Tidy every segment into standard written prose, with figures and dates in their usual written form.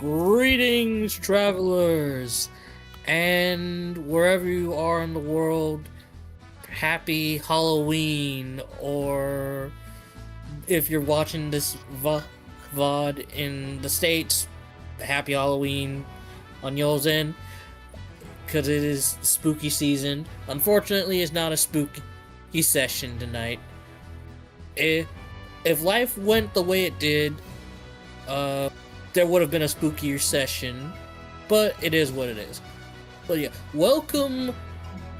Greetings, travelers, and wherever you are in the world, happy Halloween, or if you're watching this VOD in the States, happy Halloween on y'all's end, because it is spooky season. Unfortunately, it's not a spooky session tonight. If life went the way it did, there would have been a spookier session, but it is what it is. But yeah, welcome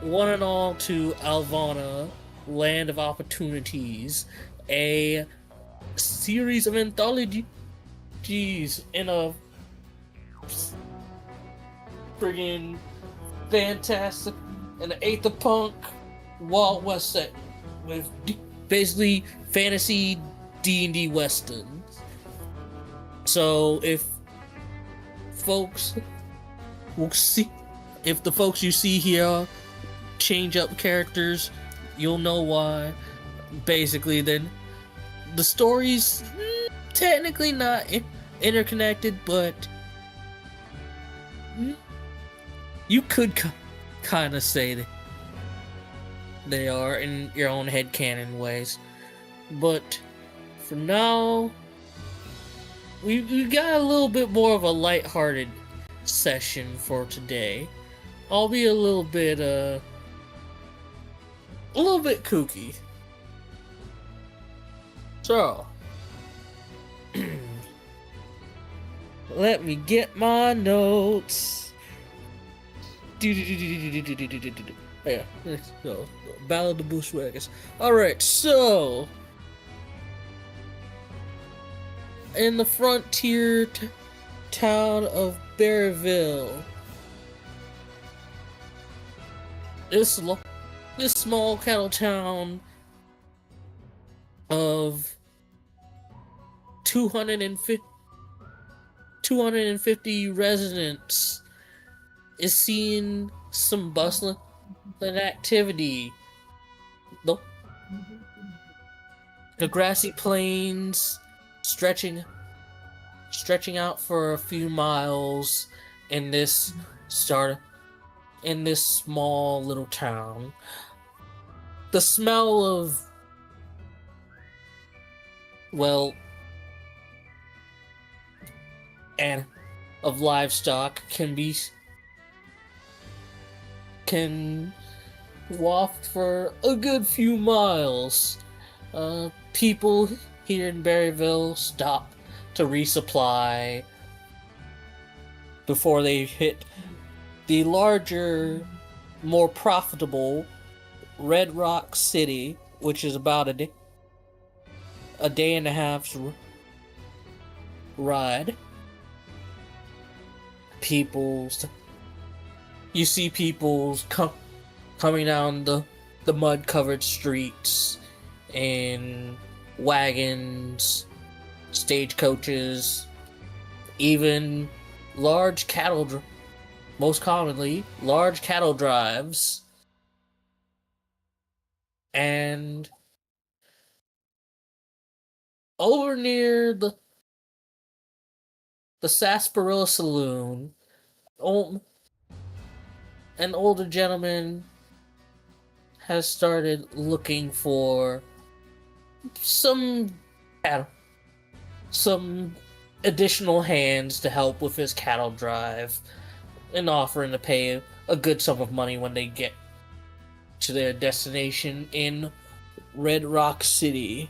one and all to Alvona, Land of Opportunities, a series of anthologies in a friggin' fantastic and an Eyota punk Wild West set with basically fantasy D&D westerns. So if the folks you see here change up characters, you'll know why. Basically, then the story's technically not interconnected, but you could kind of say that they are in your own headcanon ways. But for now, we got a little bit more of a lighthearted session for today. I'll be a little bit kooky. So, let me get my notes. Yeah, let's go. Ballad of the Bushwackers. Alright, so in the frontier town of Berryville, this small cattle town of 250 residents is seeing some bustling activity. The grassy plains stretching out for a few miles in this small little town. The smell of livestock can waft for a good few miles. People here in Berryville stop to resupply before they hit the larger, more profitable Red Rock City, which is about a day and a half's ride. You see people coming down the mud-covered streets in wagons, stagecoaches, even large cattle, most commonly large cattle drives, and over near the Sarsaparilla Saloon, an older gentleman has started looking for some additional hands to help with his cattle drive, and offering to pay a good sum of money when they get to their destination in Red Rock City.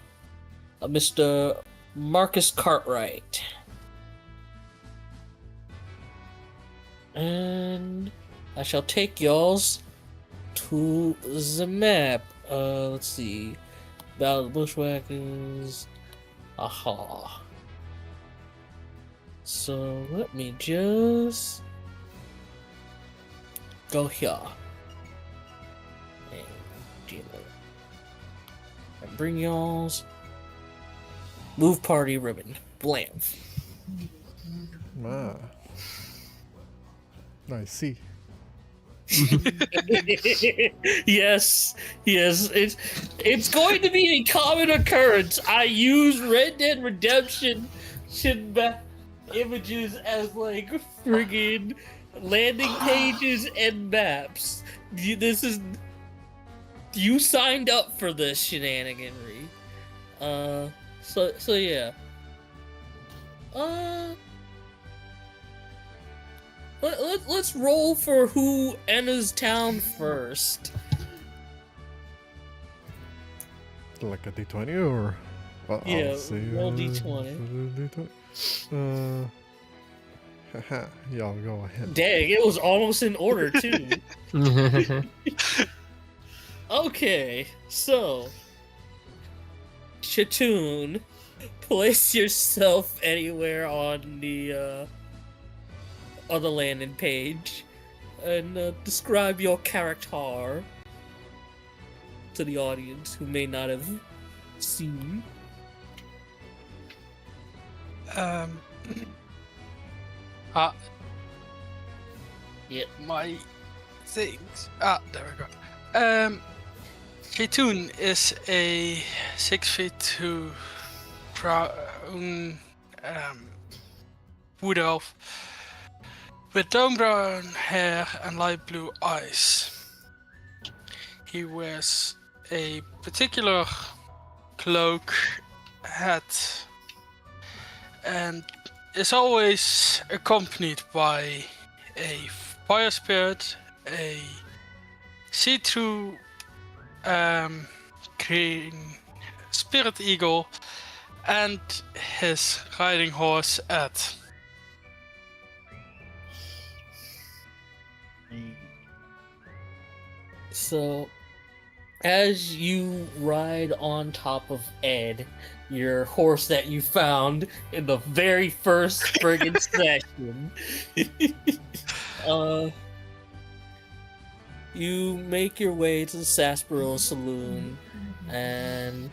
Mr. Marcus Cartwright. And I shall take y'alls to the map. Let's see. Ballad of the Bushwackers. Aha. So let me just go here. And bring y'all's move party ribbon. Blam. Ah. I see. Yes, it's going to be a common occurrence. I use Red Dead Redemption images as like friggin' landing pages and maps. You signed up for this shenaniganry. So yeah. Let's roll for who enters town first. Like a d20 or? Well, Yeah, I'll see, roll d20. D20. Haha, y'all go ahead. Dang, it was almost in order too. Okay, so Chayton, place yourself anywhere on the landing page, and describe your character to the audience who may not have seen. Yep. My things. There we go. Chayton is a 6'2" brown wood elf with dark brown hair and light blue eyes. He wears a particular cloak, hat, and is always accompanied by a fire spirit, a see-through green spirit eagle, and his riding horse Ed. So, as you ride on top of Ed, your horse that you found in the very first friggin' session, you make your way to the Sarsaparilla Saloon, and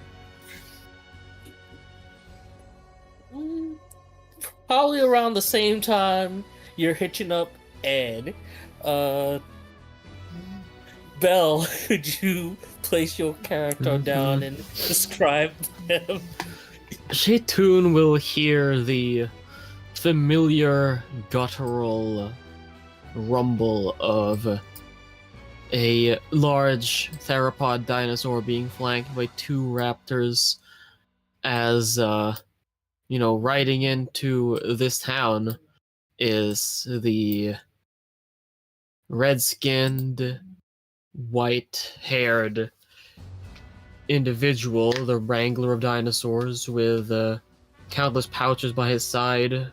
probably around the same time you're hitching up Ed, Belle, could you place your character down and describe them? Chayton will hear the familiar guttural rumble of a large theropod dinosaur being flanked by two raptors as, riding into this town is the red-skinned, white-haired individual, the wrangler of dinosaurs, with countless pouches by his side,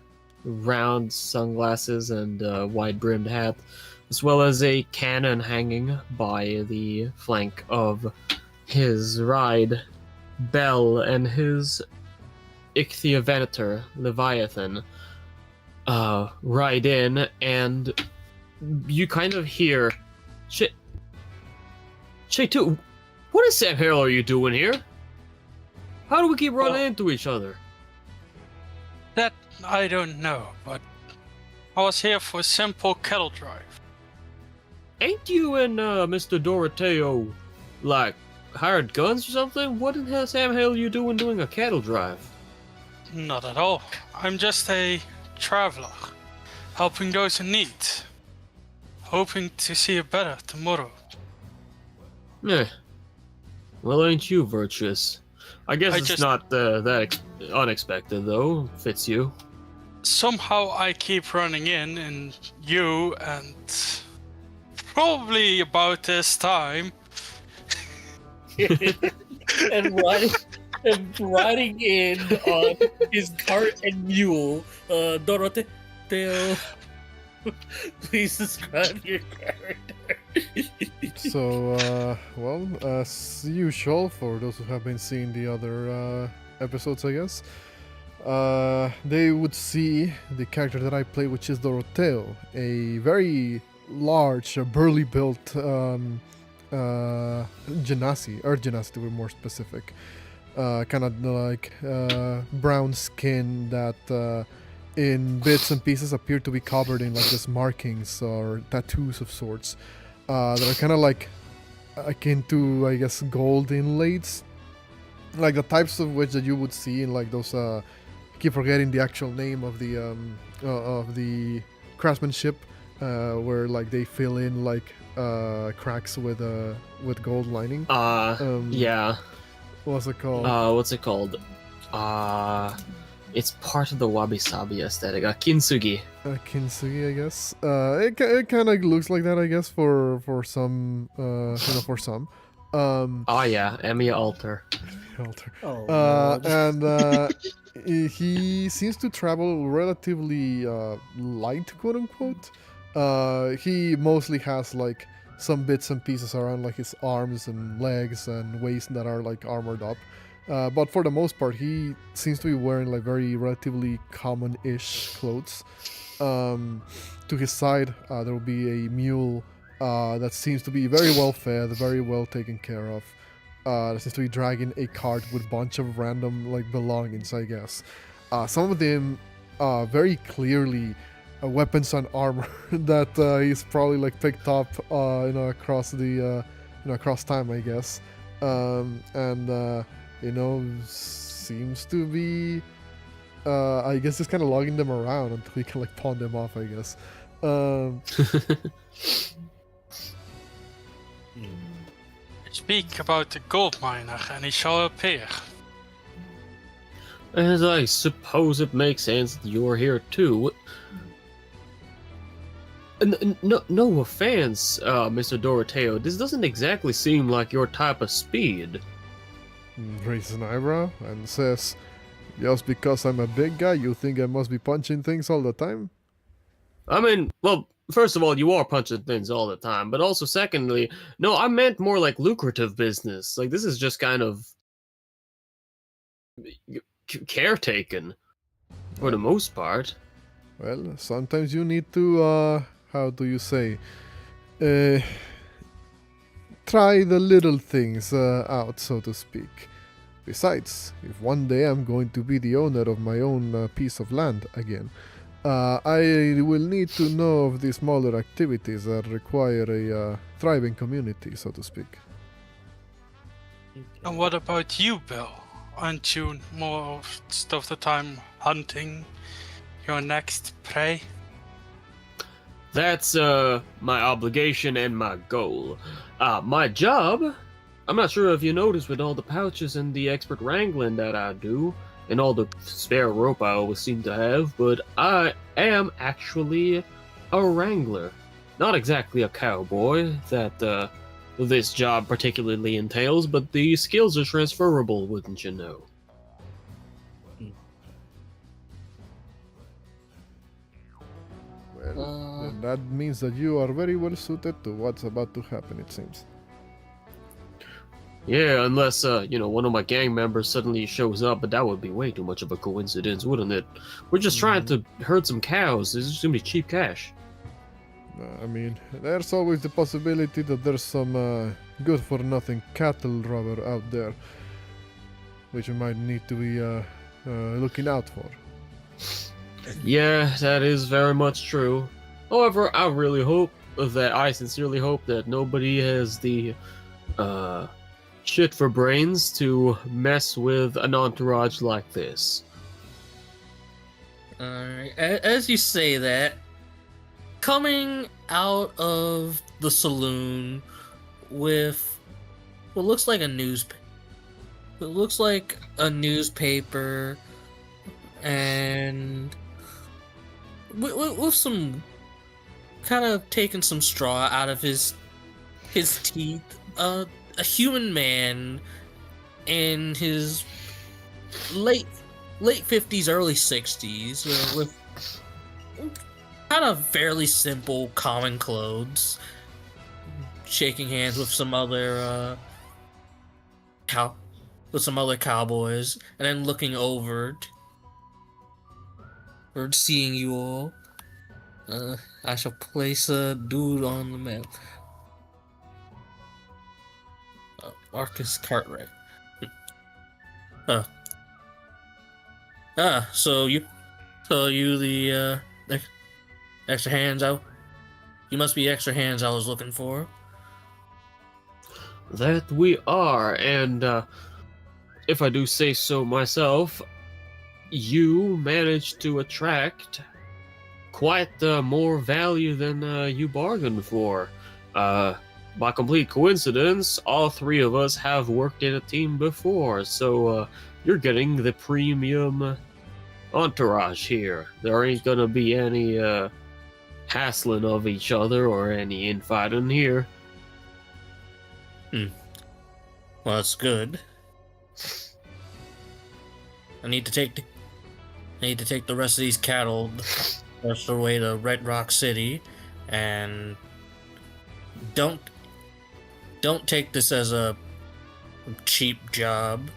round sunglasses, and a wide-brimmed hat, as well as a cannon hanging by the flank of his ride. Bell and his Ichthyovenator, Leviathan, ride in, and you kind of hear, Chayton, what the Sam hell are you doing here? How do we keep running into each other? That I don't know, but I was here for a simple cattle drive. Ain't you and Mr. Doroteo, like, hired guns or something? What in the Sam hell are you doing a cattle drive? Not at all. I'm just a traveler, helping those in need, hoping to see a better tomorrow. Well, ain't you virtuous? I guess it's not that unexpected, though. Fits you. Somehow I keep running in, and you, and probably about this time. and riding in on his cart and mule, Doroteo. Please describe your character. So, as usual, for those who have been seeing the other episodes, I guess, they would see the character that I play, which is Doroteo, a very large, burly built Genasi, Earth Genasi to be more specific. Kind of like brown skin that in bits and pieces appear to be covered in like this markings or tattoos of sorts that are kind of like akin to, I guess, gold inlays, like the types of which that you would see in like those keep forgetting the actual name of the craftsmanship, where like they fill in like cracks with gold lining. Yeah. What's it called? What's it called? It's part of the wabi-sabi aesthetic. Kintsugi. Kintsugi, I guess. It kind of looks like that, I guess, for some, for some. Oh yeah, Emiya Alter. Alter. Oh, Lord. And he seems to travel relatively light, quote unquote. He mostly has like some bits and pieces around like his arms and legs and waist that are like armored up. But for the most part, he seems to be wearing like very relatively common-ish clothes. To his side, there will be a mule that seems to be very well fed, very well taken care of. That seems to be dragging a cart with a bunch of random like belongings, I guess. Some of them very clearly weapons and armor that he's probably like picked up across the across time, I guess. Seems to be I guess just kind of logging them around until he can like pawn them off, I guess. Speak about the gold miner and he shall appear. And I suppose it makes sense that you're here too. No offense, Mr. Doroteo. This doesn't exactly seem like your type of speed. Raises an eyebrow and says, "Just because I'm a big guy, you think I must be punching things all the time?" I mean, well, first of all, you are punching things all the time, but also secondly, no, I meant more like lucrative business. Like, this is just kind of caretaken, for the most part. Well, sometimes you need to, how do you say, try the little things out, so to speak. Besides, if one day I'm going to be the owner of my own piece of land again, I will need to know of the smaller activities that require a thriving community, so to speak. And what about you, Bill? Aren't you most of the time hunting your next prey? That's my obligation and my goal. My job, I'm not sure if you noticed with all the pouches and the expert wrangling that I do, and all the spare rope I always seem to have, but I am actually a wrangler. Not exactly a cowboy that this job particularly entails, but the skills are transferable, wouldn't you know? Well, then that means that you are very well suited to what's about to happen, it seems. Yeah, unless, one of my gang members suddenly shows up, but that would be way too much of a coincidence, wouldn't it? We're just trying to herd some cows. This is just gonna be cheap cash. I mean, there's always the possibility that there's some good-for-nothing cattle robber out there, which we might need to be looking out for. Yeah, that is very much true. However, I sincerely hope that nobody has the, shit for brains to mess with an entourage like this. Alright, as you say that, coming out of the saloon with what looks like a newspaper and with some kind of taking some straw out of his teeth, a human man in his late 50s, early 60s, with kind of fairly simple, common clothes, shaking hands with some other cowboys, and then looking over or seeing you all. I shall place a dude on the map. Marcus Cartwright. So you the extra hands out? You must be extra hands I was looking for. That we are, and if I do say so myself, you managed to attract quite more value than you bargained for. By complete coincidence, all three of us have worked in a team before, so you're getting the premium entourage here. There ain't gonna be any hassling of each other or any infighting here. Well, that's good. I need to take the rest of these cattle the rest of the way to Red Rock City, and don't take this as a cheap job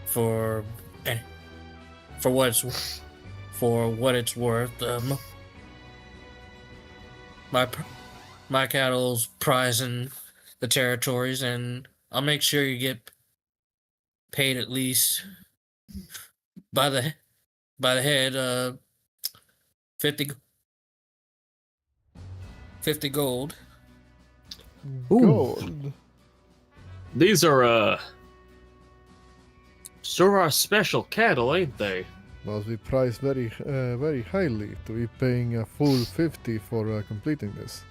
for what it's worth. My cattle's prizing the territories, and I'll make sure you get paid at least by the head 50 gold. Gold. These are sure are special cattle, ain't they? Well, we price very highly to be paying a full 50 for completing this.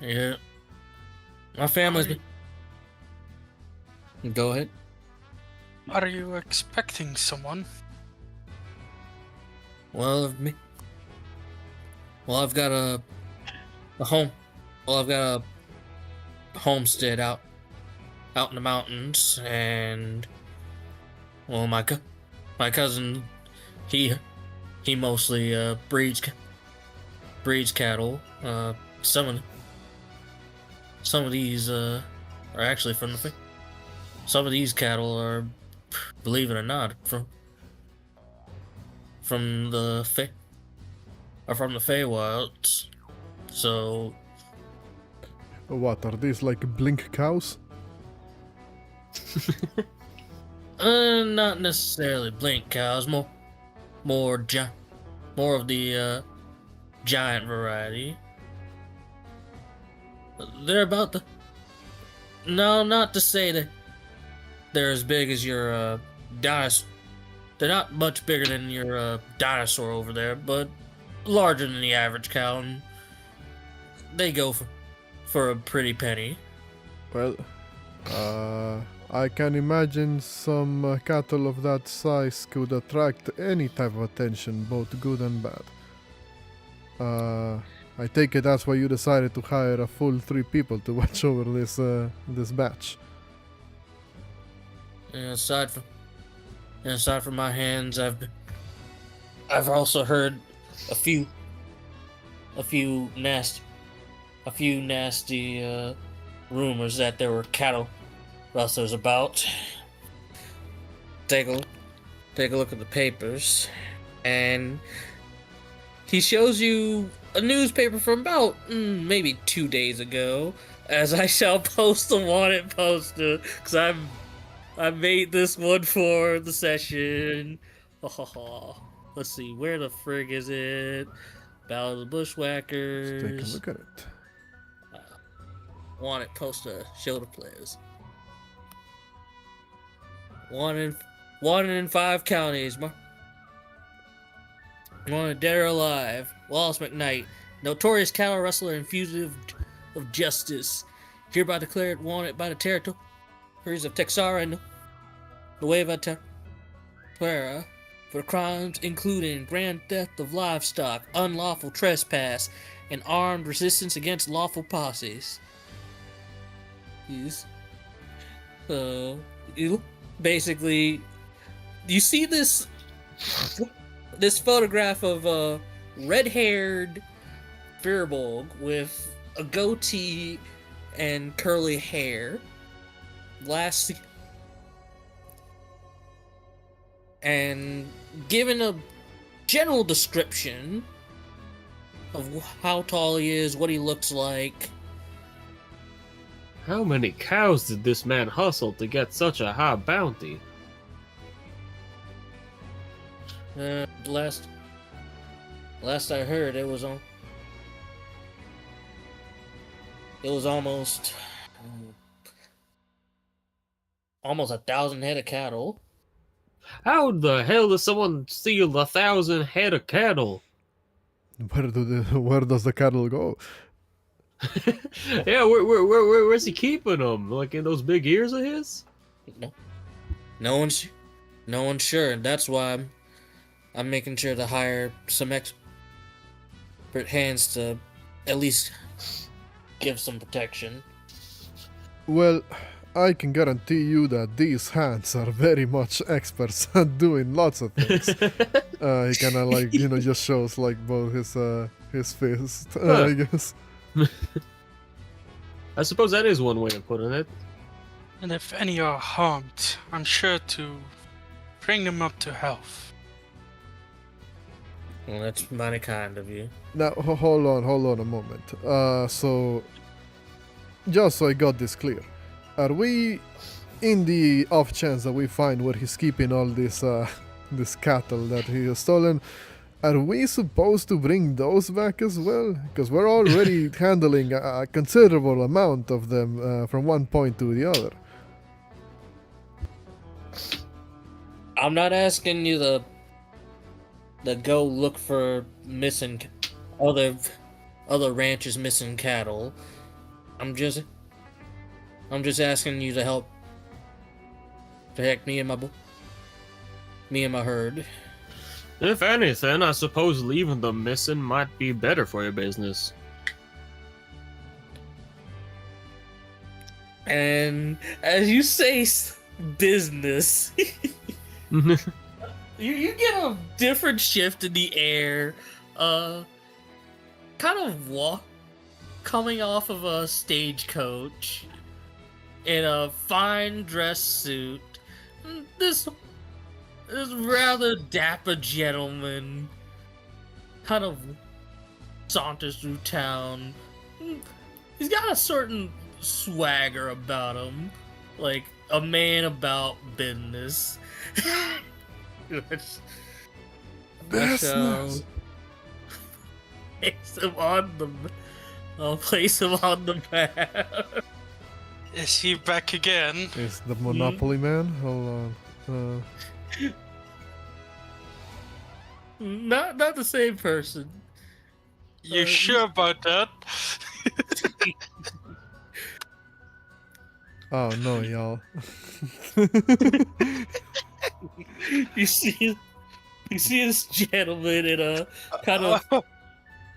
Yeah. My family's been... Go ahead. Are you expecting someone? Well, I've got a home. Well, I've got a homestead out in the mountains, and well, my cousin, he mostly breeds cattle. Some of these are actually some of these cattle are, believe it or not, from the Feywilds. So What are these, like blink cows? not necessarily blink cows, more of the giant variety. They're about the... No, not to say that they're as big as your dinosaur. They're not much bigger than your dinosaur over there, but larger than the average cow, and they go for a pretty penny. Well, I can imagine some cattle of that size could attract any type of attention, both good and bad. I take it that's why you decided to hire a full 3 people to watch over this batch. And aside from my hands, I've also heard a few nasty rumors that there were cattle rustlers about. Take a look at the papers, and he shows you a newspaper from about maybe 2 days ago, as I shall post the wanted poster, because I made this one for the session. Let's see, where the frig is it? Ballad of the Bushwackers. Let's take a look at it. Wanted poster, show the players. Wanted in 5 counties. Wanted dead or alive. Wallace McKnight, notorious cattle rustler and fugitive of justice, hereby declared wanted by the territories of Texara and Nueva Terra for crimes including grand theft of livestock, unlawful trespass, and armed resistance against lawful posses. Basically, you see this photograph of a red-haired Firbolg with a goatee and curly hair. And given a general description of how tall he is, what he looks like. How many cows did this man hustle to get such a high bounty? Last I heard, it was almost almost 1,000 head of cattle. How the hell does someone steal 1,000 head of cattle? Where does the cattle go? Yeah, where's he keeping them? Like in those big ears of his? No one's sure, and that's why I'm making sure to hire some expert hands to at least give some protection. Well, I can guarantee you that these hands are very much experts at doing lots of things. He kind of like, just shows like both his fist, I guess. I suppose that is one way of putting it. And if any are harmed, I'm sure to bring them up to health. Well, that's mighty kind of you. Now, hold on a moment. So, just so I got this clear, are we, in the off chance that we find where he's keeping all this cattle that he has stolen, are we supposed to bring those back as well? Because we're already handling a considerable amount of them from one point to the other. I'm not asking you to go look for missing other ranches missing cattle. I'm just asking you to help protect me and my herd. If anything, I suppose leaving them missing might be better for your business. And as you say, business, you get a different shift in the air. Kind of coming off of a stagecoach in a fine dress suit. This rather dapper gentleman kind of saunters through town. He's got a certain swagger about him, like a man about business. Business. I'll place him on the map. Is he back again? Is the Monopoly man? Hold on. Not the same person. You sure about that? Oh no, y'all. You see this gentleman in a kind of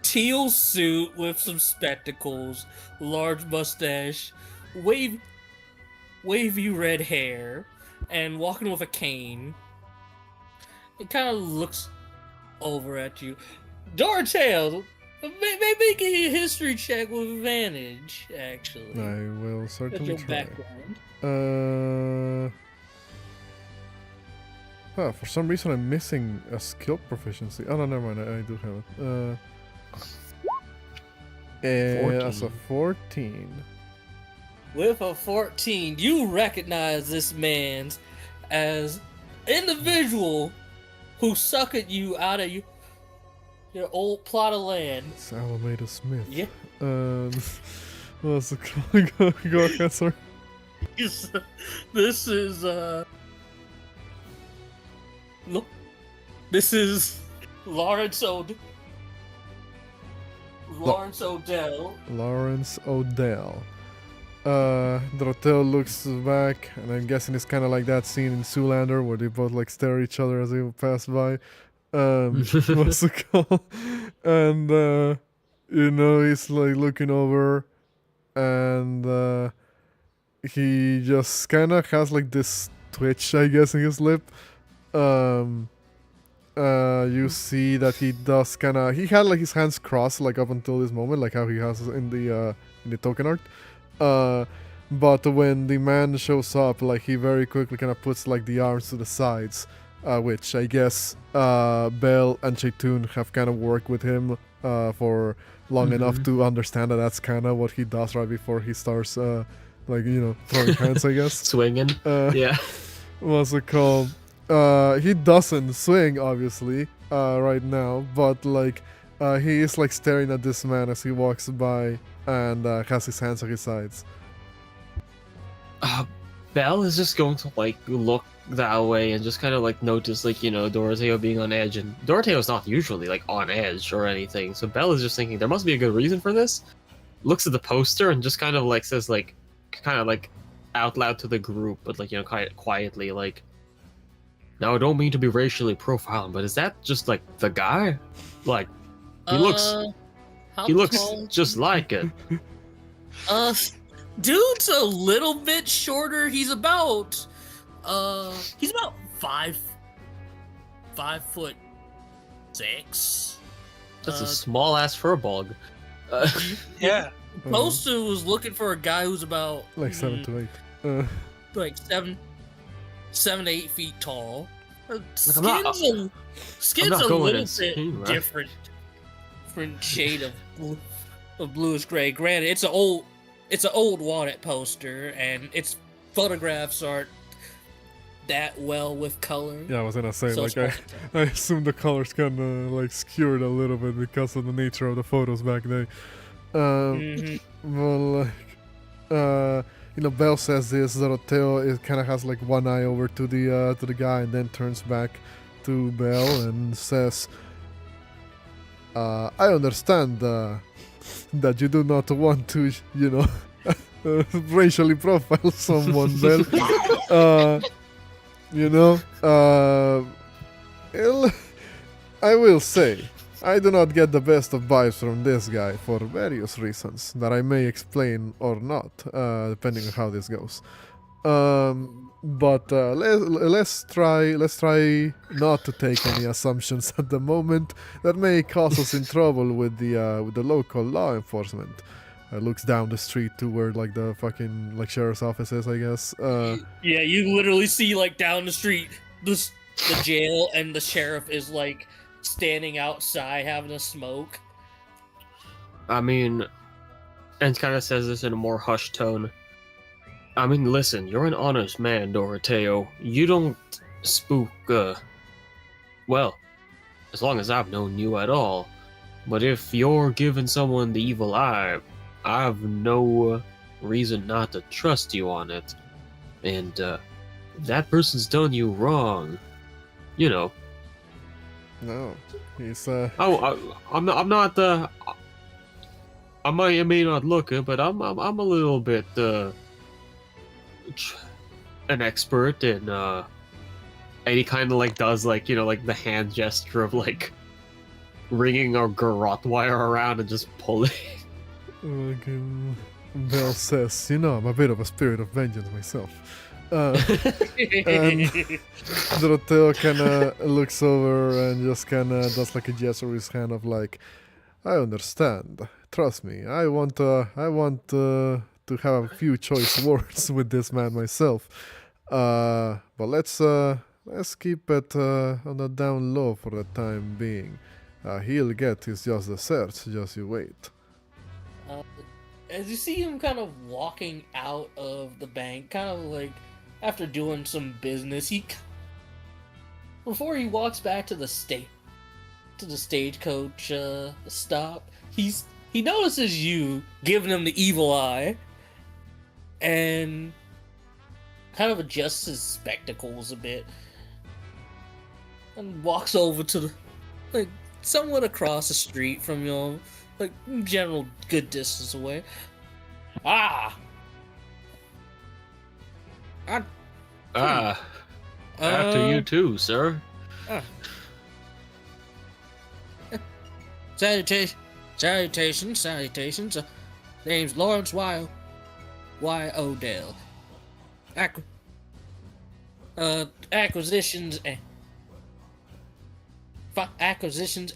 teal suit with some spectacles, large mustache, wavy red hair, and walking with a cane. It kind of looks over at you. Doroteo, make a history check with advantage, actually. I will That's certainly your try. background. For some reason I'm missing a skill proficiency. Oh no, never mind. I do have it. That's a 14. With a 14, you recognize this man as individual who suckered you out of your old plot of land. It's Alameda Smith. Yeah. What's the call? Go ahead, sorry. This is look. This is Lawrence Odell. Lawrence Odell. Doroteo looks back, and I'm guessing it's kind of like that scene in Zoolander where they both like stare at each other as they pass by. What's it called? And he's like looking over, and he just kind of has like this twitch, I guess, in his lip. You see that he does he had like his hands crossed like up until this moment, like how he has in the token art. But when the man shows up, like he very quickly kind of puts like the arms to the sides, which I guess Bell and Chayton have kind of worked with him for long enough to understand that that's kind of what he does right before he starts throwing hands, I guess. Swinging. Yeah. What's it called? He doesn't swing, obviously, right now, but like he is like staring at this man as he walks by and has his hands on his sides. Belle is just going to like look that way and just kind of like notice like Doroteo being on edge, and Doroteo's not usually like on edge or anything, so Belle is just thinking there must be a good reason for this. Looks at the poster and just kind of like says like kind of like out loud to the group, but like quietly like, now I don't mean to be racially profiling, but is that just like the guy? Like he looks just like it. Dude's a little bit shorter. He's about 5'6". That's a small ass furball. Yeah. Poster was looking for a guy who's about like 7 to 8. like 7 to 8 feet tall. Skin's I'm not a going little insane, bit right? different shade of bluish gray. Granted, it's an old wanted poster, and its photographs aren't that well with color. Yeah, I was gonna say, So like, it's I assume the colors kind of like skewed a little bit because of the nature of the photos back then. Well, like, Belle says this. Doroteo, it kind of has like one eye over to the guy, and then turns back to Belle and says, "I understand that you do not want to, racially profile someone, Belle. Well, I will say, I do not get the best of vibes from this guy for various reasons that I may explain or not, depending on how this goes. But let's try not to take any assumptions at the moment that may cause us in trouble with the local law enforcement." Looks down the street to where like the fucking like sheriff's office is, I guess. Yeah, you literally see like down the street the jail, and the sheriff is like standing outside having a smoke. I mean, and kind of says this in a more hushed tone. I mean, listen, you're an honest man, Doroteo. You don't spook, well, as long as I've known you at all. But if you're giving someone the evil eye, I have no reason not to trust you on it. And, that person's done you wrong. No, he's I'm not, I may not look it, but I'm a little bit, an expert in, and he kind of like does like, like the hand gesture of like ringing a garrote wire around and just pulling. Belle says, I'm a bit of a spirit of vengeance myself. And Doroteo kind of looks over and just kind of does like a gesture with his hand of like, I understand. Trust me. I want to have a few choice words with this man myself. But let's keep it on the down low for the time being. He'll get his just desserts. Just you wait. As you see him kind of walking out of the bank, kind of like after doing some business, before he walks back to the stagecoach stop, he notices you giving him the evil eye, and kind of adjusts his spectacles a bit, and walks over to the somewhat across the street from you. Like, general good distance away. After you too, sir. Salutations. Name's Lawrence Y. Odell. Acquisitions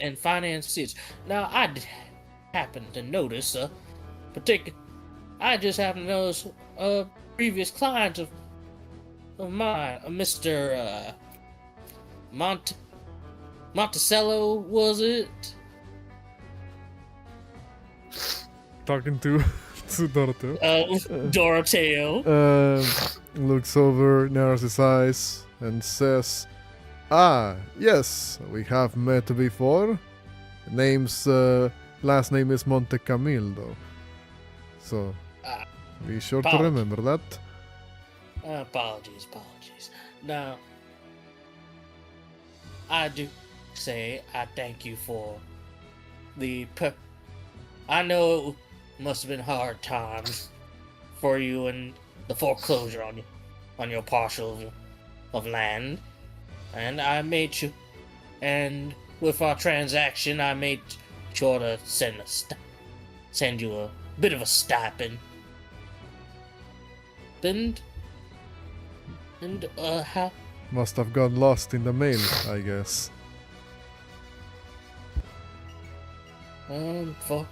and finances. Now, I happen to notice previous client of mine, Mr. Monticello, was it? Talking to Doroteo. Doroteo. Looks over, narrows his eyes, and says, yes, we have met before. Last name is Montecamil, though. So, be sure to remember that. Apologies. Now, I do say I thank you for I know it must have been hard times for you and the foreclosure on your parcel of land, and I made sure, and with our transaction, I made sure to send you a bit of a stipend. How? Must have gone lost in the mail, I guess. For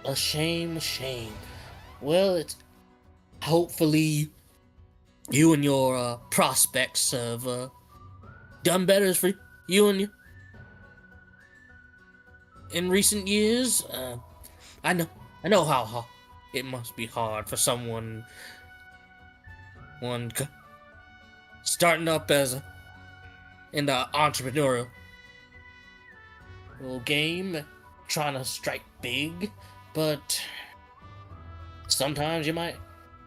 a shame. Well, it's hopefully you and your prospects have done better for you and you in recent years. I know how it must be hard for someone starting up in the entrepreneurial game, trying to strike big, but sometimes you might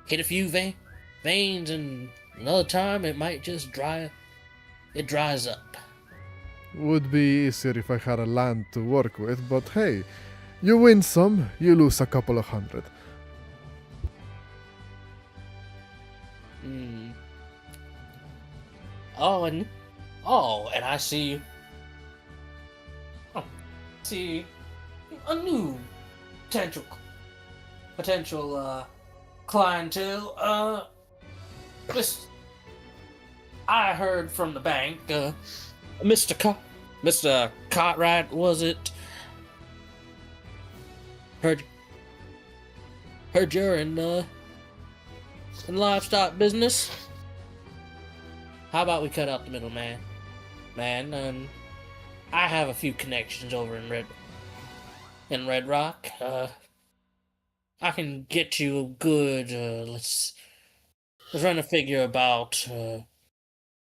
hit a few veins, and another time it might just dries up. Would be easier if I had a land to work with, but hey, you win some, you lose a couple of hundred. And I see a new potential clientele. I heard from the bank, Mr. Cartwright, was it? Heard you're in livestock business. How about we cut out the middleman, and I have a few connections over in Red Rock. I can get you a good. Let's run a figure about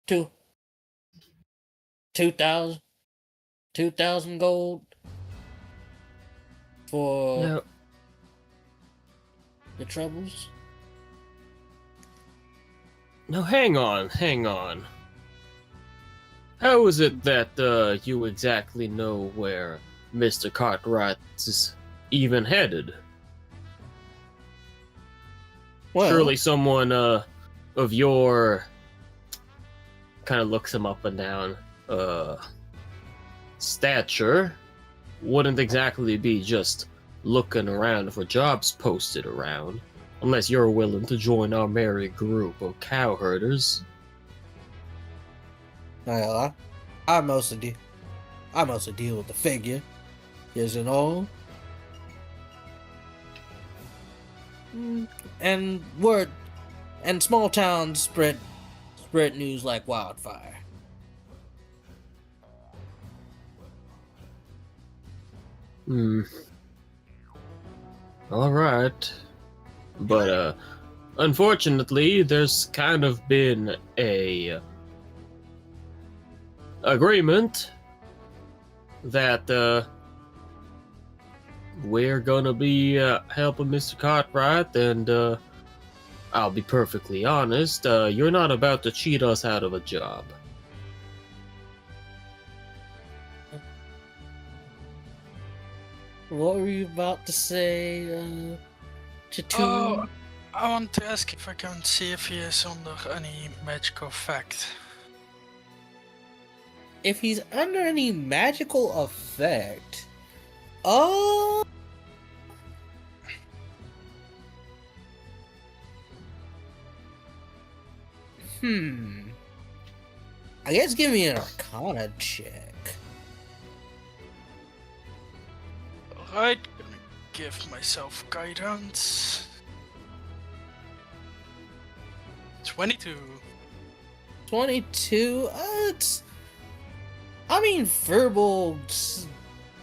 2,000 gold for No. the troubles. No, hang on. How is it that you exactly know where Mr. Cartwright is even headed? Well, Surely someone of your kind of looks him up and down stature wouldn't exactly be just looking around for jobs posted around, unless you're willing to join our merry group of cowherders. well, I mostly deal with the figure, and all. And word and small towns spread news like wildfire. All right. But unfortunately, there's kind of been a agreement that we're gonna be helping Mr. Cartwright, and I'll be perfectly honest, you're not about to cheat us out of a job. What were you about to say, Chayton? Oh, I want to ask if I can see if he is under any magical effect. If he's under any magical effect, oh. I guess give me an Arcana check. Alright, gonna give myself guidance. 22. 22? I mean, verbal,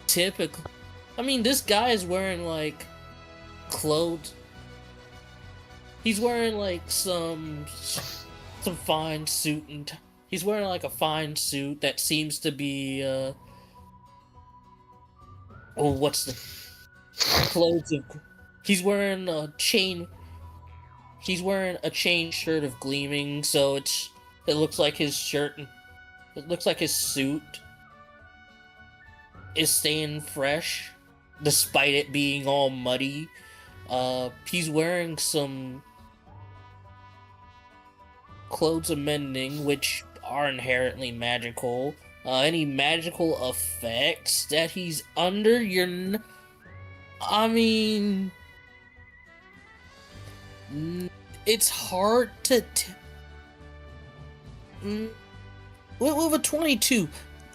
typical. I mean, this guy is wearing, like, clothes. He's wearing, like, some fine suit, and he's wearing, like, a fine suit that seems to be, what's the clothes of... He's wearing a chain He's wearing a chain shirt of gleaming, so it looks like his shirt. It looks like his suit is staying fresh, despite it being all muddy. He's wearing some clothes of mending, which are inherently magical. Any magical effects that he's under, I mean, it's hard to. With a 22,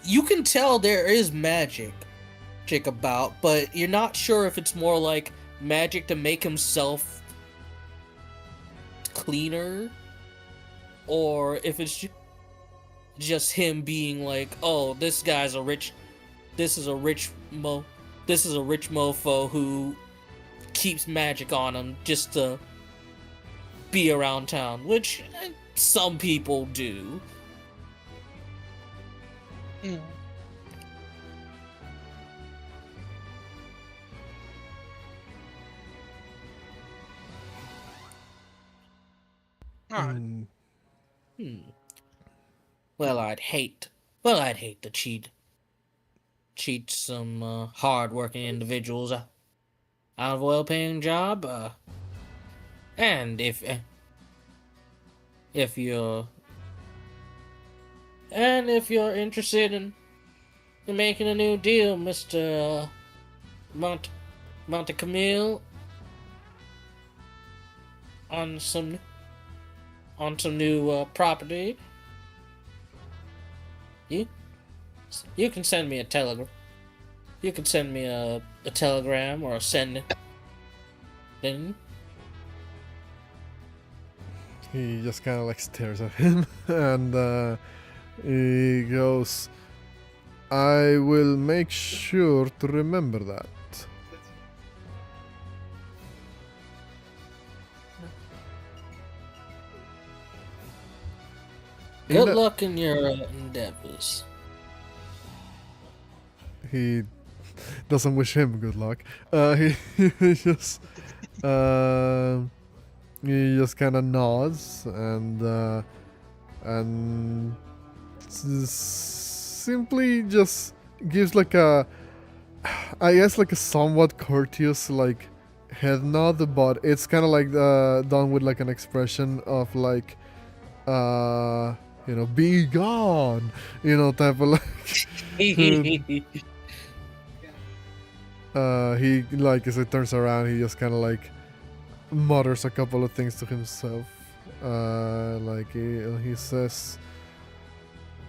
you can tell there is magic about, but you're not sure if it's more like magic to make himself cleaner, or if it's just him being like, oh, this is a rich mofo who keeps magic on him just to be around town, which some people do. Alright. Well, I'd hate to cheat some hard-working individuals out of a well-paying job. And if you're interested in making a new deal, Mr. Montecamil, on some new property, you can send me a telegram. You can send me a telegram or a send. Then He just kind of like stares at him and he goes, I will make sure to remember that. good luck in your endeavors. He doesn't wish him good luck. He just kind of nods and simply just gives like a, I guess like a somewhat courteous like head nod, but it's kind of like done with like an expression of like be gone, type of like. He like as it turns around, he just kind of like mutters a couple of things to himself. Like he says,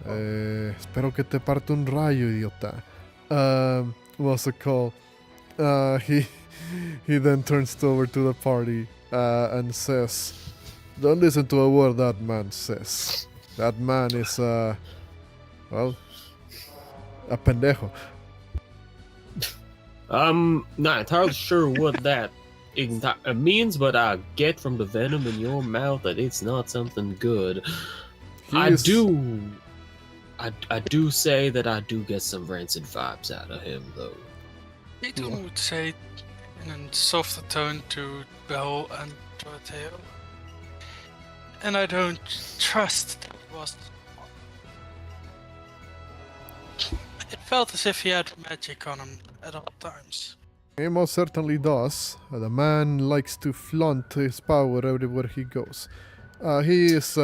espero que te parte un rayo, idiota. What's it called? He then turns over to the party and says, don't listen to a word that man says. That man is well, a pendejo. I'm not entirely sure what that means, but I get from the venom in your mouth that it's not something good. I do say that I do get some rancid vibes out of him, though. Chayton would say in a softer tone to Bell and Doroteo. And I don't trust that was. It felt as if he had magic on him at all times. He most certainly does. The man likes to flaunt his power everywhere he goes. He is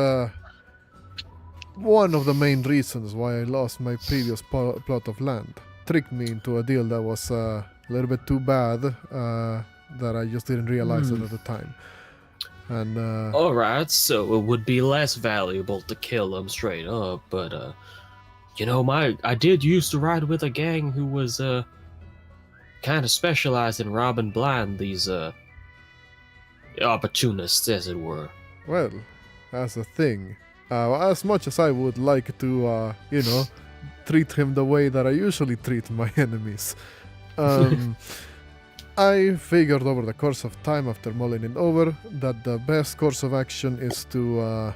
one of the main reasons why I lost my previous plot of land. Tricked me into a deal that was a little bit too bad that I just didn't realize it at the time. And alright, so it would be less valuable to kill him straight up, but I did used to ride with a gang who was kind of specialized in robbing blind these opportunists, as it were. Well, that's a thing. As much as I would like to, treat him the way that I usually treat my enemies, I figured over the course of time, after mulling it over, that the best course of action is to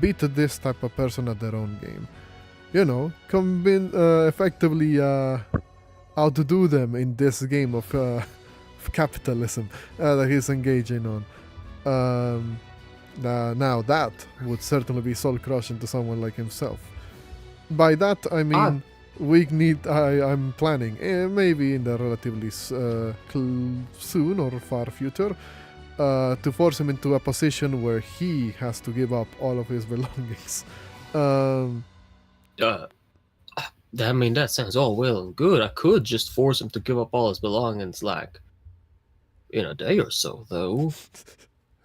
beat this type of person at their own game. Effectively outdo them in this game of capitalism that he's engaging on. Now that would certainly be soul crushing to someone like himself. By that I mean we need. I'm planning, maybe in the relatively soon or far future, to force him into a position where he has to give up all of his belongings. I mean, that sounds all well and good. I could just force him to give up all his belongings, like, in a day or so, though.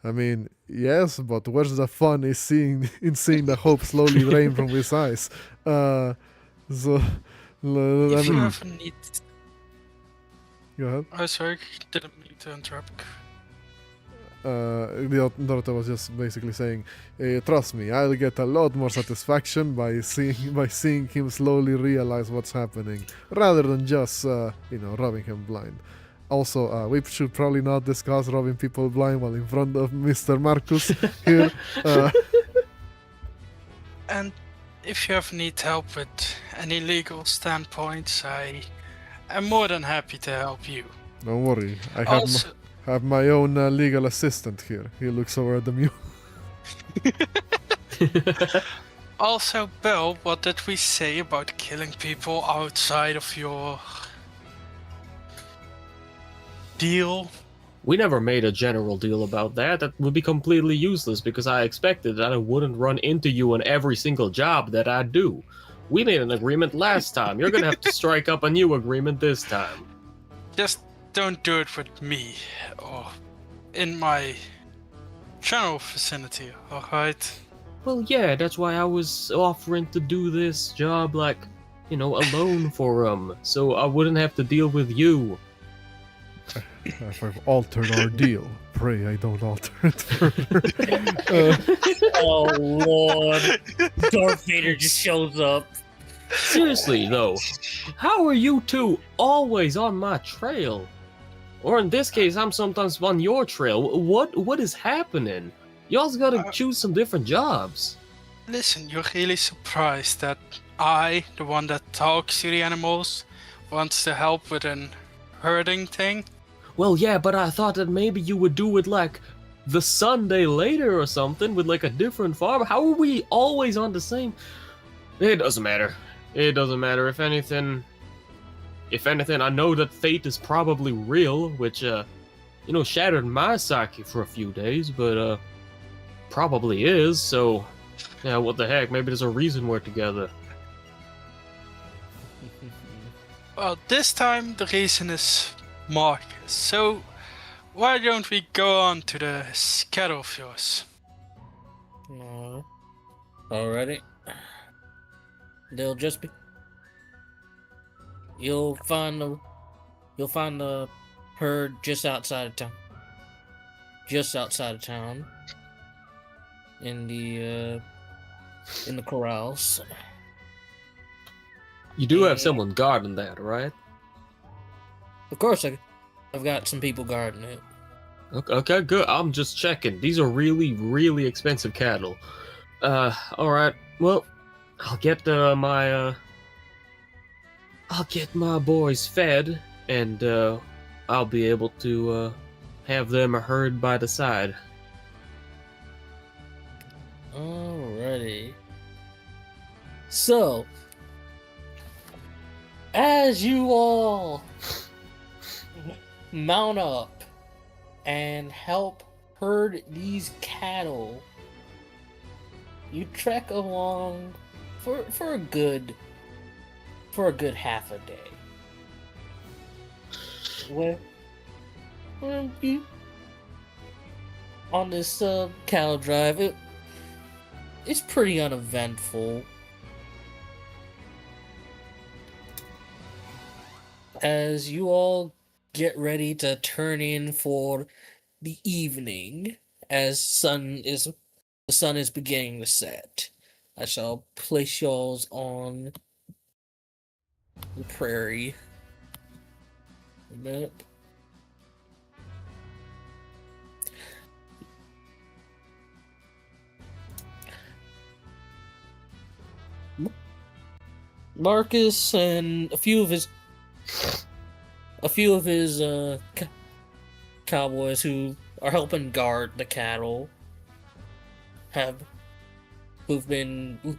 I mean, yes, but where's the fun is seeing the hope slowly drain from his eyes? So, I If you mean, ever need... go ahead. Oh, sorry, didn't mean to interrupt. Doroteo was just basically saying, "Trust me, I'll get a lot more satisfaction by seeing him slowly realize what's happening, rather than just robbing him blind." Also, we should probably not discuss robbing people blind while in front of Mr. Marcus here. And if you ever need help with any legal standpoints, I am more than happy to help you. Don't worry, I Also, have my own legal assistant here. He looks over at the mule. also, Bill, what did we say about killing people outside of your deal? We never made a general deal about that. That would be completely useless because I expected that I wouldn't run into you in every single job that I do. We made an agreement last time. You're gonna have to strike up a new agreement this time. Just don't do it with me or in my general vicinity, alright? Well, yeah, that's why I was offering to do this job, like, alone for so I wouldn't have to deal with you. If I've altered our deal, pray I don't alter it further. Oh lord. Darth Vader just shows up. Seriously, though, how are you two always on my trail? Or in this case, I'm sometimes on your trail. What is happening? Y'all's gotta choose some different jobs. Listen, you're really surprised that I, the one that talks to the animals, wants to help with an herding thing? Well, yeah, but I thought that maybe you would do it like the Sunday later or something with like a different farm. How are we always on the same? It doesn't matter. It doesn't matter. If anything, I know that fate is probably real, which, shattered my psyche for a few days, but, probably is, so, yeah, what the heck, maybe there's a reason we're together. Well, this time the reason is Marcus, so why don't we go on to the schedule of yours? Alrighty. They'll just be. You'll find the herd just outside of town. Just outside of town. In the corrals. You do have someone guarding that, right? Of course, I've got some people guarding it. Okay, good. I'm just checking. These are really, really expensive cattle. Alright. Well, I'll get my boys fed, and I'll be able to have them herd by the side. Alrighty. So, as you all mount up and help herd these cattle, you trek along for a good half a day. Where you on this cattle drive, it's pretty uneventful. As you all get ready to turn in for the evening, as the sun is beginning to set, I shall place y'alls on the prairie. A minute. Marcus and a few of his cowboys who are helping guard the cattle who've been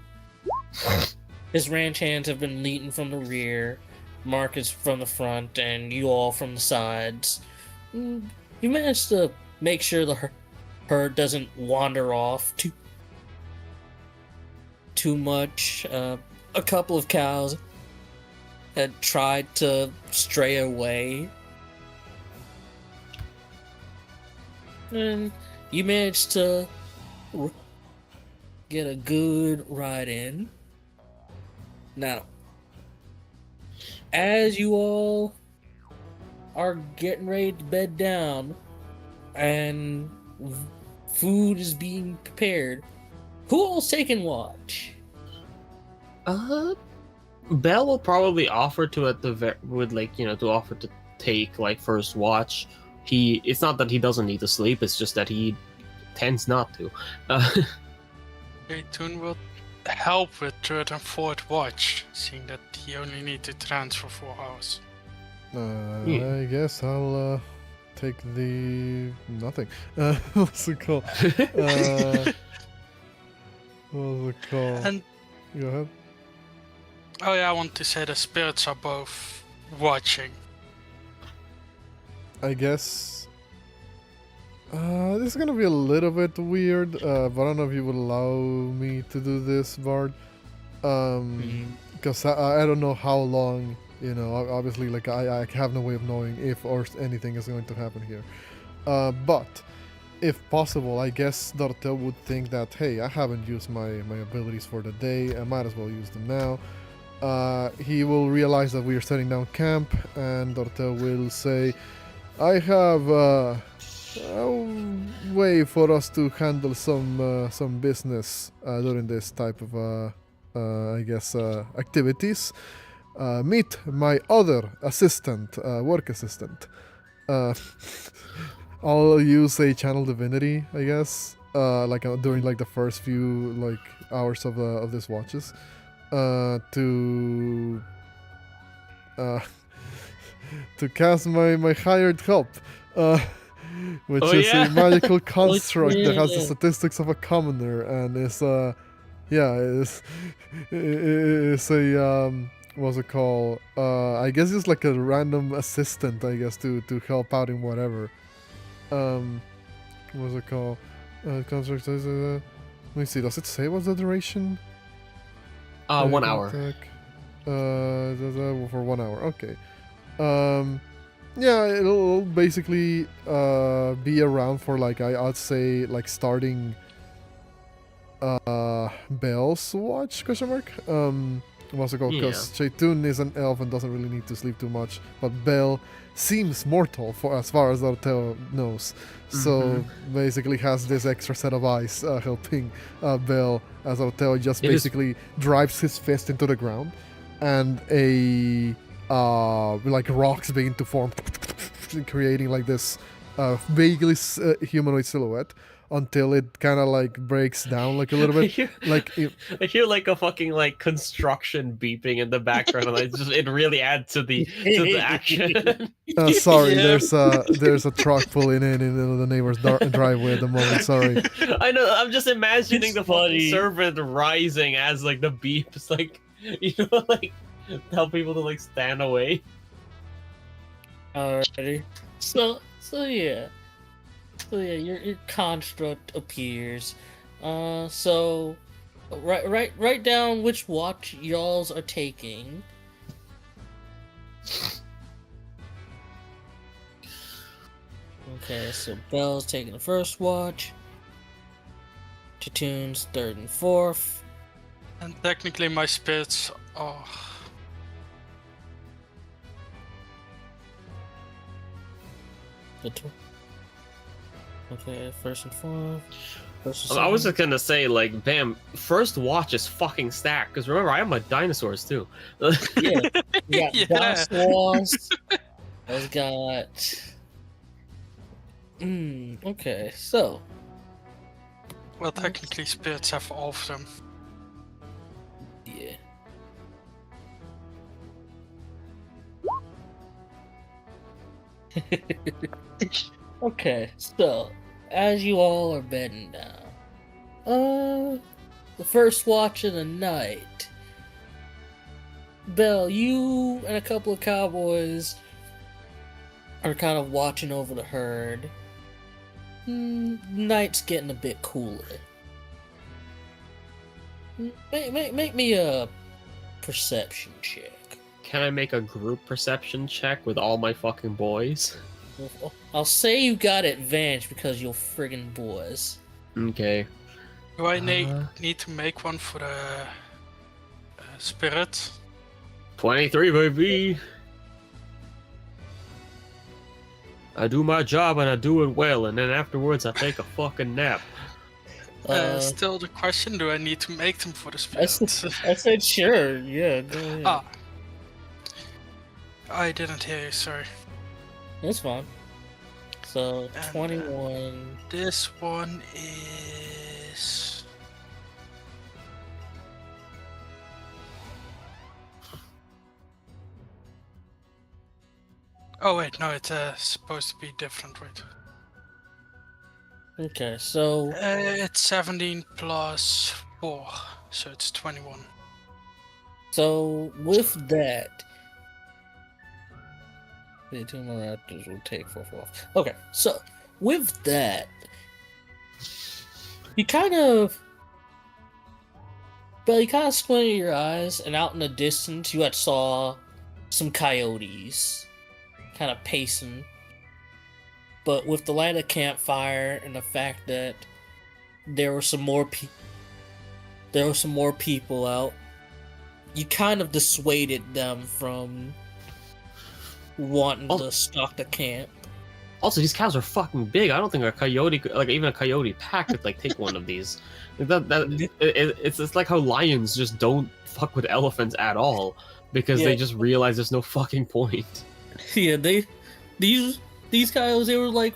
his ranch hands have been leading from the rear, Marcus from the front, and you all from the sides. You managed to make sure the herd doesn't wander off too much. A couple of cows had tried to stray away, and you managed to get a good ride in. Now, as you all are getting ready to bed down and food is being prepared, who all's taking watch? Bell will probably offer to to offer to take like first watch. It's not that he doesn't need to sleep, it's just that he tends not to. Chayton will help with third and fourth watch, seeing that he only needs to transfer 4 hours. I guess I'll take the nothing. What's it called? What's it called? And Go ahead. oh yeah, I want to say the spirits are both watching. I guess this is gonna be a little bit weird, but I don't know if you would allow me to do this, Bard. Because I don't know how long, obviously, like, I have no way of knowing if or anything is going to happen here. But if possible, I guess Doroteo would think that, hey, I haven't used my abilities for the day, I might as well use them now. He will realize that we are setting down camp, and Doroteo will say, I have a way for us to handle some business during this type of, activities. Meet my other assistant, work assistant. I'll use a channel divinity, I guess, during like the first few like hours of this watches, to cast my hired help, which is a magical construct that has the statistics of a commoner, and is it's a what's it called? I guess it's like a random assistant, I guess, to help out in whatever. What's it called? Construct. Let me see. Does it say what's the duration? 1 hour. Attack. For 1 hour. Okay. Yeah, it'll basically be around for like I'd say like starting Bell's watch ? What's it called? Because Chayton is an elf and doesn't really need to sleep too much, but Bell seems mortal for as far as Doroteo knows. So basically has this extra set of eyes helping Bell, as Doroteo just basically drives his fist into the ground, and like rocks begin to form, creating like this vaguely humanoid silhouette, until it kind of like breaks down like a little bit. I hear like a fucking like construction beeping in the background, and it really adds to the action. Sorry, there's a truck pulling in the neighbor's driveway at the moment. Sorry. I know. I'm just imagining the fucking servant rising as like the beeps, like like tell people to like stand away. Alrighty. So yeah. So yeah, your construct appears. So write down which watch y'alls are taking. Okay, so Bell's taking the first watch. Chayton's third and fourth. And technically my spirits are... Okay, first and fourth. I was just gonna say, like, bam, first watch is fucking stacked, because remember, I have my dinosaurs too. Yeah, we got dinosaurs. I've got... okay, so... Well, technically spirits have all of them. Yeah. Okay, so as you all are bedding down, The first watch of the night. Bell, you and a couple of cowboys are kind of watching over the herd. Night's getting a bit cooler. Make me a perception check. Can I make a group perception check with all my fucking boys? I'll say you got advantage because you're friggin' boys. Okay. Do I need to make one for the spirit? 23, baby! I do my job and I do it well, and then afterwards I take a fucking nap. Still the question, do I need to make them for the spirit? I said sure, yeah, go ahead. Ah. I didn't hear you, sorry. That's fine. So, And, 21... This one is... Oh wait, no, it's supposed to be different, wait. Okay, so... It's 17 plus 4, so it's 21. So, with that... The two more raptors will take 4 off. Okay, so, with that... You kind of squinted your eyes, and out in the distance, you had saw some coyotes kind of pacing. But with the light of the campfire and the fact that there were some more people out, you kind of dissuaded them from wanting to stalk the camp. Also, these cows are fucking big. I don't think a coyote, even a coyote pack, could take one of these. It's like how lions just don't fuck with elephants at all because they just realize there's no fucking point. Yeah, these coyotes, they were like,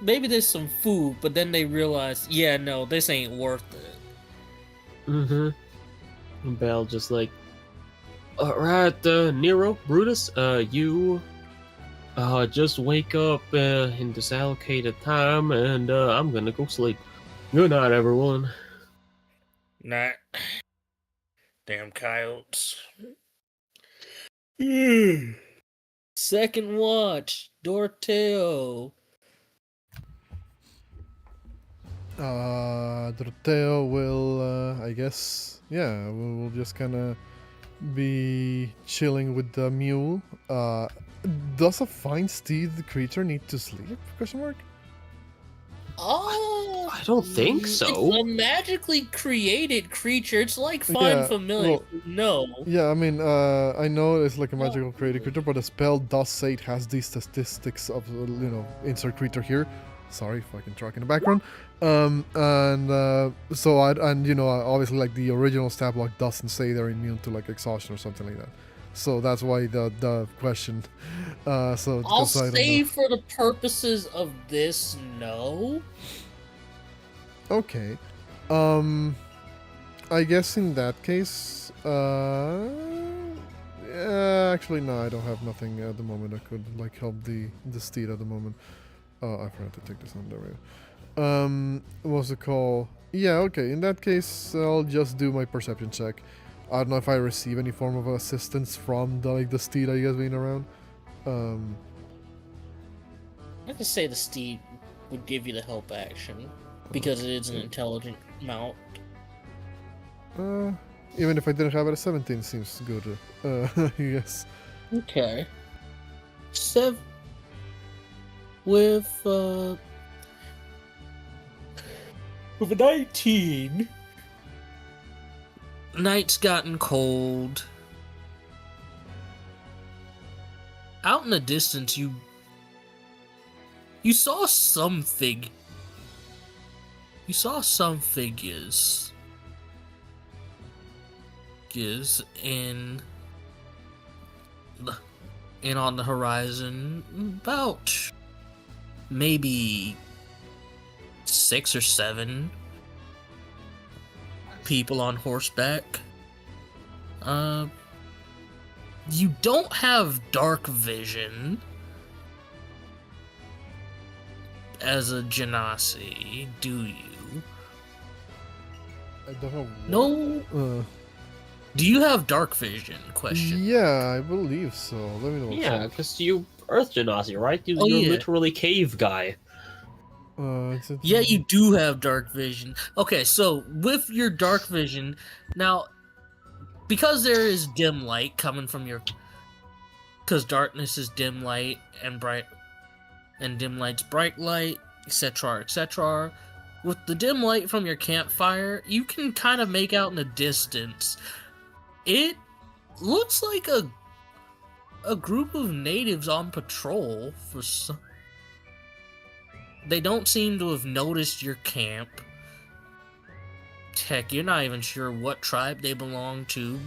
maybe there's some food, but then they realized, yeah, no, this ain't worth it. And Bell just like, alright, Nero, Brutus, you just wake up in this allocated time, and I'm gonna go sleep. Good night, everyone. Night. Damn coyotes. Second watch, Doroteo. Doroteo will, I guess, yeah, we'll just kind of be chilling with the mule. Does a fine steed creature need to sleep? Question mark? Oh, I don't think so. It's a magically created creature. It's like Find Familiar. well, No. Yeah, I mean, I know it's like a magical created creature, but the spell does say it has these statistics of, insert creature here. Sorry, fucking truck in the background. Obviously, like the original stat block doesn't say they're immune to like exhaustion or something like that. So that's why the question. I'll say for the purposes of this, no. Okay. I guess in that case, actually no, I don't have nothing at the moment that could like help the steed at the moment. Oh, I forgot to take this on the way. What's it called? Yeah, okay. In that case, I'll just do my perception check. I don't know if I receive any form of assistance from the steed I guess being around. I could say the steed would give you the help action because it is an intelligent mount. Even if I didn't have it, a 17 seems good. Yes. Okay. With a 19. Night's gotten cold. Out in the distance, you saw some figures in on the horizon, about maybe 6 or 7 people on horseback. You don't have dark vision as a Genasi, do you? I don't know. No. Uh, Do you have dark vision? Question. yeah, I believe so. Let me know. Yeah, because you Earth Genasi, right? Oh, You're yeah. literally cave guy. Yeah, you do have dark vision. Okay, so with your dark vision, now, because there is dim light coming from your... Because darkness is dim light, and dim light's bright light, etc., etc. With the dim light from your campfire, you can kind of make out in the distance. It looks like a group of natives on patrol for some... They don't seem to have noticed your camp. Heck, you're not even sure what tribe they belong to,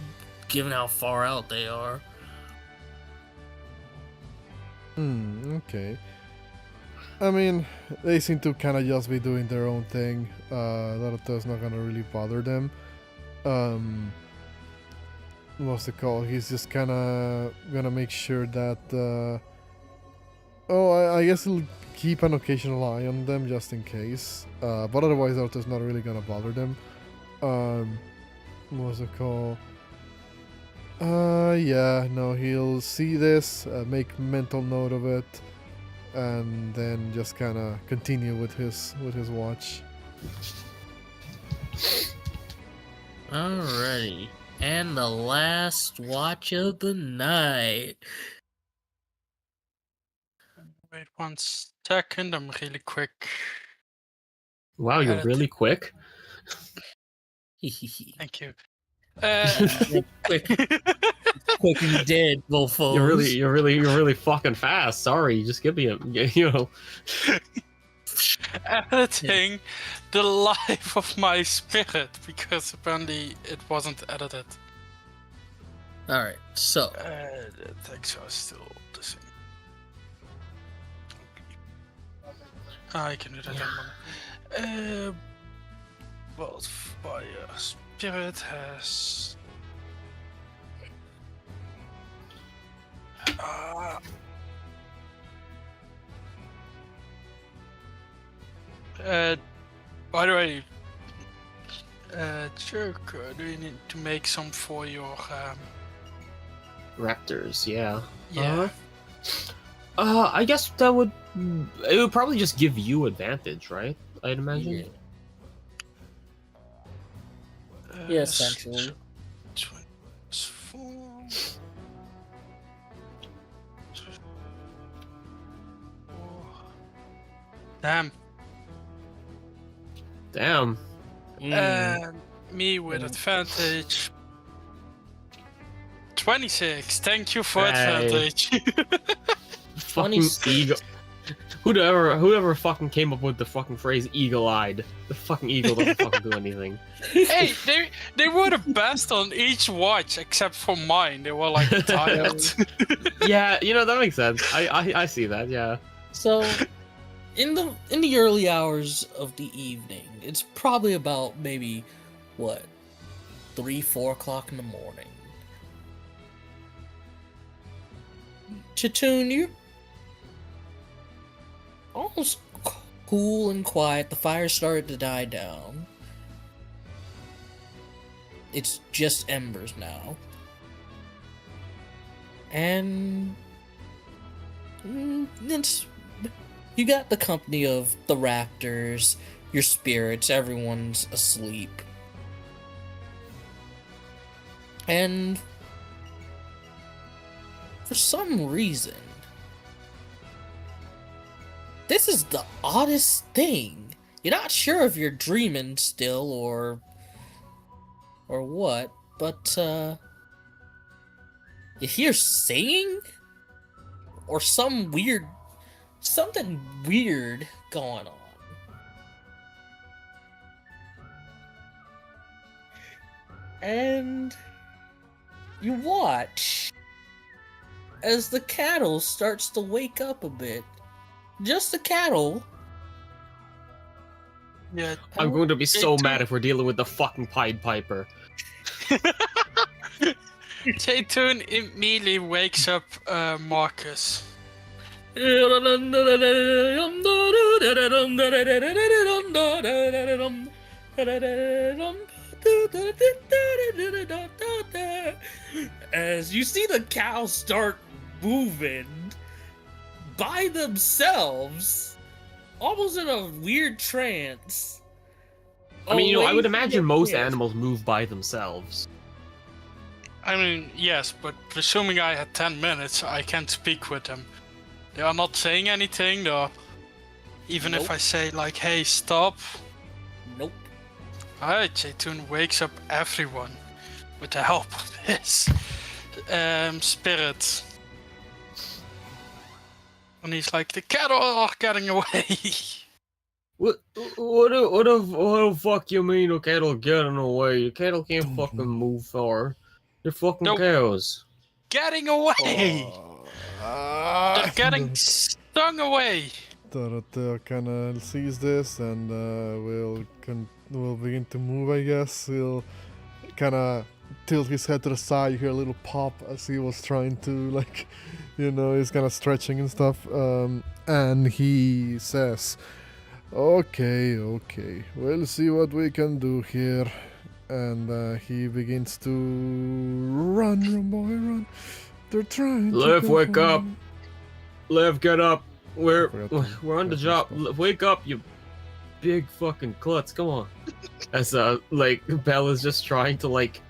given how far out they are. Okay. I mean, they seem to kind of just be doing their own thing. Doroteo's not gonna really bother them. What's it called? He's just kind of gonna make sure that. I guess he'll keep an occasional eye on them just in case. But otherwise, Doroteo's not really gonna bother them. What's it called? Yeah, no, he'll see this, make mental note of it, and then just kind of continue with his watch. Alrighty. And the last watch of the night. Wait 1 second, I'm really quick. Wow, you're Edit. really quick. Thank you. Quick and dead, mofos. You're really fucking fast. Sorry, just give me a, Editing the life of my spirit because apparently it wasn't edited. Alright, so. The text are still the same. I can do that in a moment. Wildfire Spirit has. By the way, Jerk, do you need to make some for your Raptors, yeah. yeah? I guess that would... It would probably just give you advantage, right? I'd imagine. Yeah, essentially. 24. Damn. Damn. And me with advantage. 26. Thank you for Hey. advantage. Fucking 26. eagle. Whoever fucking came up with the fucking phrase eagle-eyed. The fucking eagle doesn't fucking do anything. Hey, they were the best on each watch except for mine. They were like tired. Yeah, that makes sense. I see that, yeah. So, in the early hours of the evening, it's probably about maybe, 3-4 o'clock in the morning. Chayton, you're almost cool and quiet. The fire started to die down. It's just embers now. And you got the company of the raptors, your spirits, everyone's asleep. And for some reason, this is the oddest thing. You're not sure if you're dreaming still or what, but you hear singing or something weird going on. And you watch as the cattle starts to wake up a bit. Just the cattle. Yeah. I'm going to be so Chayton- mad if we're dealing with the fucking Pied Piper. Chayton immediately wakes up Marcus. As you see the cows start moving by themselves, almost in a weird trance. I mean, I would away from imagine the most pit. animals move by themselves. I mean, yes, but presuming I had 10 minutes, I can't speak with them. They are not saying anything, though. Even if Nope. I say, like, hey, stop. Nope. Alright, Chayton wakes up everyone with the help of his spirit. And he's like, the cattle are getting away. What the fuck you mean the cattle getting away? The cattle can't fucking move far. They're fucking Nope. cows. Getting away! They're getting stung away! Doroteo kind of sees this and will begin to move, I guess. He'll kind of tilt his head to the side. You hear a little pop as he was trying to, like, he's kind of stretching and stuff. And he says, okay, we'll see what we can do here. And he begins to run, boy, run. They're trying to Lev, go wake up. home. Lev, get up. We're Forgot to- on the forgot job. to stop. Wake up, you big fucking klutz. Come on. As Bella's just trying to like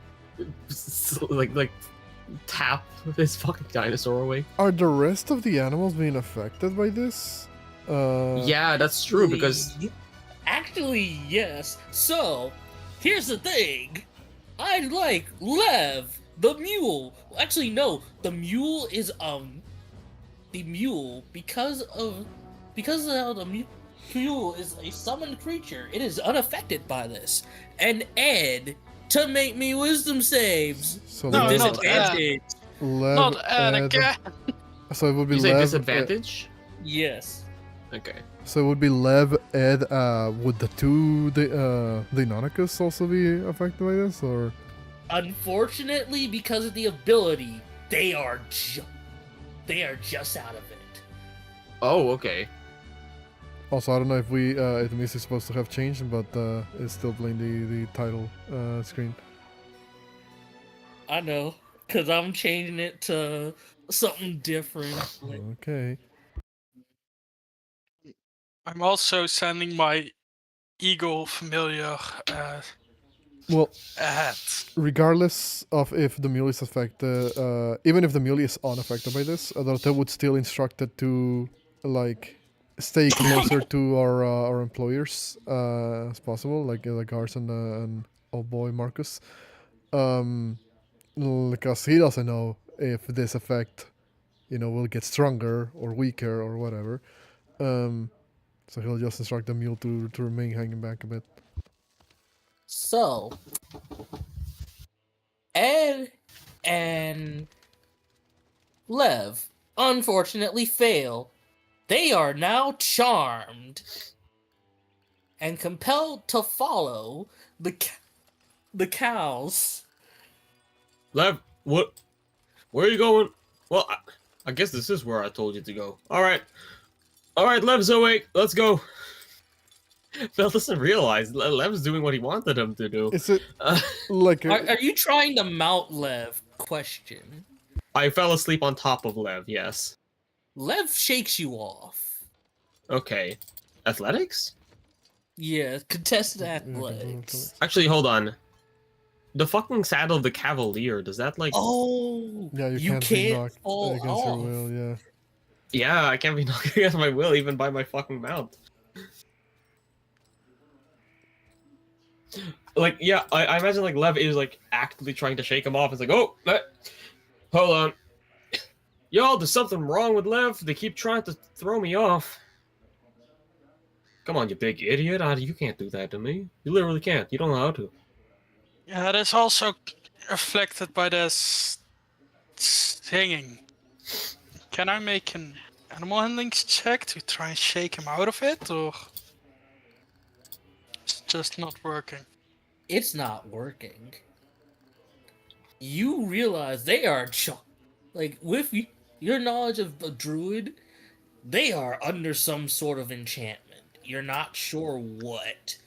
tap this fucking dinosaur away. Are the rest of the animals being affected by this? Yeah, that's true because Actually, yes. So, here's the thing. I like Lev, the mule. Actually, no. The mule is the mule because of the mule is a summoned creature. It is unaffected by this. And Ed to make me wisdom saves. So No, With Lev, not disadvantage. Lev, Not Ed Ed- again! So it would be you say Lev. disadvantage. Yes. Okay. So it would be Lev, Ed. Would the two Deinonychus also be affected by this, or? Unfortunately, because of the ability, they are just out of it. Oh, okay. Also, I don't know if if the music is supposed to have changed, but it's still playing the title screen. I know, because I'm changing it to something different. Okay. I'm also sending my eagle familiar Well, ahead. regardless of if the mule is affected, even if the mule is unaffected by this, Doroteo would still instruct it to, like, stay closer to our employers as possible, like Gars and old boy Marcus, because he doesn't know if this effect, will get stronger or weaker or whatever. So he'll just instruct the mule to remain hanging back a bit. So, Ed and Lev unfortunately fail. They are now charmed and compelled to follow the cows. Lev, what? Where are you going? Well, I guess this is where I told you to go. All right, Lev's awake. Let's go. Bell doesn't realize Lev's doing what he wanted him to do. Is it like Are you trying to mount Lev? Question. I fell asleep on top of Lev. Yes. Lev shakes you off. Okay. Athletics? Yeah, contested athletics. Actually, hold on. The fucking saddle of the cavalier, does that like... Oh, Yeah, you can't be knocked fall against off. your will, yeah. Yeah, I can't be knocked against my will even by my fucking mount. Like, yeah, I imagine like Lev is like actively trying to shake him off. It's like, oh, hold on. Y'all, there's something wrong with Lev. They keep trying to throw me off. Come on, you big idiot. You can't do that to me. You literally can't. You don't know how to. Yeah, that's also reflected by this singing. Can I make an animal handling check to try and shake him out of it, or it's just not working? It's not working. You realize they are like with your knowledge of a druid, they are under some sort of enchantment. You're not sure what.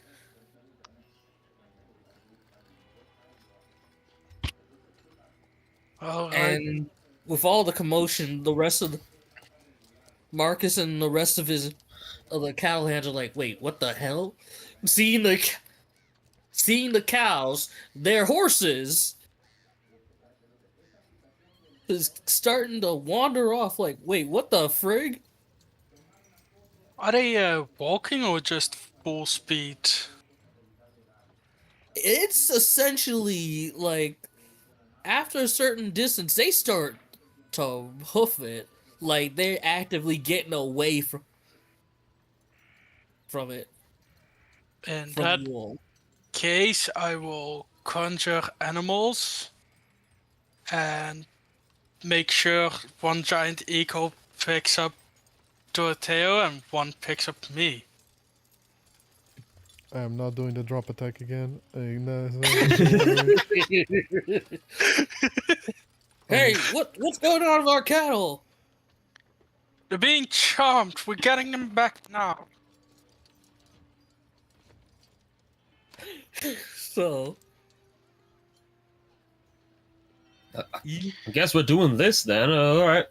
All right. And with all the commotion, the rest of Marcus and the rest of the cattle hands are like, "Wait, what the hell?" Seeing the cows, their horses is starting to wander off. Like, wait, what the frig? Are they walking or just full speed? It's essentially like after a certain distance, they start to hoof it. Like they're actively getting away from it, In from that you all. case, I will conjure animals and make sure one giant eagle picks up Doroteo and one picks up me. I am not doing the drop attack again. Hey, what's going on with our cattle? They're being charmed. We're getting them back now. So, I guess we're doing this then. Alright.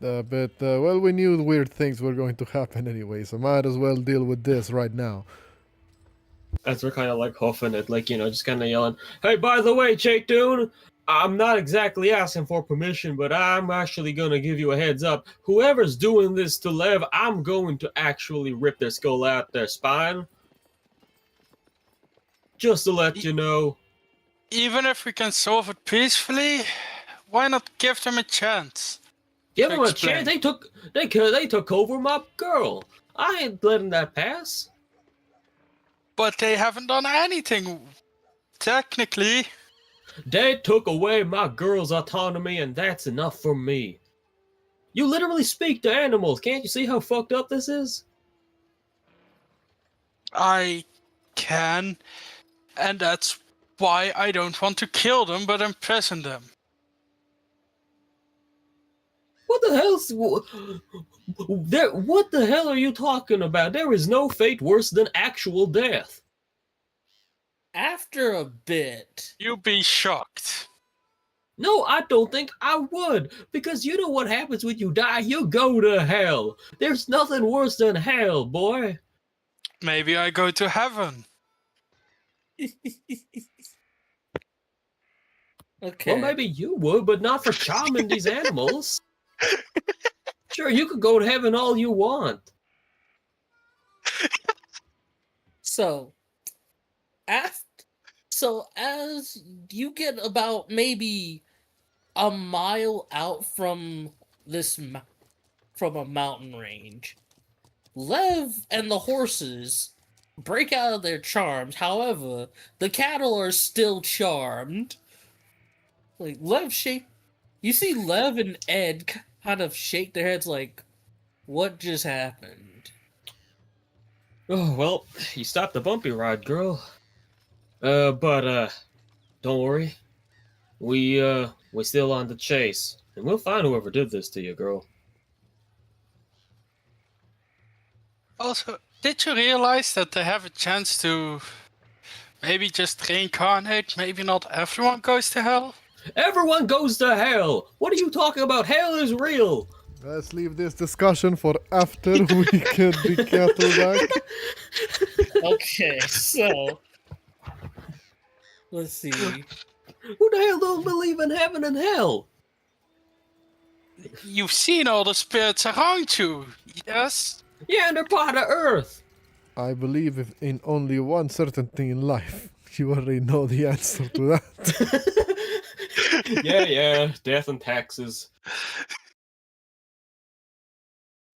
Well, we knew weird things were going to happen anyway, so might as well deal with this right now. As we're kind of like huffing it, like, just kind of yelling, "Hey, by the way, Chayton, I'm not exactly asking for permission, but I'm actually going to give you a heads up. Whoever's doing this to Lev, I'm going to actually rip their skull out their spine. Just to let you know." Even if we can solve it peacefully, why not give them a chance? Give them a Explain. chance. They took over my girl. I ain't letting that pass. But they haven't done anything. Technically, They took away my girl's autonomy, and that's enough for me. You literally speak to animals. Can't you see how fucked up this is? I can, and that's why I don't want to kill them but imprison them. What the hell's... What the hell are you talking about? There is no fate worse than actual death. after a bit, You'd be shocked. No, I don't think I would, because you know what happens when you die? You go to hell. There's nothing worse than hell, boy. Maybe I go to heaven. okay. Well, maybe you would, but not for charming these animals. Sure, you could go to heaven all you want. So, as you get about maybe a mile out from from a mountain range, Lev and the horses break out of their charms. However, the cattle are still charmed. Like you see Lev and Ed kind of shake their heads like, "What just happened?" Oh, well, you stopped the bumpy ride, girl. But don't worry. We're still on the chase, and we'll find whoever did this to you, girl. Also, did you realize that they have a chance to maybe just reincarnate? Maybe not everyone goes to hell? Everyone goes to hell! What are you talking about? Hell is real! Let's leave this discussion for after we get the cattle back. Okay, so let's see. Who the hell don't believe in heaven and hell? You've seen all the spirits around you, yes? Yeah, and they're part of Earth. I believe in only one certain thing in life. You already know the answer to that. Yeah, death and taxes.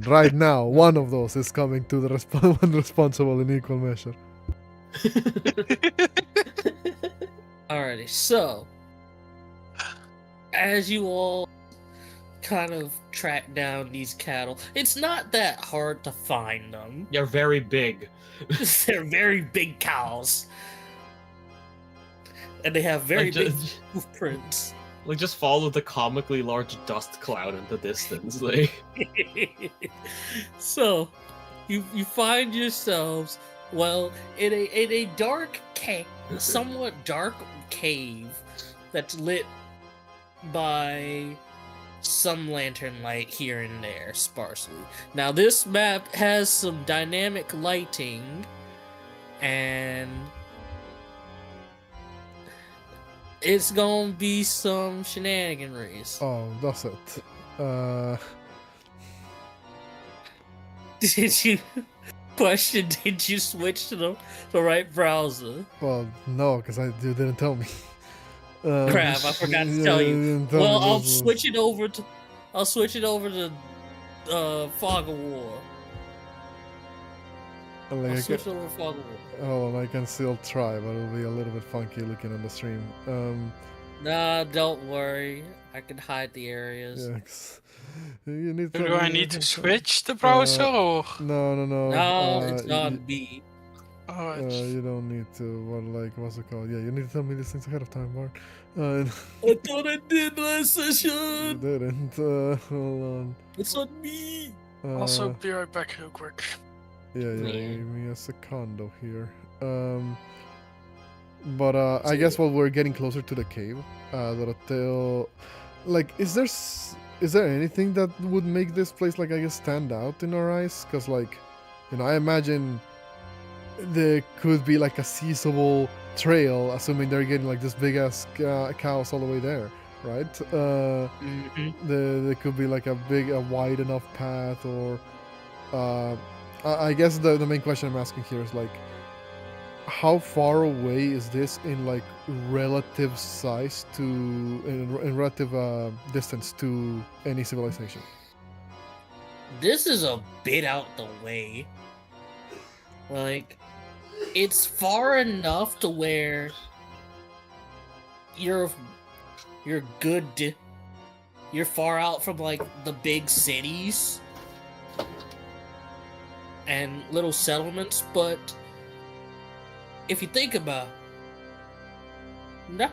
Right now, one of those is coming to the one responsible in equal measure. Alrighty, so as you all kind of track down these cattle, it's not that hard to find them. You're very big. They're very big cows. And they have very big hoofprints. Like, just follow the comically large dust cloud in the distance. Like, So, you find yourselves, well, in a dark somewhat dark cave that's lit by some lantern light here and there, sparsely. Now, this map has some dynamic lighting, and it's gonna be some shenaniganries. Oh, that's it. Did you question? Did you switch to the right browser? Well, no, because you didn't tell me. Crap! I forgot to yeah, tell you you. didn't tell Well, me I'll this was- switch it over to. I'll switch it over to Fog of War. Like, I'll I switch can, it over to Fog of War. oh, I can still try, but it'll be a little bit funky looking on the stream. Nah, don't worry. I can hide the areas. Yeah, you need Do I need to switch the Uh, browser or? No. No, it's you- on B. Oh, it's... you don't need to. What's it called? Yeah, you need to tell me these things ahead of time, Mark. I thought I did last You session. didn't. Hold on. It's on me. Also, be right back real quick. Yeah, Yeah. give me a secondo here. But I guess while we're getting closer to the cave, Doroteo, like, is there anything that would make this place, like, I guess, stand out in our eyes? Because, like, I imagine there could be like a seasonable trail, assuming they're getting like this big ass cows all the way there, right? There could be like a wide enough path, or I guess the main question I'm asking here is like, how far away is this in like relative size to in relative distance to any civilization? This is a bit out the way. Like, it's far enough to where you're good. You're far out from like the big cities and little settlements, but if you think about it,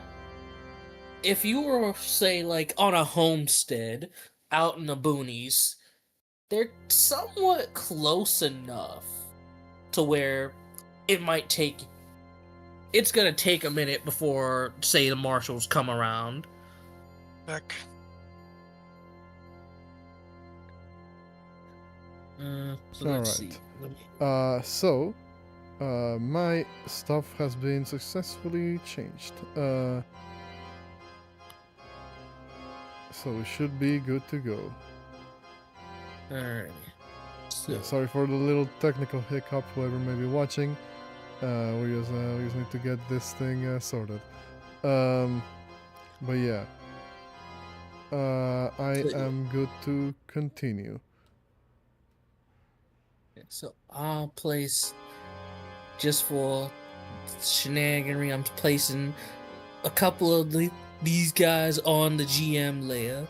if you were, say, like on a homestead out in the boonies, they're somewhat close enough to where it's gonna take a minute before, say, the marshals come around. Back. So let's see. So, my stuff has been successfully changed. So we should be good to go. Alright. So, Yeah, sorry for the little technical hiccup, whoever may be watching. We just need to get this thing sorted. But yeah. I am good to continue. so I'll place, just for shenaniganry, I'm placing a couple of these guys on the GM layer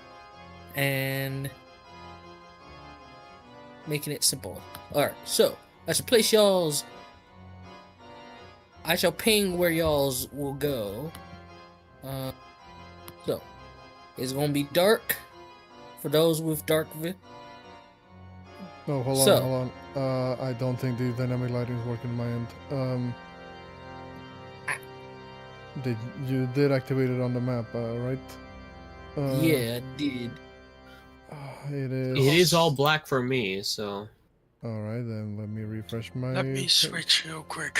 and making it simple. Alright, so I shall place y'all's. I shall ping where y'all's will go. So it's gonna be dark for those with dark vision. Oh, hold So- on. I don't think the dynamic lighting is working on my end. You did activate it on the map, right? Yeah, I did. It is. It is all black for me, so All right, then let me refresh my. Let me switch real quick.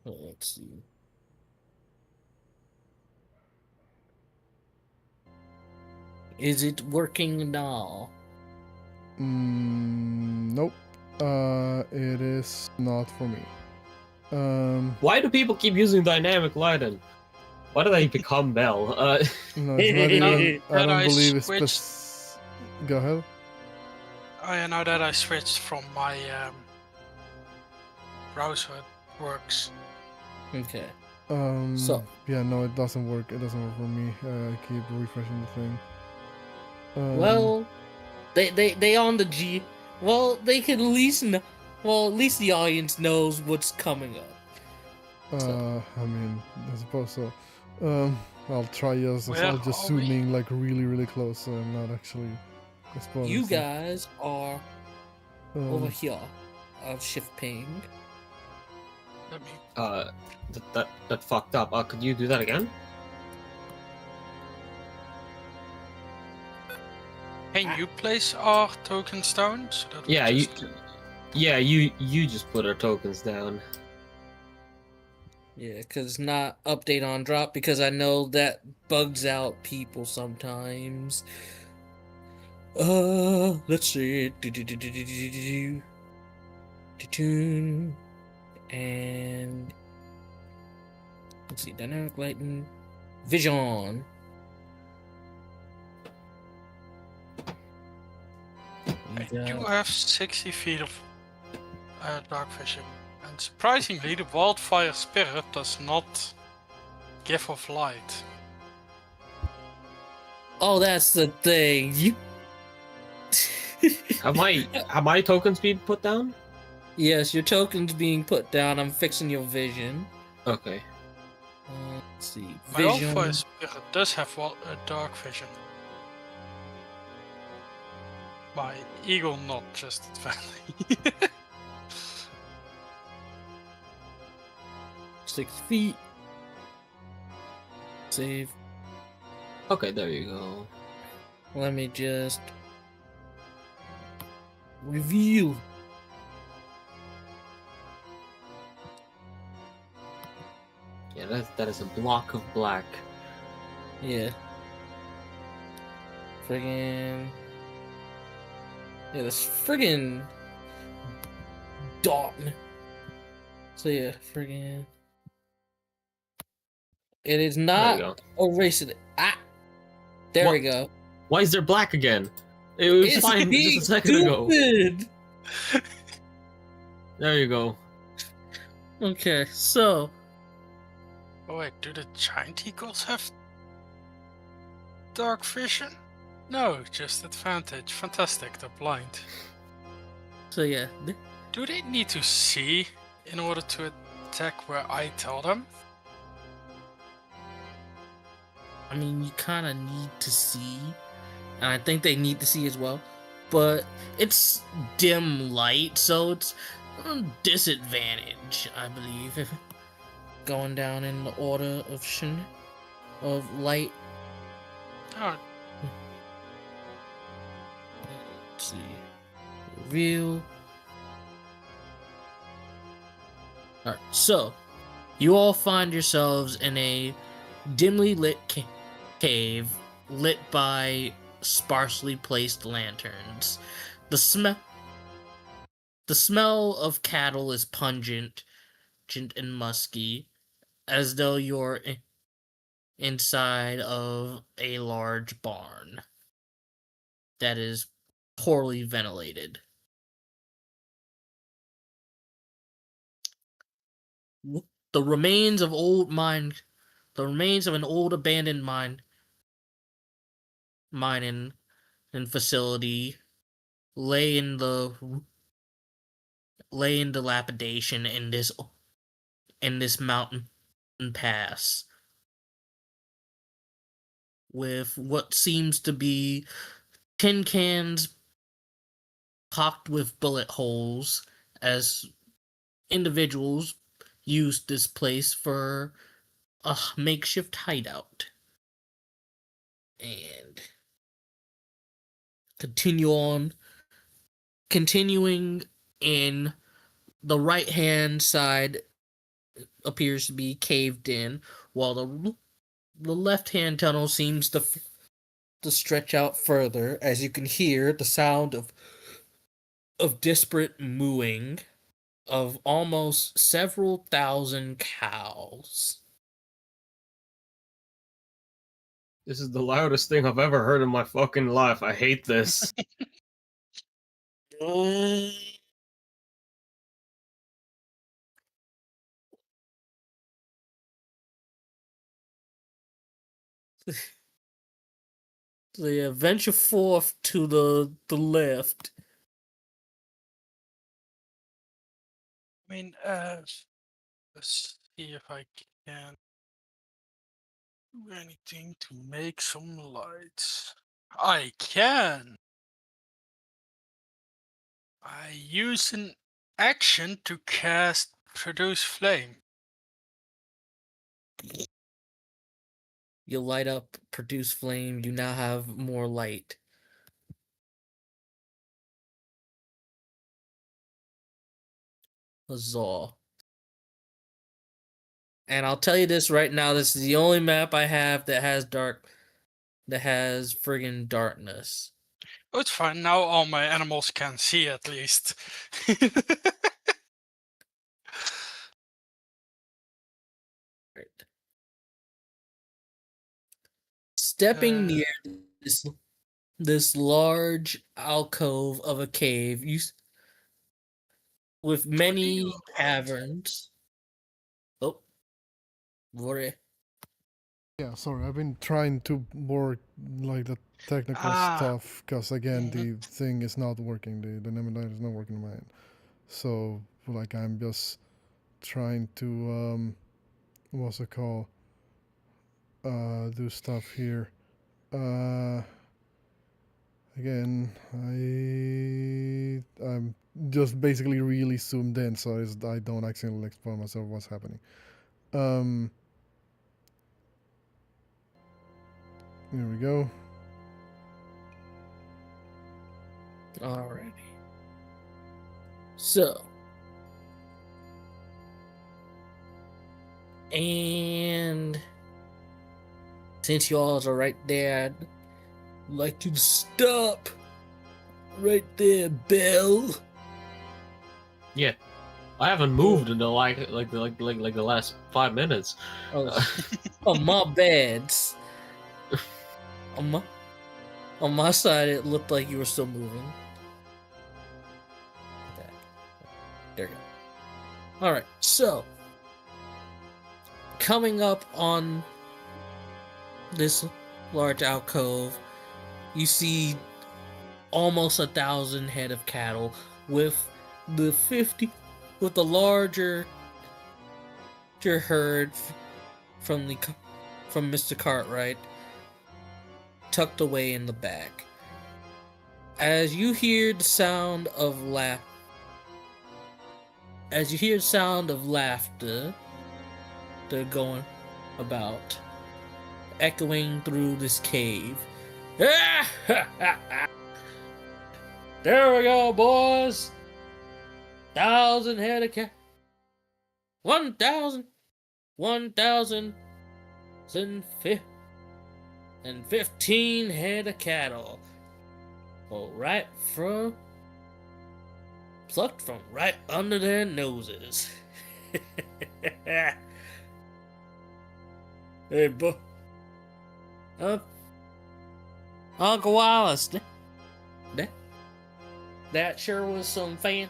Let's see. Is it working now? Nope. It is not for me. why do people keep using dynamic lighting? Why did I become Mel? No, it's not even. I That don't I believe it's. switched- Go ahead. Oh yeah, now that I switched from my browser, it works. Okay. So. Yeah, no, it doesn't work. It doesn't work for me. I keep refreshing the thing. Well, they on the G. Well, they can at least well, at least the audience knows what's coming up. I mean, I suppose so. I'll try just. Where I'll just are zoom we? in like really close, so I'm not actually. spoiling You stuff. guys are over Um, here. I'll shift ping. Let me That fucked up. Could you do that again? Can you place our tokens down so that we Yeah, just... you just put our tokens down. Yeah, because not update on drop, because I know that bugs out people sometimes. Let's see. And let's see, dynamic lighting, vision. I do have 60 feet of dark vision. And surprisingly, the wildfire spirit does not give off light. Oh, that's the thing. You. Have my tokens been put down? Yes, your token's being put down. I'm fixing your vision. Okay. Let's see. My Vision. wildfire spirit does have dark vision. My eagle not, just advantage. 6 feet. Save. Okay, there you go. Let me just reveal. Yeah, that is a block of black. Yeah. Friggin'. Yeah, this friggin' dot. So yeah, friggin'. It is There not you go. erasing it. There we What? go. Why is there black again? It was It's fine being just a second ago. stupid. There you go. Okay, so Oh wait, do the giant eagles have dark vision? No, just advantage. Fantastic, they're blind. yeah. Do they need to see in order to attack where I tell them? I mean, you kind of need to see, and I think they need to see as well. But it's dim light, so it's a disadvantage, I believe. Going down in the order of light. Oh, Let's see. Reveal. Alright, so you all find yourselves in a dimly lit cave lit by sparsely placed lanterns. The smell of cattle is pungent and musky, as though you're inside of a large barn that is poorly ventilated. The remains of an old abandoned mining and facility lay in dilapidation in this mountain pass, with what seems to be tin cans pocked with bullet holes, as individuals used this place for a makeshift hideout. And continuing in the right hand side appears to be caved in, while the left hand tunnel seems to stretch out further, as you can hear the sound of disparate mooing of almost several thousand cows. This is the loudest thing I've ever heard in my fucking life. I hate this. So yeah, venture forth to the left. I mean, let's see if I can do anything to make some lights. I can! I use an action to cast Produce Flame. You light up, produce flame. You now have more light. Huzzah. And I'll tell you this right now, this is the only map I have that has friggin' darkness. Oh, it's fine. Now all my animals can see at least. Right. Stepping near this large alcove of a cave, with many caverns. Oh, what? Yeah, sorry, I've been trying to work like the technical stuff because again the thing is not working. The Nemeline is not working in my end. So like I'm just trying to what's it called? Do stuff here. Again, I'm just basically really zoomed in, so I don't accidentally explain myself what's happening. Here we go. Alrighty. So, and since you all are right there, I'd like you to stop right there, Bell. Yeah, I haven't moved in the like the last 5 minutes. Oh, my bad. On my side, it looked like you were still moving. There you go. Alright, so coming up on this large alcove, you see almost 1,000 head of cattle with the larger herd from Mr. Cartwright tucked away in the back. As you hear the sound of laughter, they're going about, echoing through this cave. There we go, boys. 1,000 head of cattle. 1,015 head of cattle. Plucked from right under their noses. Hey, Uncle Wallace, that sure was some fancy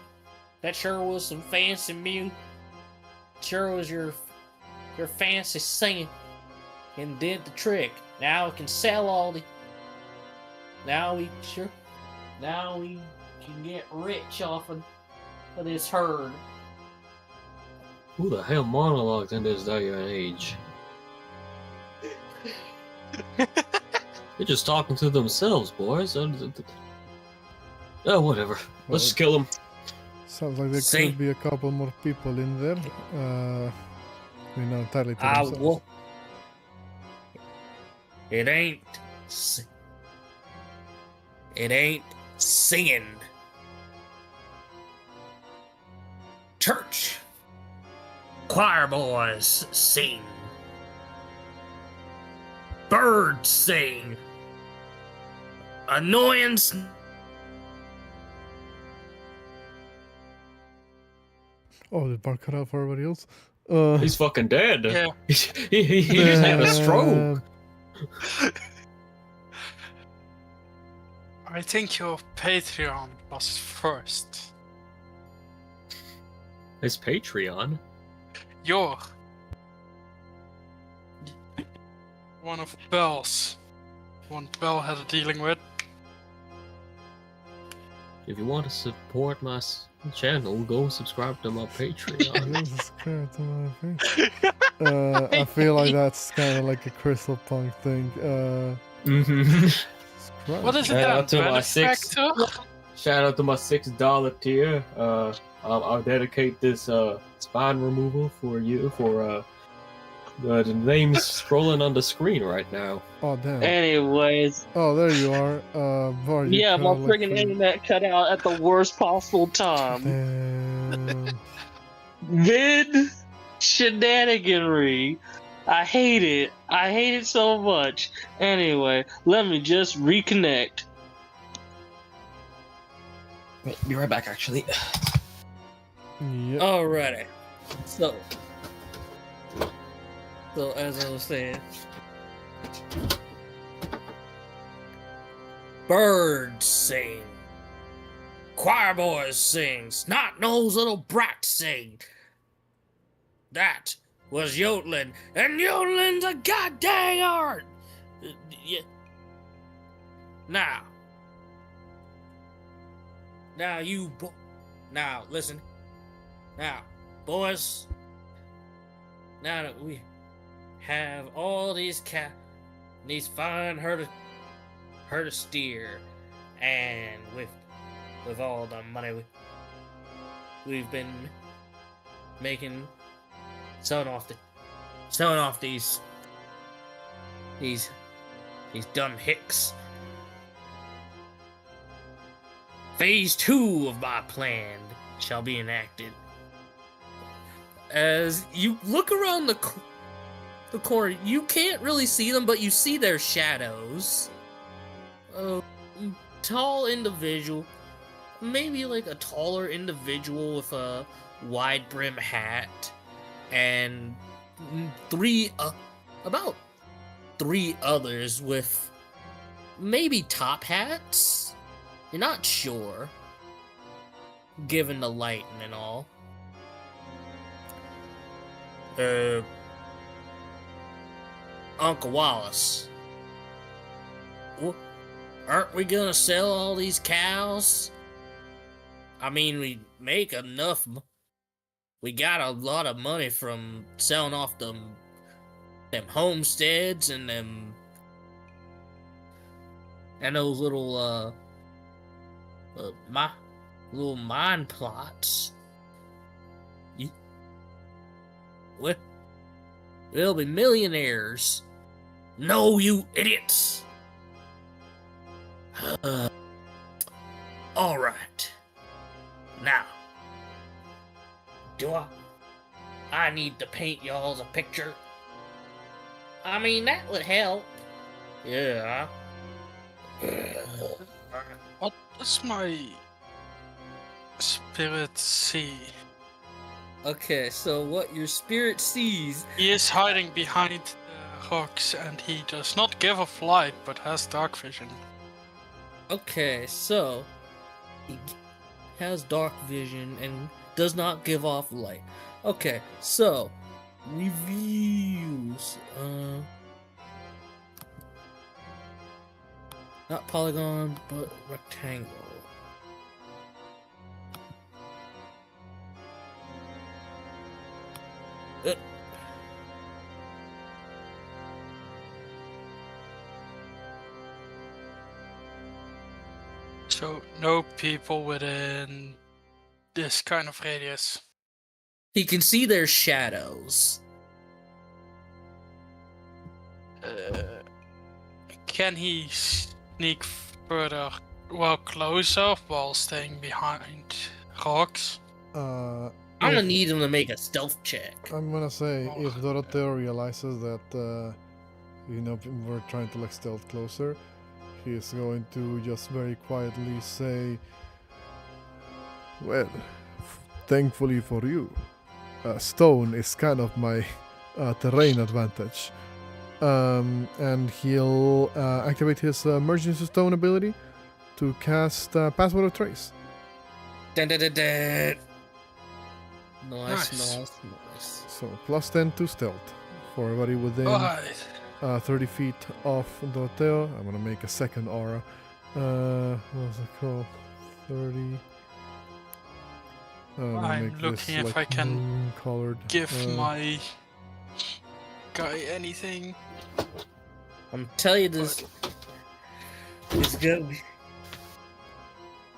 meal. Sure was your fancy singing and did the trick. Now we can sell all the. Now we can get rich off of this herd. Who the hell monologues in this day and age? They're just talking to themselves, boys. Oh, whatever. Let's just kill them. Sounds like there could be a couple more people in there. We're not entirely to themselves. It ain't singing. Church choir boys sing. Birds sing. Annoyance. Oh, did Bart cut out for everybody else? He's fucking dead. Yeah. he just had a stroke. I think your Patreon was first. His Patreon? Your. One of Bell's. One Bell had a dealing with. If you want to support my channel, go subscribe to my Patreon. Subscribe to my Patreon. I feel like that's kind of like a Crystal Punk thing. What is it? Shout out to my $6 tier. I'll dedicate this spine removal for you for The name's scrolling on the screen right now. Oh damn. Anyways, Oh, there you are. Var, you yeah, my kinda, like, friggin' internet cut out at the worst possible time. Damn. Vid shenaniganry. I hate it. I hate it so much. Anyway, let me just reconnect. Wait, be right back, actually. Yep. Alrighty. So as I was saying, birds sing, choir boys sing, snot-nosed little brats sing. That was yodeling, and yodeling's a goddamn art. Yeah. Now listen. Now, boys. Now that we have all these these fine herd of steer, and with all the money we've been making, selling off these dumb hicks. Phase 2 of my plan shall be enacted. As you look around the corner, you can't really see them, but you see their shadows. A tall individual, maybe like a taller individual with a wide brim hat, and about three others with maybe top hats. You're not sure, given the lighting and all. Uncle Wallace, aren't we gonna sell all these cows? I mean, we make enough. We got a lot of money from selling off them homesteads and those little little mine plots. We'll be millionaires. No, you idiots. All right. Now, I need to paint y'all a picture? I mean, that would help. Yeah. What does my spirit see? Okay, so what your spirit sees... He is hiding behind the rocks and he does not give off light but has dark vision. Okay, so he has dark vision and does not give off light. Okay, so reviews. Not polygon, but rectangle. So, no people within this kind of radius. He can see their shadows. Can he sneak further, well, closer while staying behind rocks? I'm gonna need him to make a stealth check. I'm gonna say if Doroteo realizes that we're trying to like stealth closer, he's going to just very quietly say, well, thankfully for you, stone is kind of my terrain advantage. And he'll activate his emergency stone ability to cast Pass Without Trace. Dun, dun, dun, dun. Nice. Nice. So plus 10 to stealth for everybody within Alright. 30 feet of Doroteo. I'm gonna make a second aura. What's it called? 30. I'm make looking this, if like, I can moon-colored, give my guy anything. I'm telling you this. It's gonna be.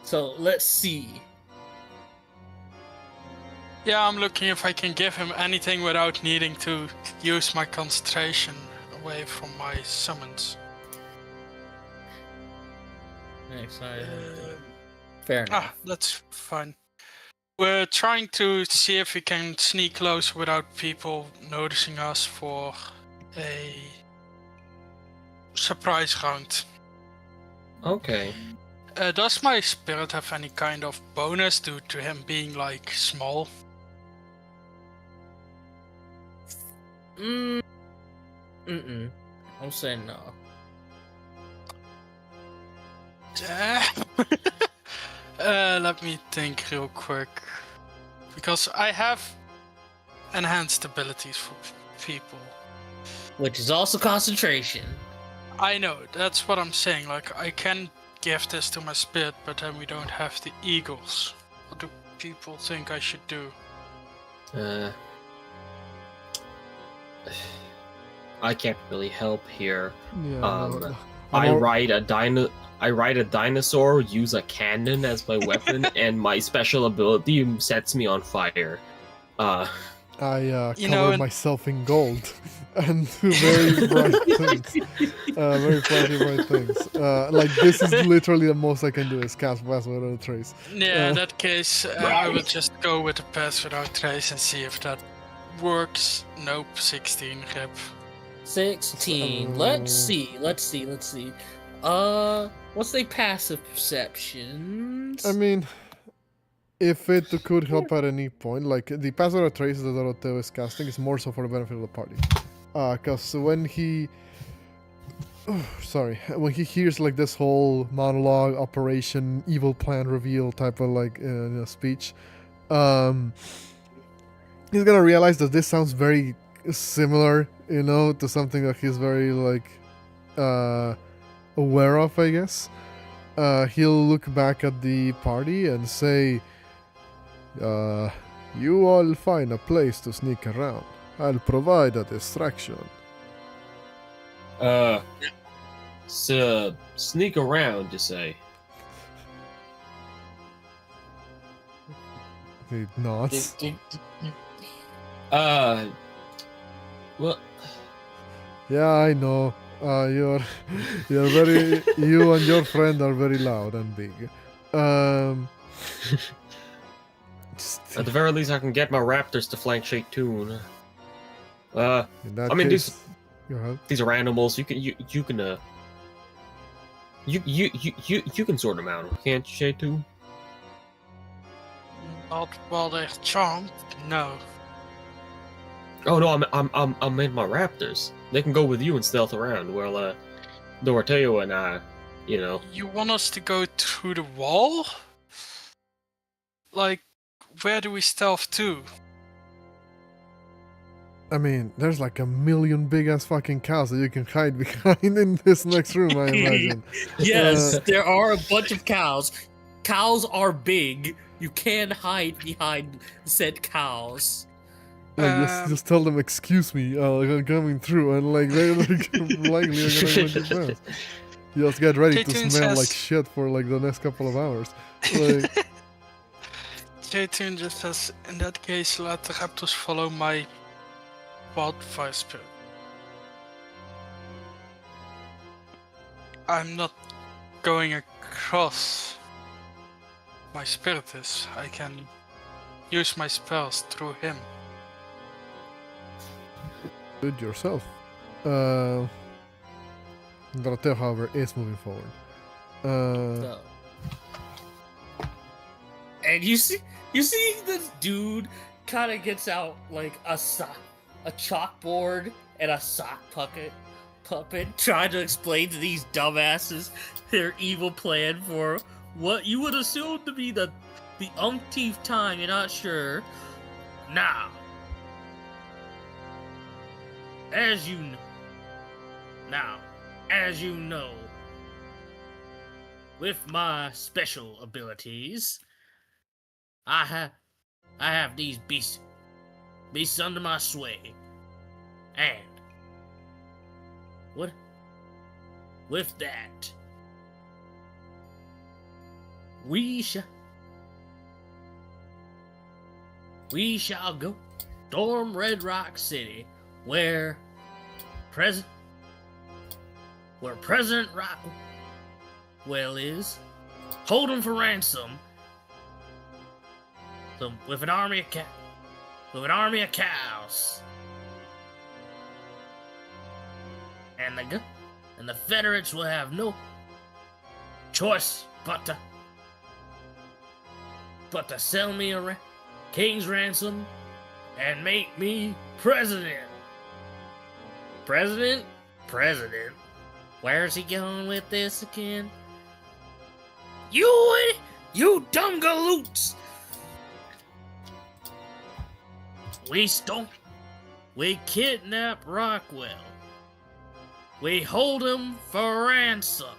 So let's see. Yeah, I'm looking if I can give him anything without needing to use my concentration away from my summons. Next item. Fair enough. That's fine. We're trying to see if we can sneak close without people noticing us for a surprise round. Okay. Does my spirit have any kind of bonus due to him being like small? I'm saying no. Let me think real quick. Because I have enhanced abilities for people. Which is also concentration. I know, that's what I'm saying. Like, I can give this to my spirit, but then we don't have the eagles. What do people think I should do? I can't really help here. Yeah. I ride a dinosaur, use a cannon as my weapon, and my special ability sets me on fire. I You cover know, myself in gold and do very bright things. Very flashy bright things. Like, this is literally the most I can do is cast Pass Without a Trace. Yeah, in that case, I will just go with the Pass Without Trace and see if that works. Nope, 16, rip. 16. Let's see. What's the passive perceptions? I mean, if it could help at any point, like, the Pass Without a Trace that Doroteo is casting is more so for the benefit of the party. Because when he... when he hears, like, this whole monologue, operation, evil plan reveal type of, like, speech, he's gonna realize that this sounds very similar, to something that he's very, like, aware of, I guess. He'll look back at the party and say, you all find a place to sneak around. I'll provide a distraction. So sneak around, you say? He nods. Well, Yeah, I know. You're very. You and your friend are very loud and big. at the very least, I can get my raptors to flank Chayton. In that I mean, case, go ahead. these are animals. You can sort them out, can't you, Chayton? Not while they're charmed, no. Oh no, I'm in my raptors. They can go with you and stealth around. Well, Doroteo and I, You want us to go through the wall? Like, where do we stealth to? I mean, there's like a million big ass fucking cows that you can hide behind in this next room, I imagine. Yes, there are a bunch of cows. Cows are big. You can hide behind said cows. Like, just tell them, excuse me, I'm coming through, and like they're likely are gonna let you pass. You just get ready to Chayton smell like says- shit for like the next couple of hours. Like, Chayton just says, in that case, let the raptors follow my wildfire spirit. I'm not going across. My spirit is. I can use my spells through him. do it yourself. Doroteo, however, is moving forward. So. And you see this dude kind of gets out like a chalkboard and a sock puppet, trying to explain to these dumbasses their evil plan for what you would assume to be the umpteenth time. You're not sure. Now, as you know, with my special abilities, I have these beasts under my sway, and with that, we shall go storm Red Rock City, where President Rockwell is, hold him for ransom. So with an army of cows, and the Federates will have no choice but to sell me a king's ransom and make me president. President? Where's he going with this again? You dumb galoots! We kidnap Rockwell. We hold him for ransom.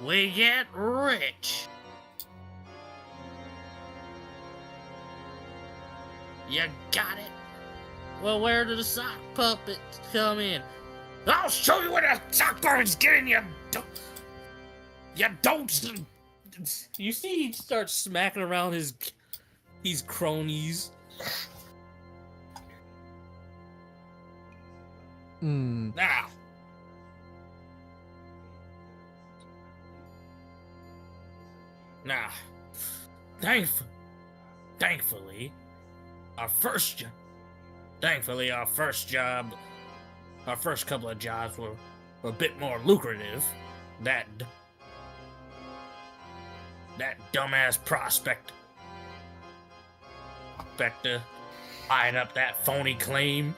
We get rich. You got it? Well, where do the sock puppets come in? I'll show you where the sock puppets get in, you don't. You see, he starts smacking around his cronies. Now, thankfully, our first couple of jobs were a bit more lucrative. That dumbass prospector eyeing up that phony claim.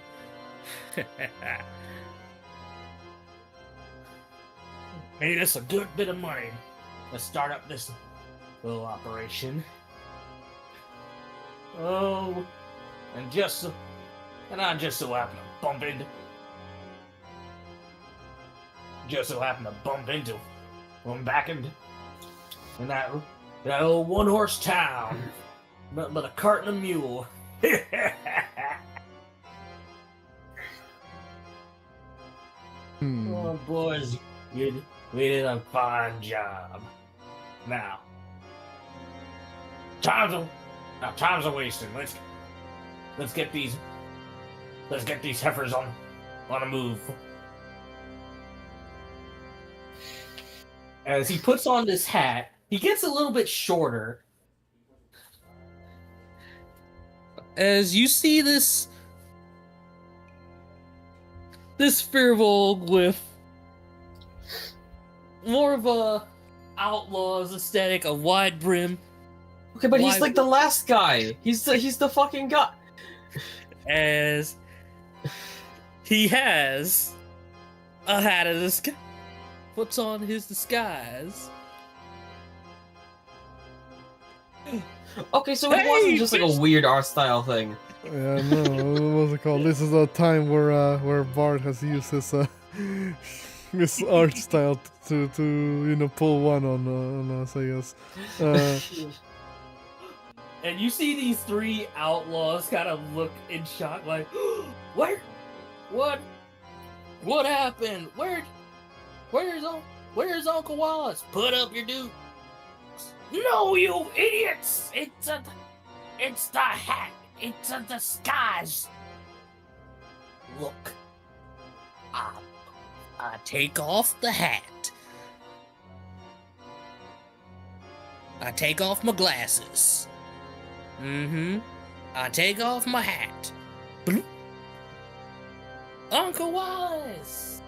Made us a good bit of money. Let's start up this little operation. Oh, and I just so happened to bump into when back in that old one-horse town, but a cart and a mule. Oh, boys, we did a fine job. Now, time's a wasting. Let's get these heifers on a move. As he puts on this hat, he gets a little bit shorter. As you see this Firbolg with more of a outlaw's aesthetic, a wide brim. Okay, but he's like the last guy. He's the fucking guy. As he has a hat of disguise, puts on his disguise. Okay, so it wasn't just like a weird art style thing. Yeah, no, what's it called? This is a time where Bard has used his art style to pull one on us, I guess. And you see these three outlaws kind of look in shock, like, what happened? Where's Uncle Wallace? Put up your dukes. No, you idiots! It's the hat. It's a disguise. Look, I take off the hat. I take off my glasses. I take off my hat. Bloop. Uncle Wallace!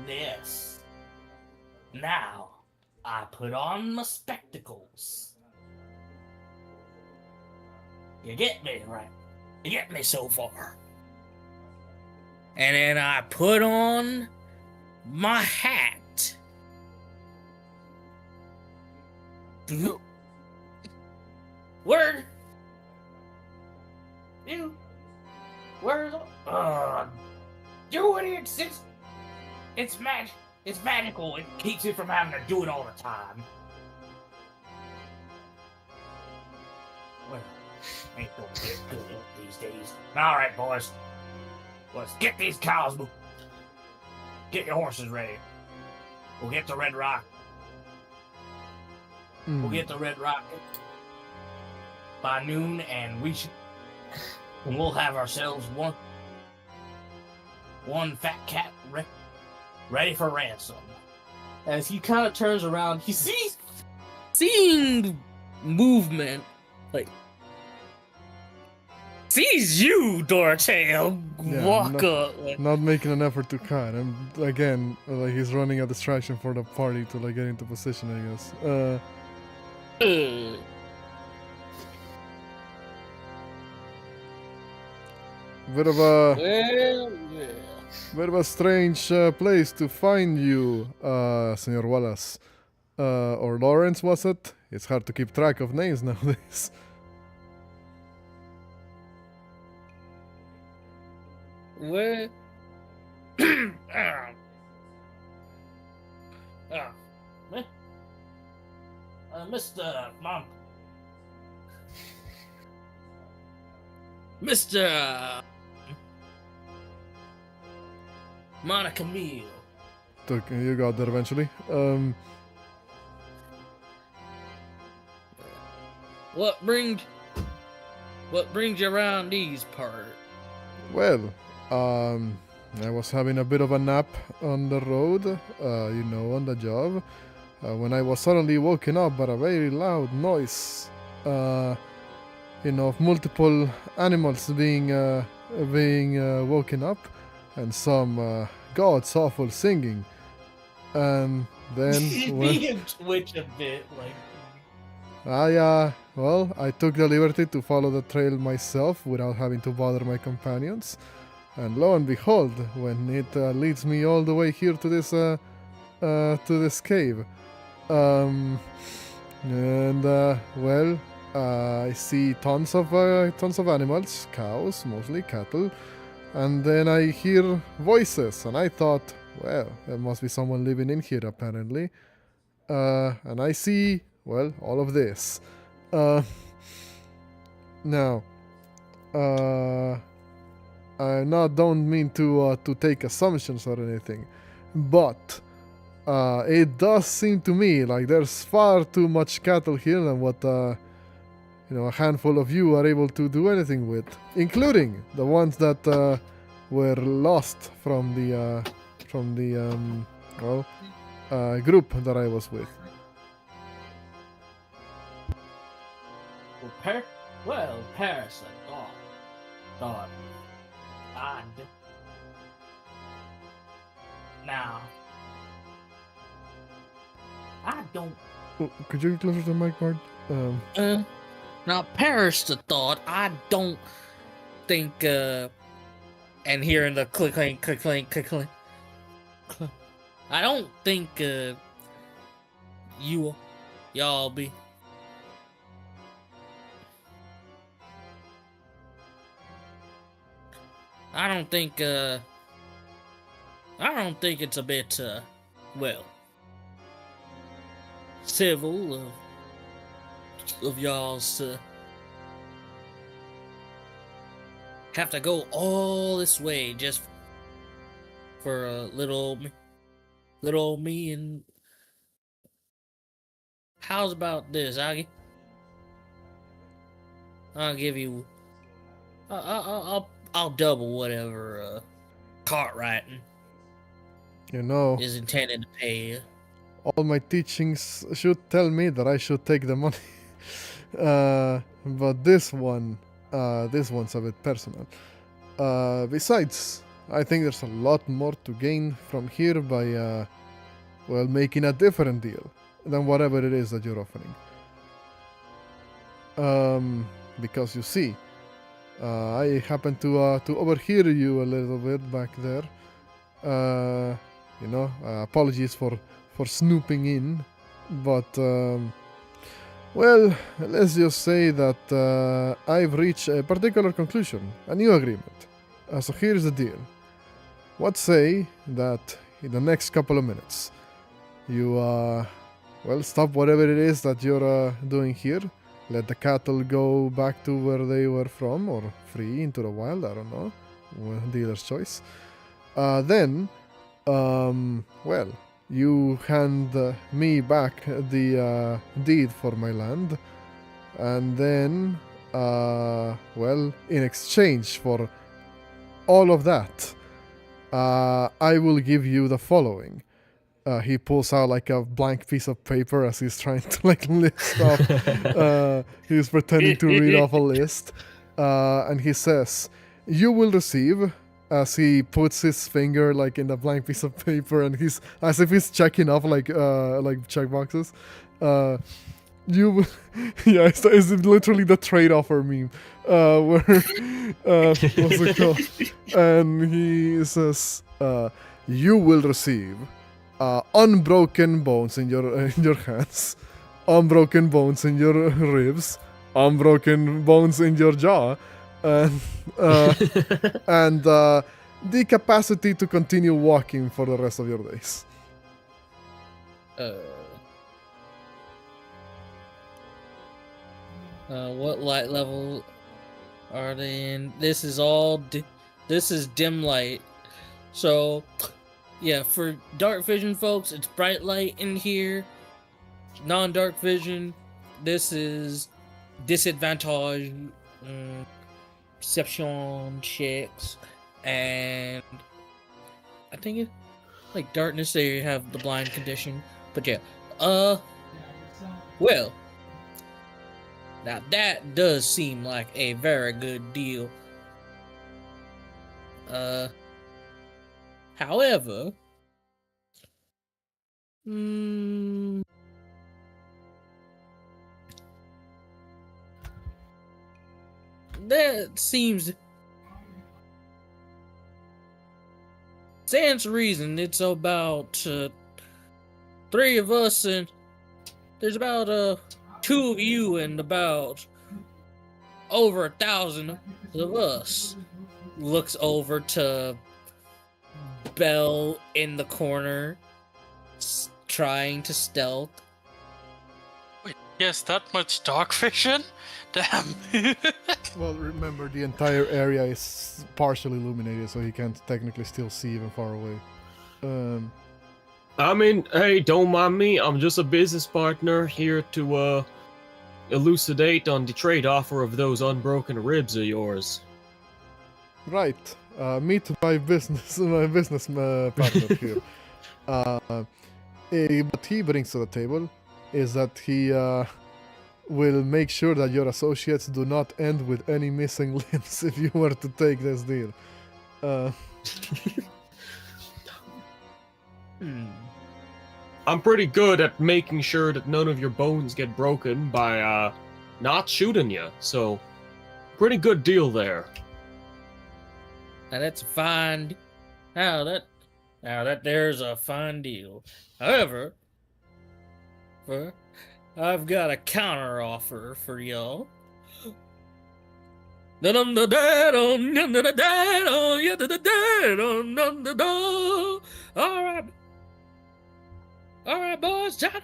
This. Now, I put on my spectacles. You get me, right? You get me so far. And then I put on my hat. Bloop. Where? Where's you idiots! It's magical. It keeps you from having to do it all the time. Well, ain't gonna get good these days. All right, boys. Let's get these cows moving. Get your horses ready. We'll get to Red Rock. We'll get to Red Rock. by noon, and we'll have ourselves one fat cat ready for ransom. As he kind of turns around, he seeing movement, like sees you, Doroteo, Yeah, walk up. Like, Not making an effort to cut. And again, like he's running a distraction for the party to like get into position, I guess. Bit of a well, yeah. bit of a strange place to find you, Senor Wallace. Or Lawrence, was it? It's hard to keep track of names nowadays. Where? Mr. Mr. Montecamil. You got there eventually. What brings you around these parts? Well, I was having a bit of a nap on the road, on the job, when I was suddenly woken up by a very loud noise, of multiple animals being woken up, and some god's awful singing. And then, Being twitch a bit, like. I took the liberty to follow the trail myself without having to bother my companions. And lo and behold, when it leads me all the way here to this cave, I see tons of animals, cows, mostly cattle, and then I hear voices, and I thought, well, there must be someone living in here apparently, and I see, well, all of this. Now, I don't mean to take assumptions or anything, but it does seem to me like there's far too much cattle here than what a handful of you are able to do anything with, including the ones that were lost from the group that I was with. Paris, God. Now, I don't. Oh, could you get closer to the mic, Bard? Now, perish the thought. I don't think. And hearing the click, clink, click, clink, click, clink. I don't think. Y'all be. I don't think it's a bit, civil of y'all's to have to go all this way just for little old me. And how's about this? I'll give you. I'll double whatever Cartwrighting is intended to pay you. All my teachings should tell me that I should take the money. But this one's a bit personal. Besides, I think there's a lot more to gain from here by, making a different deal than whatever it is that you're offering. Because you see, I happened to overhear you a little bit back there. Apologies for snooping in, but let's just say that I've reached a particular conclusion, a new agreement. So here's the deal. What say that in the next couple of minutes, you stop whatever it is that you're doing here. Let the cattle go back to where they were from, or free into the wild, I don't know. Dealer's choice. Then, you hand me back the deed for my land, and then Well, in exchange for all of that, I will give you the following. He pulls out like a blank piece of paper as he's trying to like list off. He's pretending to read off a list, and he says, "You will receive." As he puts his finger like in the blank piece of paper, and he's as if he's checking off like checkboxes. You, will- yeah, it's literally the trade offer meme, where what's it called? And he says, "You will receive." Unbroken bones in your hands, unbroken bones in your ribs, unbroken bones in your jaw, and and the capacity to continue walking for the rest of your days. What light level are they in? This is all. This is dim light. So, yeah, for dark vision folks, it's bright light in here. Non-dark vision, this is disadvantage, perception checks, and I think it like darkness. They have the blind condition, but yeah. Well, now that does seem like a very good deal. However, that seems stands to reason. It's about 3 of us, and there's about 2 of you, and about over 1,000 of us. Looks over to Belle in the corner, trying to stealth. Wait, yes, that much dark vision? Damn. Well, remember the entire area is partially illuminated, so he can't technically still see even far away. I mean, hey, don't mind me. I'm just a business partner here to elucidate on the trade offer of those unbroken ribs of yours. Right. Meet my business partner here. What he brings to the table is that he will make sure that your associates do not end with any missing limbs if you were to take this deal. I'm pretty good at making sure that none of your bones get broken by not shooting you, so pretty good deal there. Now that's fine. Now that there's a fine deal. However, I've got a counter offer for y'all. Alright, boys, time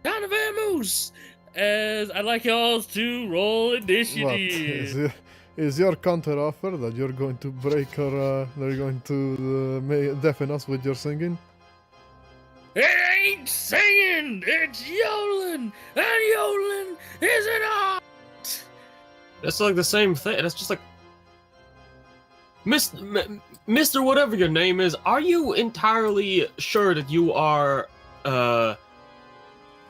to vamoose. As I'd like y'all to roll initiative. What is your counter offer that you're going to break or they're going to deafen us with your singing? It ain't singing, it's yodeling, and yodeling is an art. That's like the same thing. That's just like, Mr. Whatever your name is, are you entirely sure that you are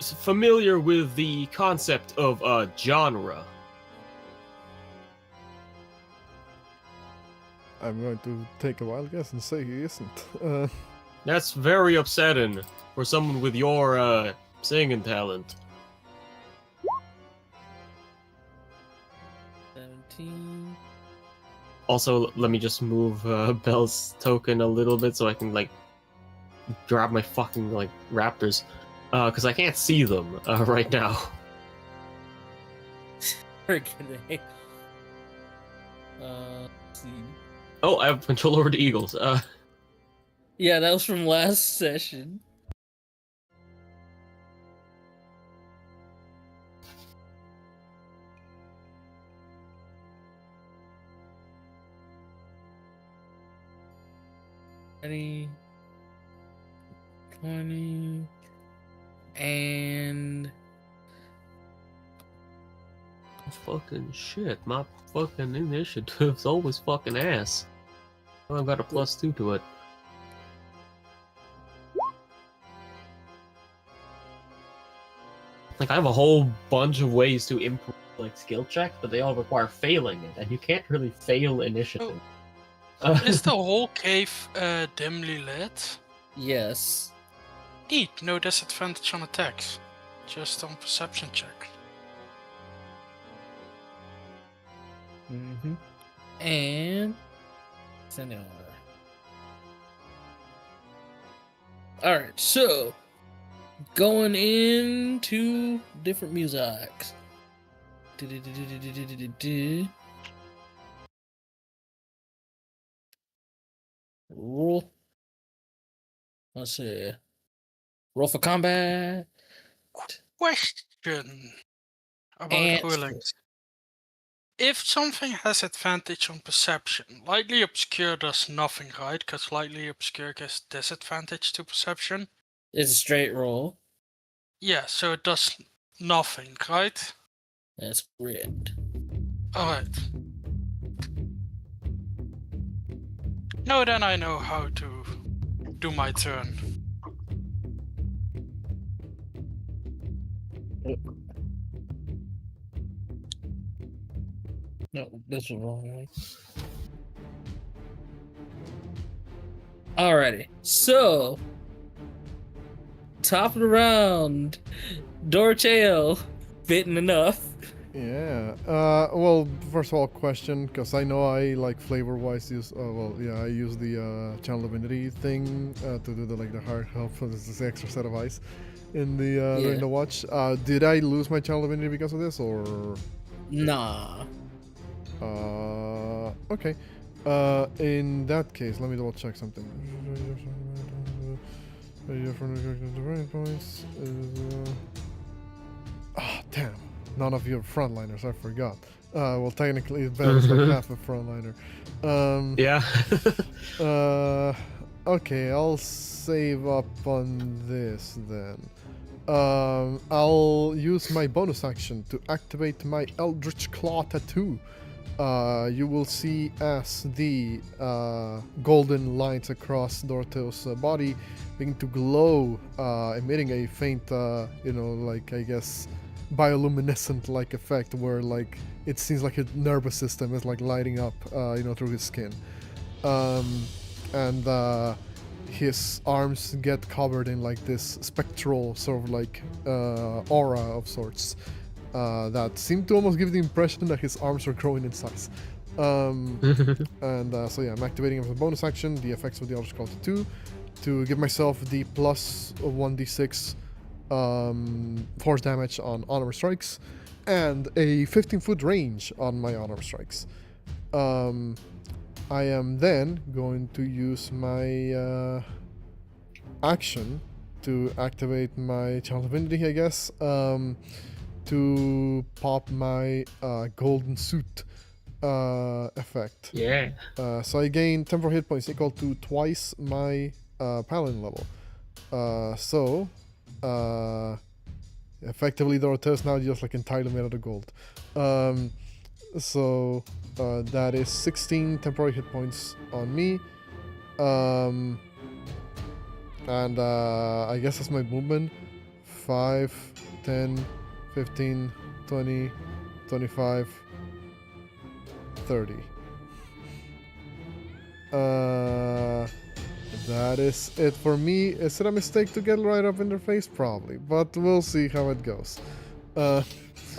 familiar with the concept of genre? I'm going to take a wild guess and say he isn't. That's very upsetting for someone with your singing talent. 17. Also, let me just move Belle's token a little bit so I can like grab my fucking like raptors, because I can't see them right now. Freaking A. Let's see. Oh, I have control over the eagles. Yeah, that was from last session. Ready? 20 and fucking shit. My fucking initiative's always fucking ass. I've got a +2 to it. Like, I have a whole bunch of ways to improve, like, skill checks, but they all require failing it, and you can't really fail initiative. Is the whole cave dimly lit? Yes. Neat, no disadvantage on attacks. Just on perception check. Mm-hmm. And send it over. Alright, so going into different musics. Roll. Let's see. Roll for combat. Question about Answer. rulings. If something has advantage on perception, lightly obscure does nothing, right? Because lightly obscure gives disadvantage to perception. It's a straight roll. Yeah, so it does nothing, right? That's correct. Alright. No, then I know how to do my turn. No, this was wrong. Alrighty, so top of the round, Doroteo, fitting enough. Yeah. Well, first of all, question, because I know I like flavor-wise use. I use the channel divinity thing to do the hard help for this extra set of eyes in the during the watch. Did I lose my channel divinity because of this, or? Nah. Okay. In that case, let me double check something. Damn. None of you are frontliners, I forgot. Well, technically, Ben is like half a frontliner. Yeah. Okay, I'll save up on this then. I'll use my bonus action to activate my Eldritch Claw Tattoo. You will see as the golden lines across Doroteo's body begin to glow, emitting a faint, I guess, bioluminescent-like effect where, like, it seems like his nervous system is, like, lighting up, through his skin. And his arms get covered in, like, this spectral sort of, like, aura of sorts. That seemed to almost give the impression that his arms are growing in size. I'm activating as a bonus action the effects of the Eldritch Claw 2 to give myself the plus 1d6 force damage on unarmed strikes and a 15-foot range on my unarmed strikes. I am then going to use my action to activate my Channel Divinity, I guess. To pop my golden suit effect. Yeah. So I gain temporary hit points equal to twice my Paladin level. Effectively, Doroteo is now just like entirely made out of gold. That is 16 temporary hit points on me. I guess that's my movement. 5, 10, 15, 20, 25, 30. That is it for me. Is it a mistake to get right up in their face? Probably, but we'll see how it goes. I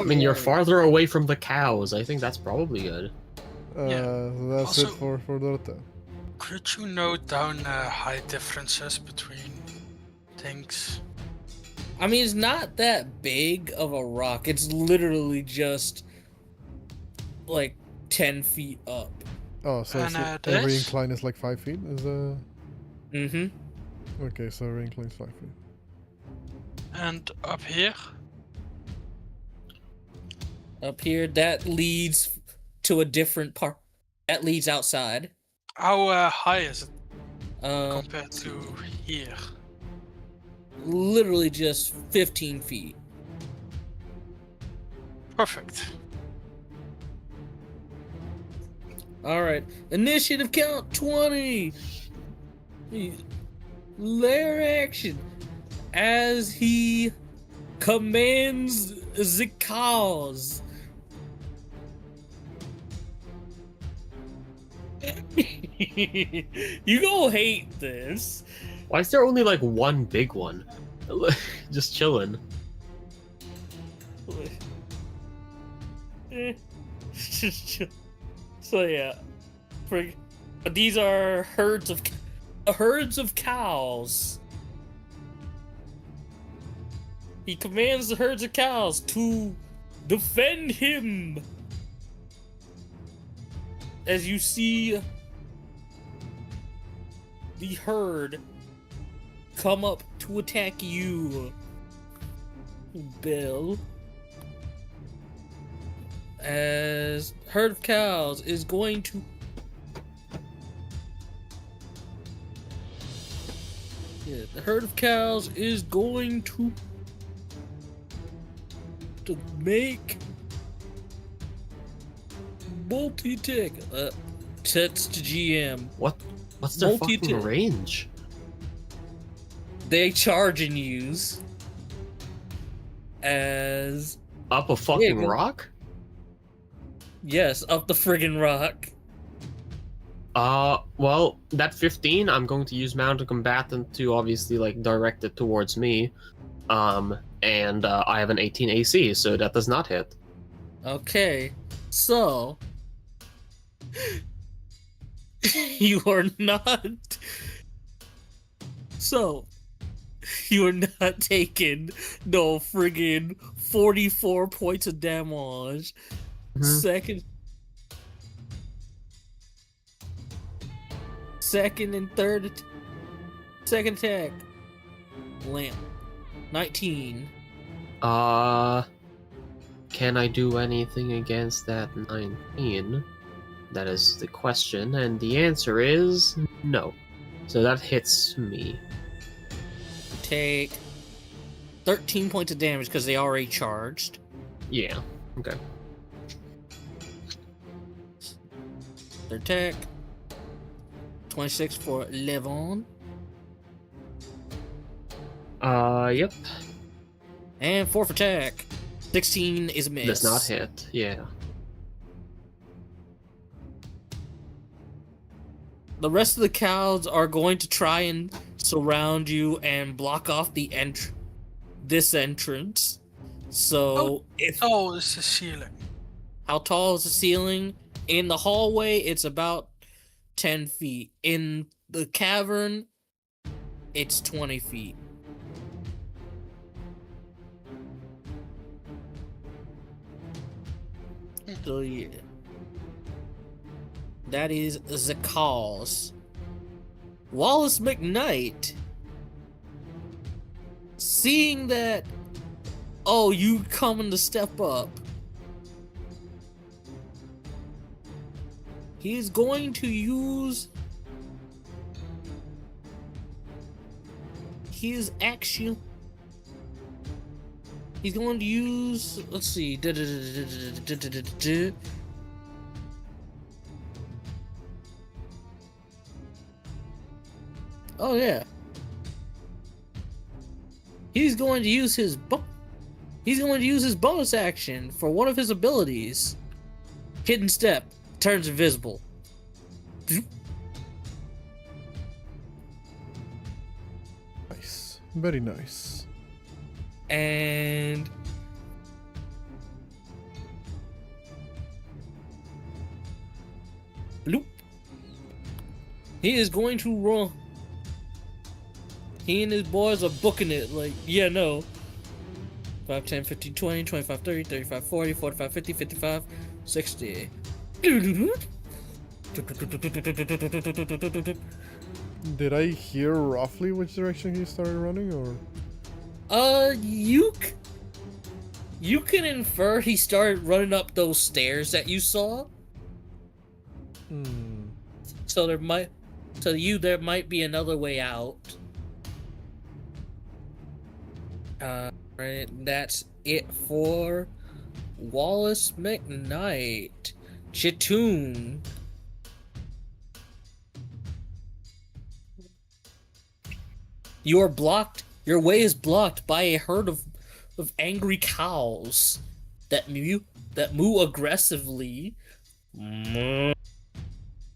mean, you're farther away from the cows. I think that's probably good. So that's Also, it for Doroteo. Could you note down height differences between things? I mean, it's not that big of a rock. It's literally just like 10 feet up. Oh, so And, every this? incline is like 5 feet? Mm-hmm. Okay, so every incline is 5 feet. And up here? Up here, that leads to a different part. That leads outside. How high is it Um, compared to here? literally just 15 feet. Perfect. Alright. Initiative count 20! Lair action. As he commands the cause. You gonna hate this. Why is there only like one big one? Just chilling. So yeah, these are herds of cows. He commands the herds of cows to defend him. As you see the herd come up to attack you, Bill. As herd of cows is going to the herd of cows is going to make multi-tick sets to GM. What's their fucking range? They charging yous as up a fucking rock? Yes, up the friggin' rock. Well, that 15, I'm going to use mounted combatant to obviously like direct it towards me. And I have an 18 AC, so that does not hit. Okay, so you are not. So you are not taking no friggin' 44 points of damage. Mm-hmm. Second and third. Second attack. Lamp. 19. Can I do anything against that 19? That is the question, and the answer is no. So that hits me. Take 13 points of damage because they already charged. Yeah, okay. Third attack. 26 for Levon. Yep. And fourth attack. 16 is a miss. Does not hit, yeah. The rest of the cows are going to try and surround you and block off this entrance. So How tall is the ceiling? How tall is the ceiling? In the hallway, it's about 10 feet. In the cavern, it's 20 feet. So yeah. That is the cause. Wallace McKnight, seeing that, oh, you coming to step up, he's going to use his action. He's going to use, let's see, oh yeah. He's going to use his bonus action for one of his abilities. Hidden Step. Turns invisible. Nice. Very nice. And bloop. He is going to run. He and his boys are booking it like, yeah, no. 5, 10, 15, 20, 25, 30, 35, 40, 45, 50, 55, 60. Did I hear roughly which direction he started running, or? You can infer he started running up those stairs that you saw. So there might be another way out. Right, that's it for Wallace McKnight. Chayton, You are blocked. Your way is blocked by a herd of angry cows that moo aggressively. Can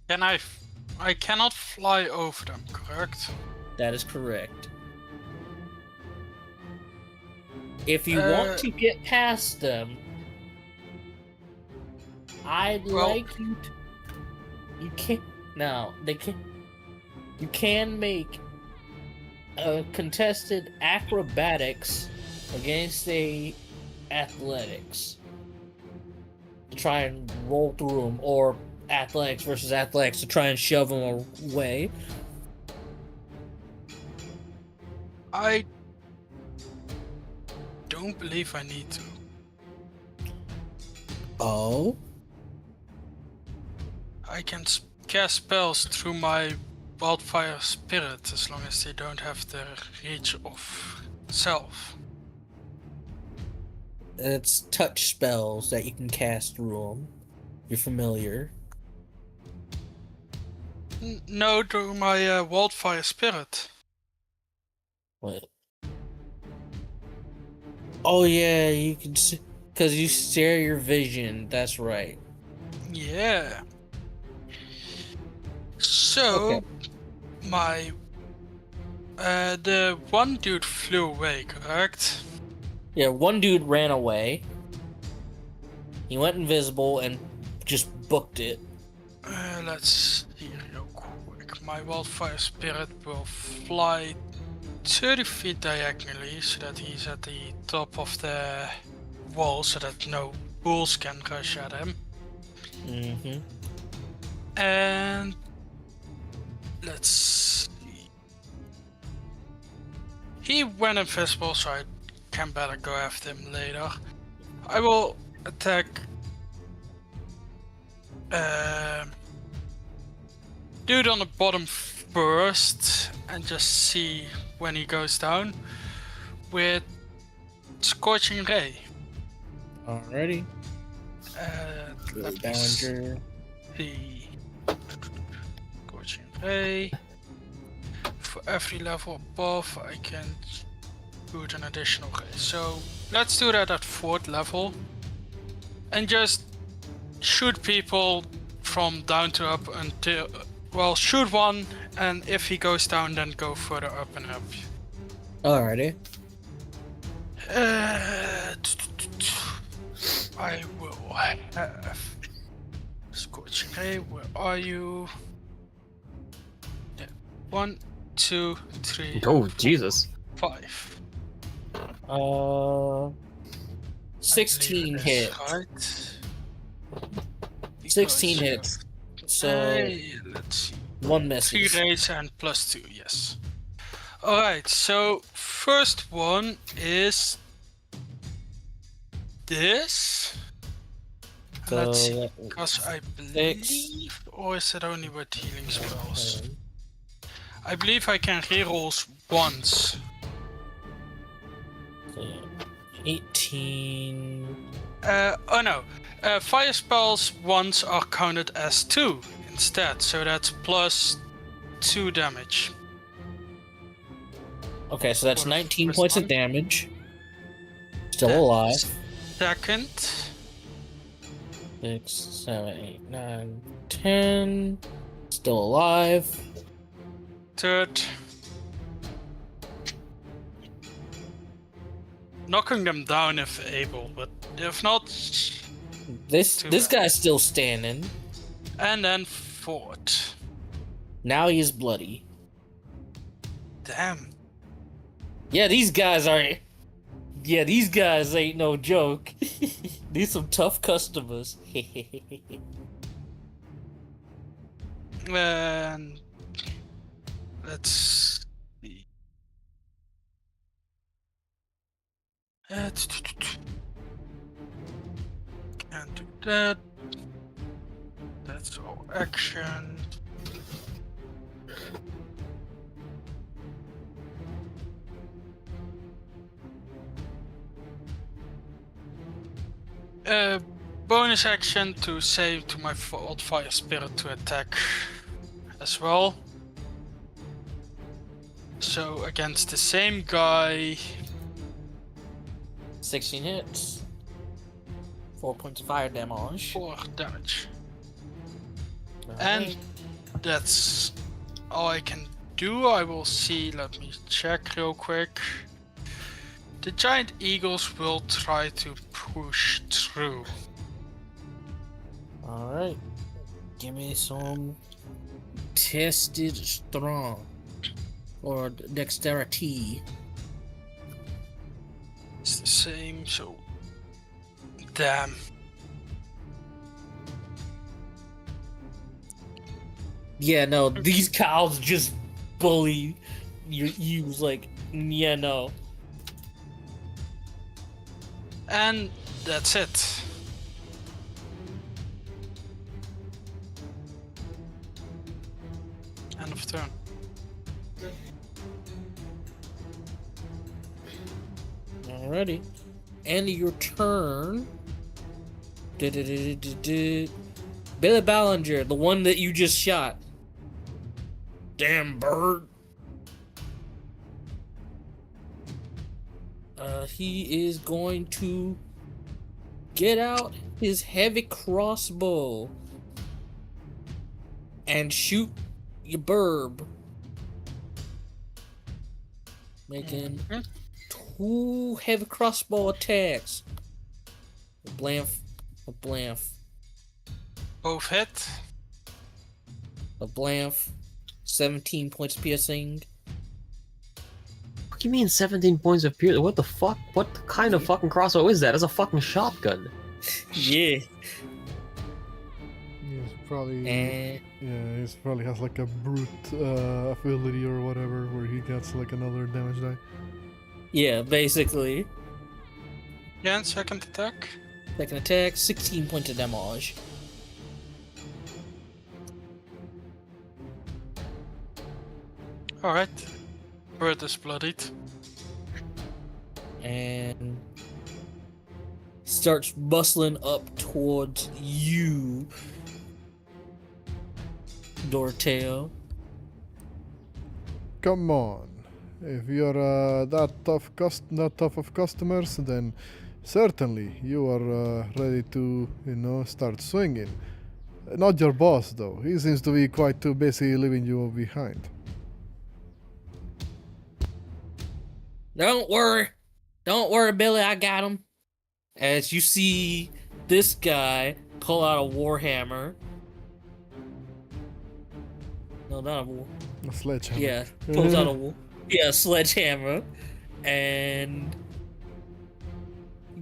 I? I cannot fly over them, correct? That is correct. If you want to get past them, I'd like you to. You can't. Now they can. You can make a contested acrobatics against a athletics to try and roll through them, or athletics versus athletics to try and shove them away. I don't believe I need to. Oh? I can cast spells through my wildfire spirit as long as they don't have the reach of self. It's touch spells that you can cast through them. You're familiar. No, through my wildfire spirit. What? Oh yeah, you can see, because you share your vision. That's right. Yeah. So, Okay. my the one dude flew away, correct? Yeah, one dude ran away. He went invisible and just booked it. Let's see real quick. My wildfire spirit will fly 30 feet diagonally so that he's at the top of the wall so that no bulls can rush at him. Mm-hmm. And let's see. He went invisible, so I can better go after him later. I will attack dude on the bottom first and just see when he goes down with Scorching Ray. Alrighty. Let me Ballinger. see. Scorching Ray. For every level above, I can put an additional ray. So let's do that at 4th level. And just shoot people from down to up until... Well, shoot one, and if he goes down, then go further up and up. Alrighty. I will have Scorching Ray. Where are you? Yeah. 1, 2, 3. Oh, Jesus. 5. 16 hit. Right. 16 hits. So Let's see. one 3 misses. rays and +2, yes. Alright, so first one is this. And let's see, So because I believe, or is it only with healing spells? I believe I can reroll once. 18. Oh no, fire spells once are counted as 2 instead, so that's +2 damage. Okay, so that's What 19 first points of one? damage. Still Then alive. Second, 6, 7, 8, 9, 10. Still alive. third. Knocking them down if able, but if not, This Too bad. guy's still standing. and then fourth. Now he's bloody. Damn. Yeah, these guys ain't no joke. These some tough customers. And let's see. Can't do that. That's all action. Bonus action to save to my wildfire spirit to attack as well. So against the same guy. 16 hits. 4 points of fire damage. 4 damage. Alright. And that's all I can do. I will see. Let me check real quick. The giant eagles will try to push through. Alright. Give me some tested strong. Or dexterity. It's the same, so. Damn. Yeah, no, these cows just bully you. Like, yeah, no. And that's it. End of turn. Alrighty. End of your turn. Billy Ballinger, the one that you just shot. Damn bird. He is going to get out his heavy crossbow and shoot your burb. Making 2 heavy crossbow attacks. A blamf. A blamf. Both hit. A blamf. 17 points piercing. What do you mean 17 points of pierce? What the fuck? What kind of fucking crossbow is that? It's a fucking shotgun. Yeah. He's probably And yeah, he's probably has like a brute ability or whatever where he gets like another damage die. yeah, basically. Yeah, and second attack. Second attack, 16 points of damage. Alright. Bird is bloodied. And starts bustling up towards you, Doroteo. Come on, if you're that tough of customers, then certainly you are ready to, start swinging. Not your boss though. He seems to be quite too busy leaving you behind. Don't worry, Billy, I got him. As you see this guy pull out a warhammer. No, not a war. A sledgehammer. Yeah, pulls out a sledgehammer, and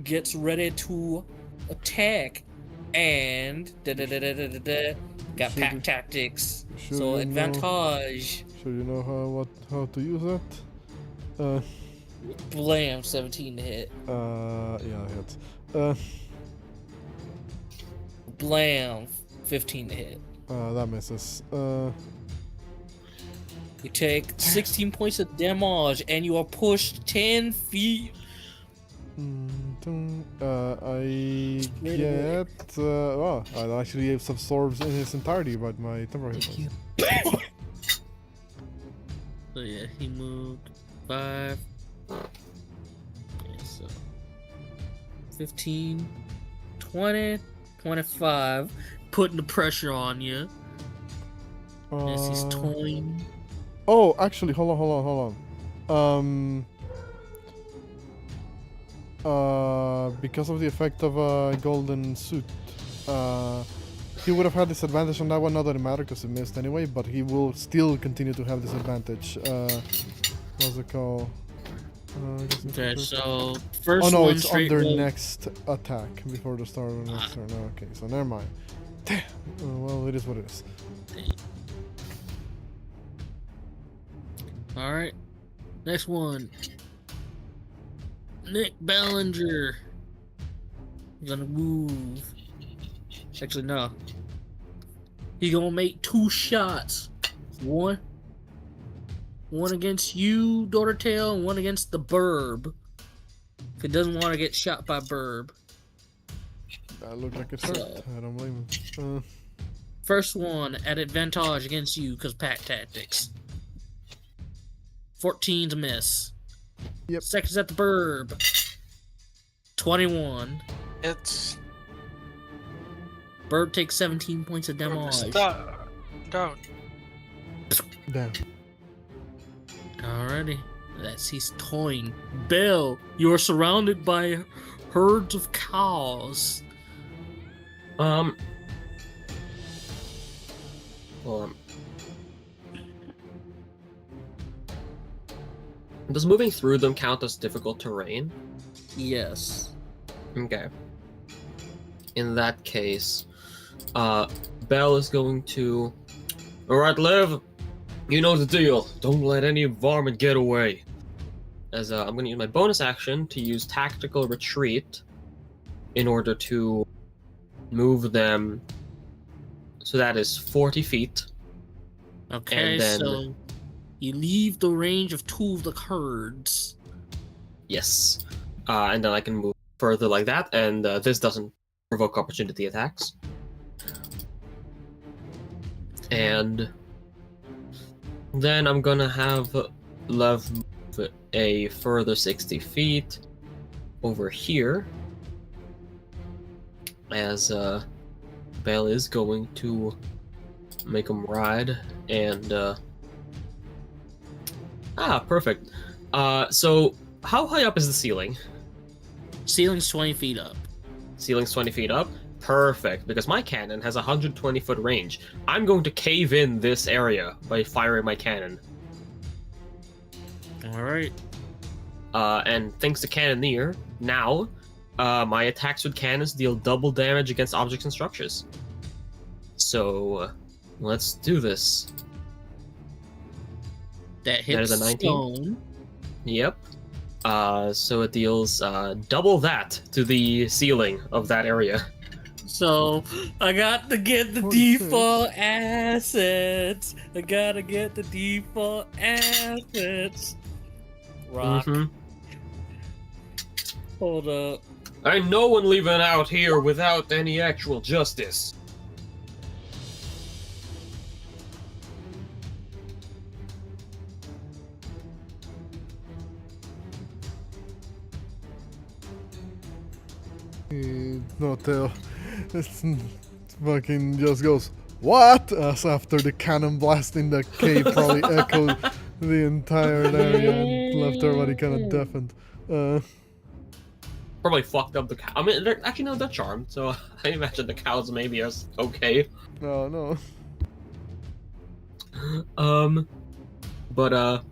gets ready to attack. And got Should pack we- tactics, should so we advantage. So you know how to use that? Blam, 17 to hit. Yeah, it hits. Blam, 15 to hit. That misses. You take 16 points of damage, and you are pushed 10 feet. I Straight away. get. It actually absorbs in its entirety by my temporary hit points. So yeah, he moved 5. Okay, so 15, 20, 25, putting the pressure on you. As he's toying. Oh, actually, hold on. Because of the effect of a golden suit, he would have had disadvantage on that one, not that it mattered because it missed anyway, but he will still continue to have disadvantage. What's it called? I guess it's Okay, first- so first Oh no, one it's straight under roll. next attack before the start of the next turn. Okay, so never mind. Damn. Well, it is what it is. All right, next one. Nick Ballinger. Gonna move. Actually, no. He gonna make 2 shots. One against you, Doroteo, and one against the burb. If he doesn't want to get shot by burb. That looked like it hurt. So- I don't blame him. First one at advantage against you because pack tactics. 14's a miss. Yep. Seconds at the burb. 21. It's Burb takes 17 points of damage. Down. Damn. Alrighty. That's he's toying. Bell, you are surrounded by herds of cows. Hold on. Does moving through them count as difficult terrain? Yes. Okay. In that case, Bell is going to... Alright, Lev, you know the deal. Don't let any varmint get away. As I'm going to use my bonus action to use Tactical Retreat in order to move them. So that is 40 feet. Okay, And then- so you leave the range of 2 of the herds. Yes. And then I can move further like that, and this doesn't provoke opportunity attacks. And then I'm gonna have Lev move a further 60 feet over here, as Bell is going to make him ride, and perfect. So how high up is the ceiling? Ceiling's 20 feet up. Ceiling's 20 feet up? Perfect, because my cannon has a 120-foot range. I'm going to cave in this area by firing my cannon. Alright. And thanks to Cannoneer, now, my attacks with cannons deal double damage against objects and structures. So, let's do this. That hits That is a 19. stone. Yep. So it deals double that to the ceiling of that area. So, I got to get the 46. default assets. I gotta get the default assets. Rock. Mhm. Hold up. Ain't no one leaving out here without any actual justice. Doroteo fucking just goes, "What?" As after the cannon blast in the cave probably echoed the entire area and left everybody kind of deafened. Probably fucked up the cow. I mean, actually, no, they're charmed, so I imagine the cows maybe are okay. No. But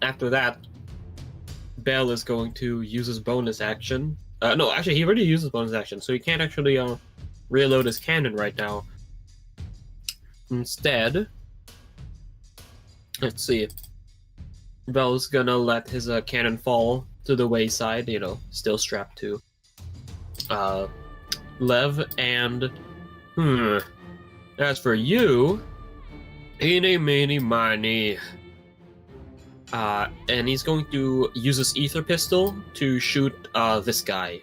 after that, Bell is going to use his bonus action. No, actually, he already used his bonus action, so he can't actually reload his cannon right now. Instead, let's see. Bell's gonna let his cannon fall to the wayside, you know, still strapped to Lev, and as for you, eeny, meeny, miny. And he's going to use his ether pistol to shoot this guy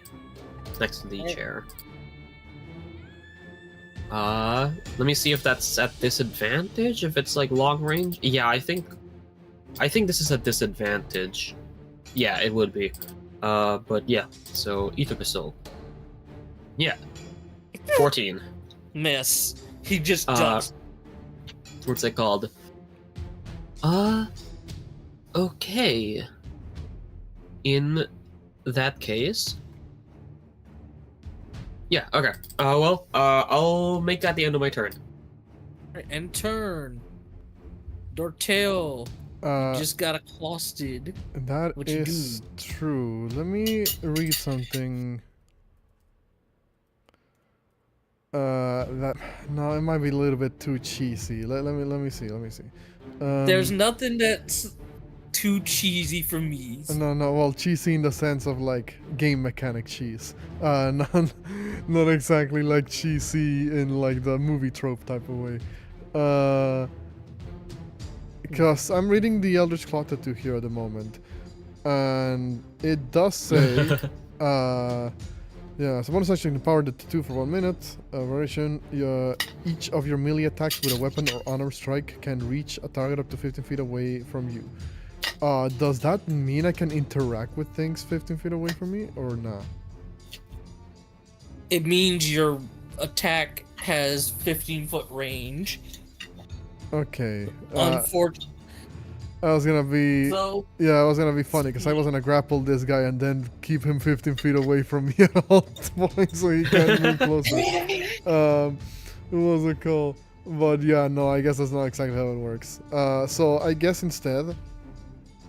next to the chair. Let me see if that's at disadvantage, if it's like long range. Yeah, I think this is a disadvantage. Yeah, it would be. But yeah, so ether pistol. Yeah. 14. Miss. He just ducks. What's it called? Okay. In that case. Yeah, okay. I'll make that the end of my turn. And turn. Doroteo just got accosted. That What'd you is true. Let me read something. That no, it might be a little bit too cheesy. Let me see. There's nothing that's too cheesy for me. No. Well, cheesy in the sense of like game mechanic cheese. Not exactly like cheesy in like the movie trope type of way. Because I'm reading the Eldritch Claw Tattoo here at the moment, and it does say Yeah, so bonus action empowered to 2 for 1 minute. Variation, each of your melee attacks with a weapon or unarmed strike can reach a target up to 15 feet away from you. Does that mean I can interact with things 15 feet away from me, or not? It means your attack has 15-foot range. Okay. Unfortunately. I was gonna be... So, Yeah, it was gonna be funny, because I was gonna grapple this guy and then keep him 15 feet away from me at all points so he can't move closer. What's it called? But yeah, no, I guess that's not exactly how it works. So I guess instead,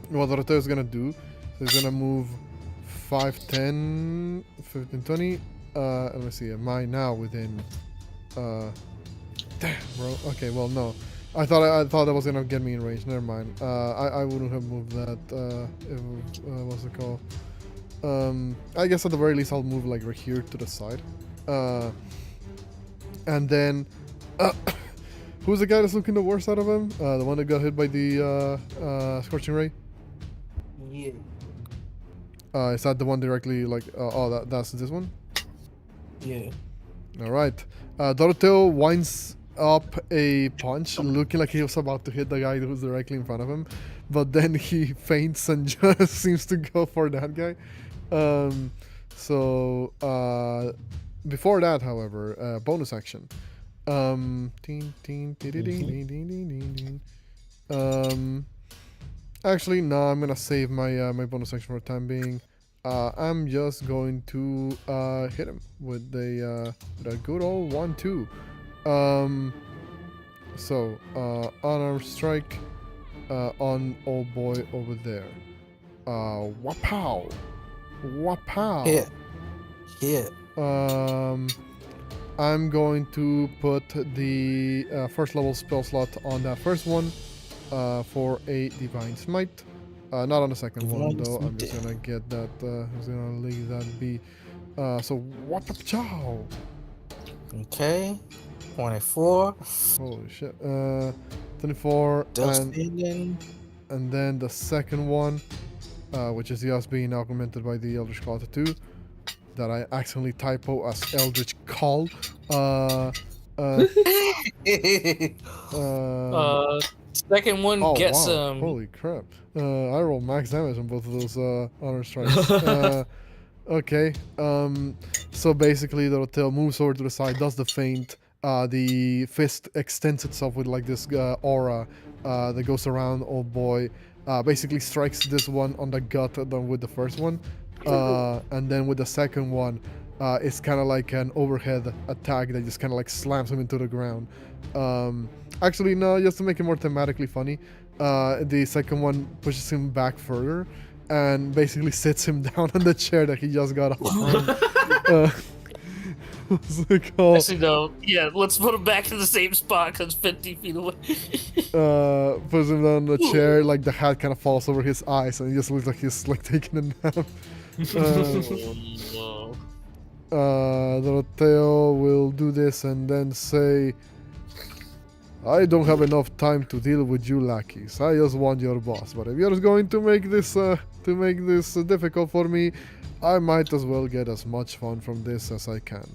what Doroteo is gonna do, so he's gonna move 5, 10, 15, 20. Let me see, am I now within... Damn, bro. Okay, well, no. I thought that was gonna get me in range. Never mind. I wouldn't have moved that. What's it called? I guess at the very least I'll move like right here to the side. And then, who's the guy that's looking the worst out of him? The one that got hit by the scorching ray. yeah. Is that the one directly like? Oh, that's this one. Yeah. All right. Doroteo winds up a punch, looking like he was about to hit the guy who's directly in front of him, but then he feints and just seems to go for that guy. Before that, however, bonus action. Actually, no, I'm gonna save my my bonus action for the time being. I'm just going to hit him with a good old 1-2. Unarmed strike on old boy over there. Wapow! Wapow! Hit. I'm going to put the first level spell slot on that first one for a divine smite. Not on the second one though. I'm just gonna get that. I'm just gonna leave that be. So wapow! Okay. 24. Holy shit. 24 And then the second one, which is just being augmented by the Eldritch Call 2, that I accidentally typo as Eldritch Call. Second one gets wow. Holy crap. I rolled max damage on both of those honor strikes. Okay. So basically the Doroteo moves over to the side, does the feint. The fist extends itself with like this aura that goes around old boy. Basically strikes this one on the gut done with the first one. And then with the second one, it's kind of like an overhead attack that just kind of like slams him into the ground. Actually, no, just to make it more thematically funny, the second one pushes him back further and basically sits him down on the chair that he just got off. What's it called? Actually, no. Yeah, let's put him back in the same spot because 50 feet away. Puts him down on the chair, like the hat kind of falls over his eyes, and he just looks like he's like taking a nap. Doroteo will do this and then say, I don't have enough time to deal with you lackeys. I just want your boss. But if you're going to make this difficult for me, I might as well get as much fun from this as I can.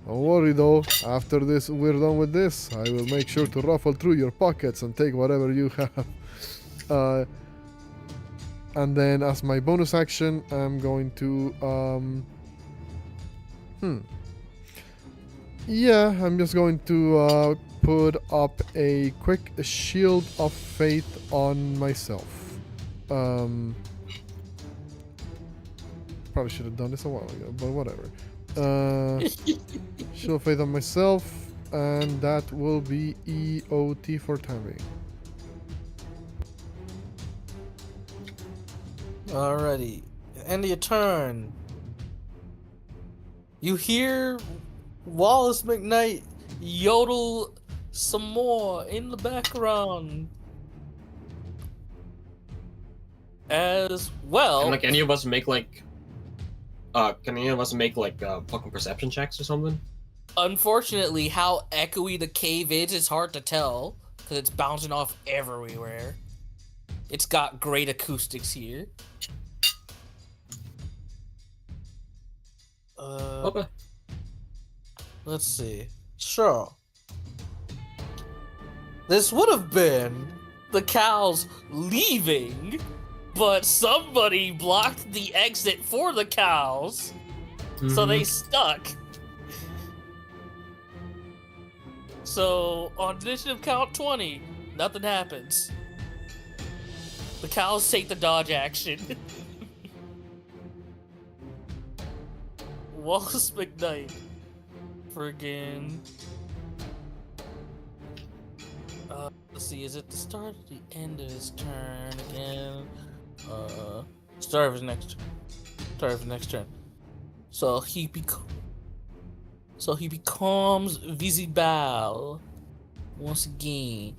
Don't worry though, after this we're done with this, I will make sure to ruffle through your pockets and take whatever you have. And then as my bonus action, I'm going to yeah, I'm just going to put up a quick shield of faith on myself. Probably should have done this a while ago, but whatever. Shield of faith on myself, and that will be EOT for time being. Alrighty. End of your turn. You hear Wallace McKnight yodel some more in the background. As well. Can any of us make fucking perception checks or something? Unfortunately, how echoey the cave is, it's hard to tell because it's bouncing off everywhere. It's got great acoustics here. Okay. Let's see. Sure. This would have been the cows leaving, but somebody blocked the exit for the cows, so they stuck. So on initiative count 20, nothing happens. The cows take the dodge action. Wallace McKnight. Friggin'. Let's see, is it the start or the end of his turn again? Start of his next turn. Start of his next turn. So he becomes visible once again.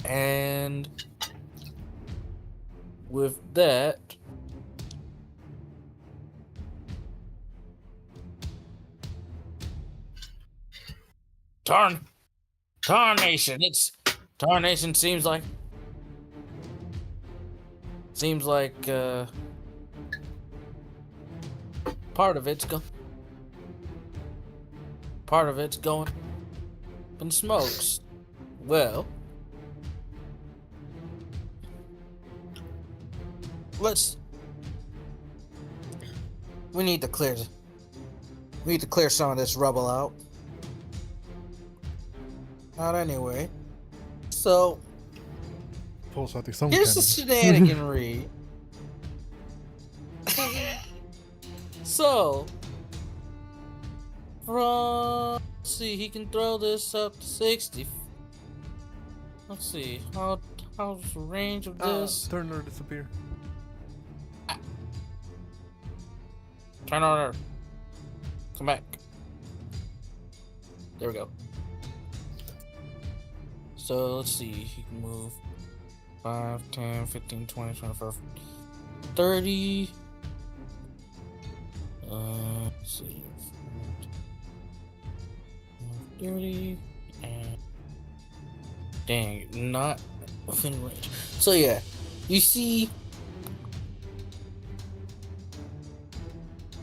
And with that, Tarnation. Tarnation seems like part of it's going up in smokes. Well, we need to clear some of this rubble out. Not anyway. So Pulls out the sun here's the shenaniganry. So let's see, he can throw this up to 60. Let's see, how's the range of this? Turn or disappear. Turn order. Come back. There we go. So let's see, he can move 5, 10, 15, 20, 25, 30. Let's see. 30. And dang, not within range. So yeah, you see.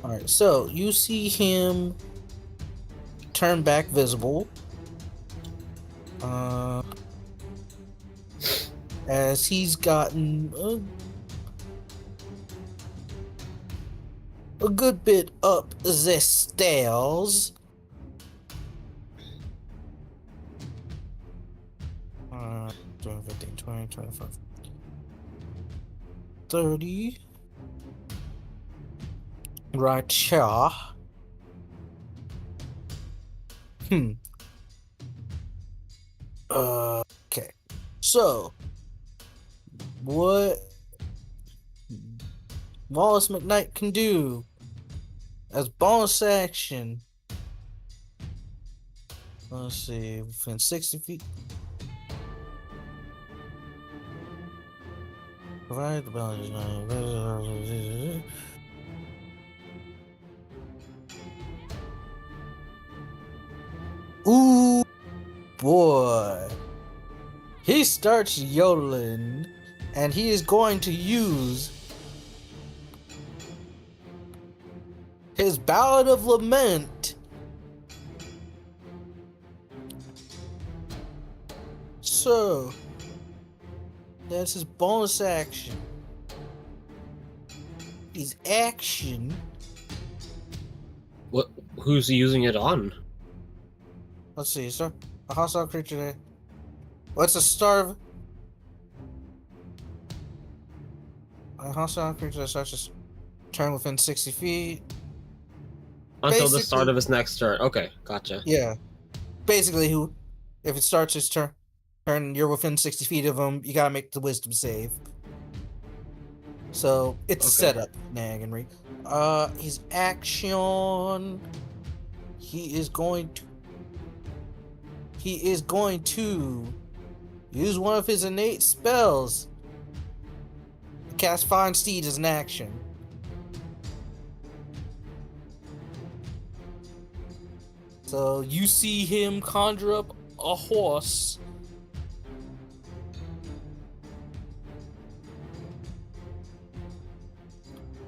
Alright, so you see him turn back visible. As he's gotten a good bit up the stairs. 15, 20, 25, 30. Right here. Okay. So, what Wallace McKnight can do as bonus action. Let's see, within 60 feet. Provide the balance. Ooh, boy. He starts yodeling, and he is going to use his Ballad of Lament. So, that's his bonus action. His action. What? Who's he using it on? Let's see, sir. A hostile creature there. What's the starve? A hostile creature that starts his turn within 60 feet. Until the start of his next turn. Okay, gotcha. Yeah. Basically, if it starts his turn, you're within 60 feet of him, you gotta make the wisdom save. So, it's set up, Naganry. His action. He is going to use one of his innate spells. Cast Find Steed as an action. So you see him conjure up a horse.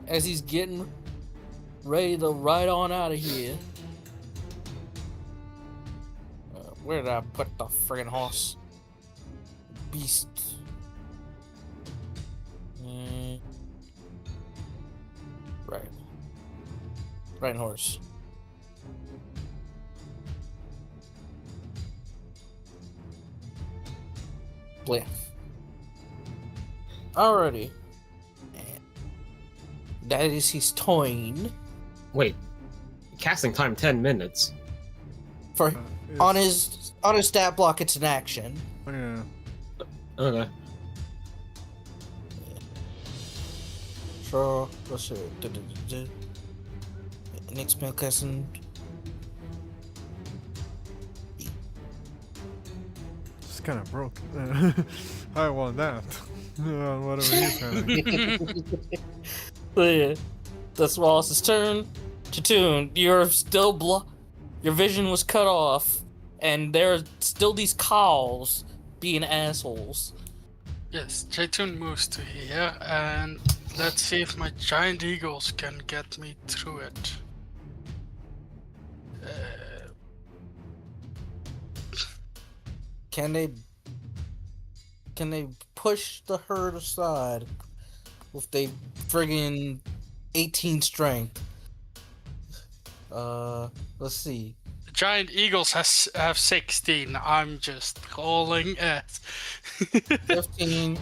As he's getting ready to ride on out of here. Where did I put the friggin' horse? Beast. Right. Riding horse. Blam. Alrighty. That is his turn. Wait, casting time 10 minutes. For It's- on his stat block, it's an action. Yeah. Okay. So let's see. Next spell casting. It's kind of broke. I want that. Whatever he's having. So yeah, that's Wallace's turn. Chayton, you're still your vision was cut off, and there are still these cows being assholes. Yes, Chayton moves to here, and let's see if my giant eagles can get me through it. Can they push the herd aside with they friggin' 18 strength? Let's see. The giant eagles have 16. I'm just rolling ass. 15,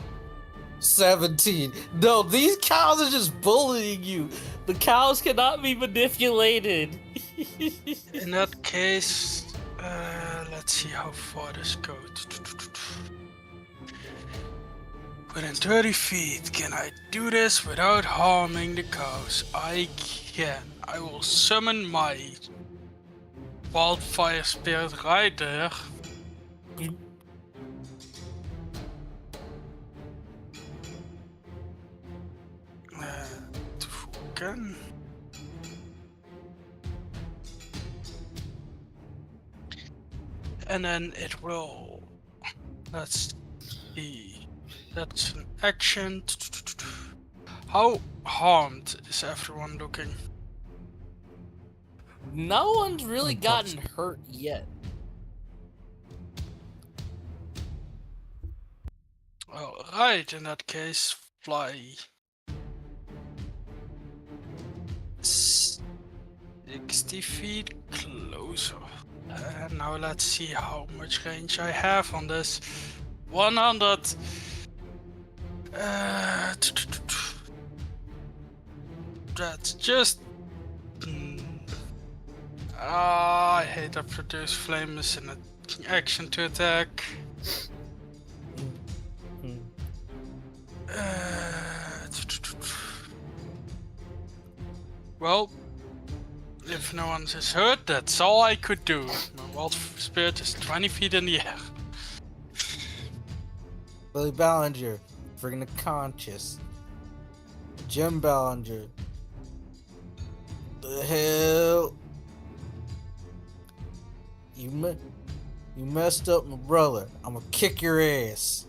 17. No, these cows are just bullying you. The cows cannot be manipulated. In that case, let's see how far this goes. Within 30 feet, can I do this without harming the cows? I can. I will summon my wildfire spirit right there. Toevoegen. And then it will. Let's see. That's an action. How harmed is everyone looking? No one's really gotten hurt yet. Alright, in that case, fly 60 feet closer. And now let's see how much range I have on this. 100. That's just. I hate to produce flames in an action to attack. Well, if no one is hurt, that's all I could do. My wild spirit is 20 feet in the air. Billy Ballinger, friggin' conscious. Jim Ballinger. The hell? You messed up my brother. I'm gonna kick your ass.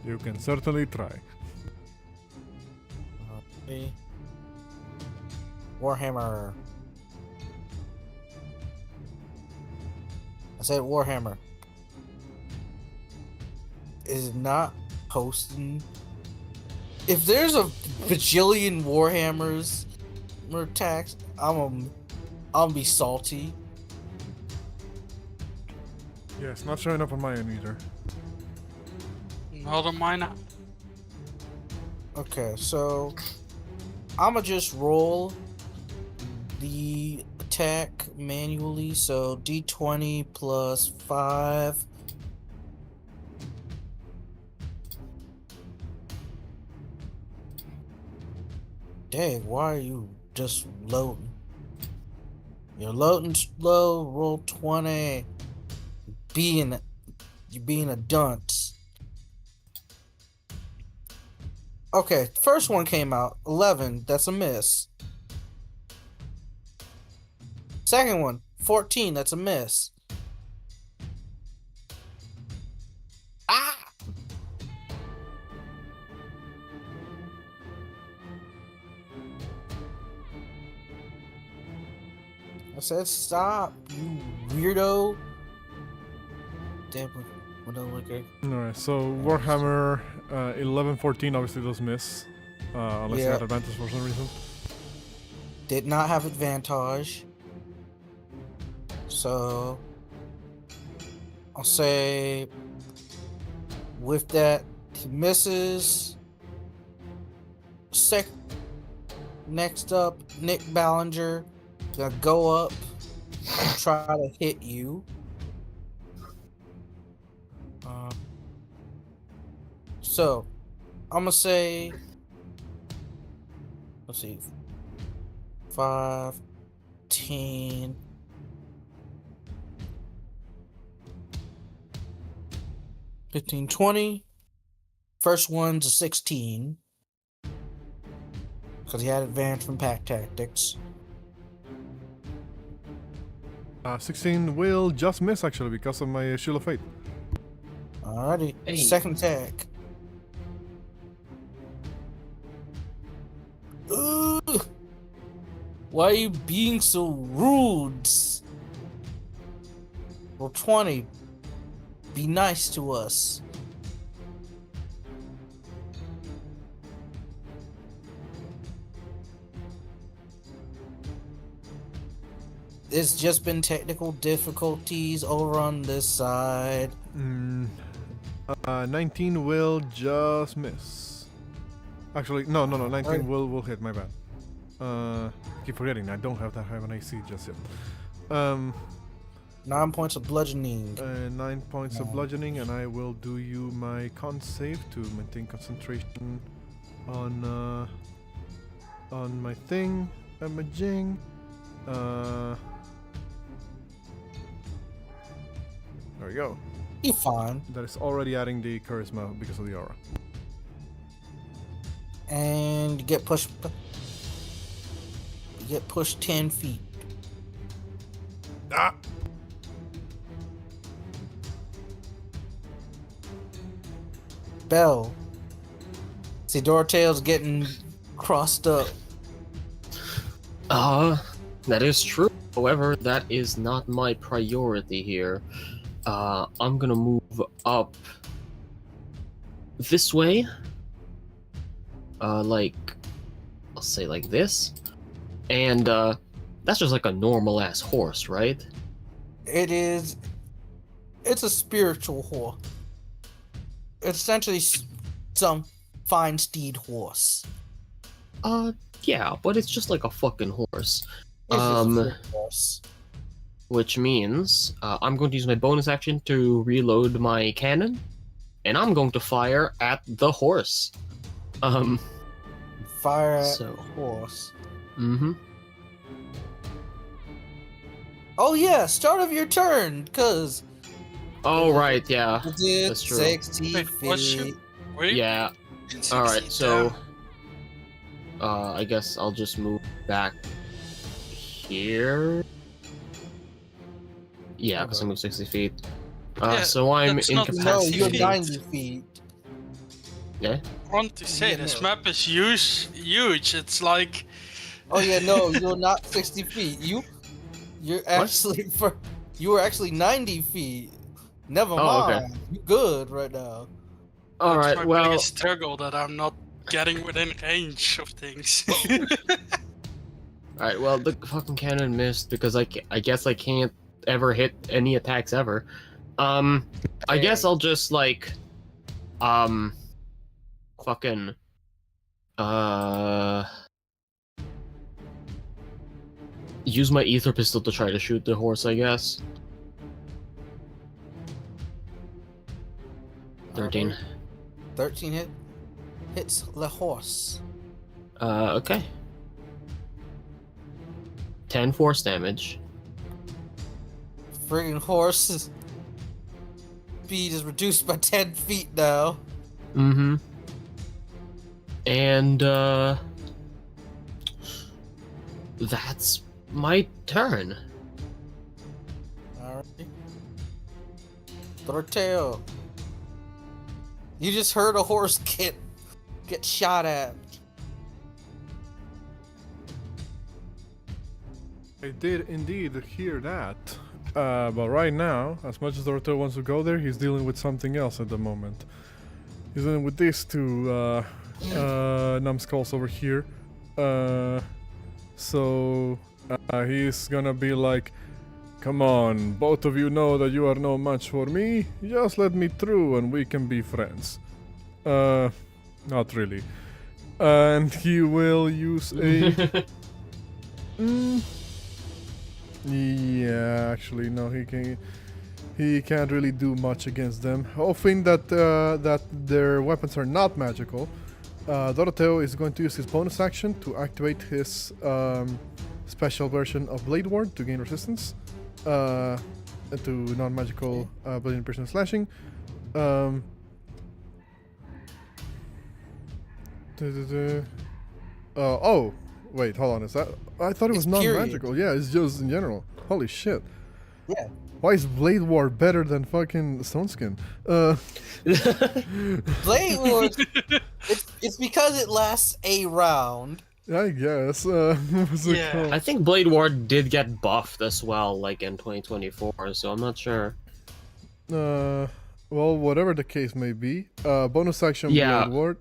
You can certainly try. Okay. Warhammer. I said Warhammer. Is not posting. If there's a bajillion Warhammers attacks, I'm gonna be salty. Yeah, it's not showing up on my end either. Not on mine. Okay, so I'ma just roll the attack manually. So D20 plus 5. Dang, why are you just loading? You're loading slow. Roll 20. You're being a dunce. Okay, first one came out 11. That's a miss. Second one 14. That's a miss. Ah! I said stop, you weirdo. Damn, Widowmaker. Alright, so Warhammer 1114 obviously does miss. Unless you Yeah. had advantage for some reason. Did not have advantage. So I'll say with that he misses. Next up, Nick Ballinger gonna go up and try to hit you. So I'm gonna say, let's see, 5, 10. 15, 20. First one's a 16. Because he had advantage from pack tactics. 16 will just miss actually because of my Shield of Fate. Alrighty. Hey. Second attack. Ugh. Why are you being so rude? Well, 20. Be nice to us. It's just been technical difficulties over on this side. 19 will just miss. Actually, no. 19 Alright. will hit. My bad. Keep forgetting. I don't have that high of an AC just yet. 9 points of bludgeoning. 9 points of bludgeoning, and I will do you my con save to maintain concentration on my thing, my jing. There we go. Be fine. That is already adding the charisma because of the aura. And you get pushed. You get pushed 10 feet. Ah! Bell. See, Doroteo's getting crossed up. That is true. However, that is not my priority here. I'm gonna move up this way. Like, I'll say like this. And, that's just like a normal ass horse, right? It is. It's a spiritual horse. It's essentially some fine steed horse. Yeah, but it's just like a fucking horse. It's just a good horse. Which means, I'm going to use my bonus action to reload my cannon, and I'm going to fire at the horse. Fire at so- the horse. Mm-hmm. Oh yeah, start of your turn, cause Oh, right, yeah. you did That's true. 60 Wait, what's feet. your... Wait. Yeah. It's Alright, 60, so... damn. I guess I'll just move back here. Yeah, because I moved 60 feet. Yeah, so I'm that's not- No, incapacitated. you're feet. 90 feet. Yeah? I want to say, Yeah, this no. map is huge. It's like... Oh yeah, no, you're not 60 feet. You're actually you were actually 90 feet. Never Oh, okay. mind. You good right now. That's my Alright, well... biggest struggle, that I'm not getting within range of things. Alright, well, the fucking cannon missed because I guess I can't ever hit any attacks ever. I guess I'll just, like... Fucking... Use my ether pistol to try to shoot the horse, I guess. 13. 13 hits the horse. Okay. 10 force damage. Friggin' horse's speed is reduced by 10 feet now. Mm-hmm. And, that's my turn. Alright. Doroteo. You just heard a horse get shot at. I did indeed hear that. But right now, as much as Doroteo wants to go there, he's dealing with something else at the moment. He's dealing with these two numbskulls over here. So he's gonna be like, come on, both of you know that you are no match for me. Just let me through and we can be friends. Not really. And he will use a... Yeah, actually, no, he can't really do much against them. Hoping that that their weapons are not magical, Doroteo is going to use his bonus action to activate his special version of Blade Ward to gain resistance to non-magical blade piercing slashing. Oh, wait, hold on. Is that? I thought it was non-magical. Yeah, it's just in general. Holy shit. Yeah. Why is Blade Ward better than fucking Stone Skin? Blade Ward. It's because it lasts a round. I guess. What's it Yeah. called? I think Blade Ward did get buffed as well, like in 2024, so I'm not sure. Well, whatever the case may be. Bonus action Yeah. Blade Ward.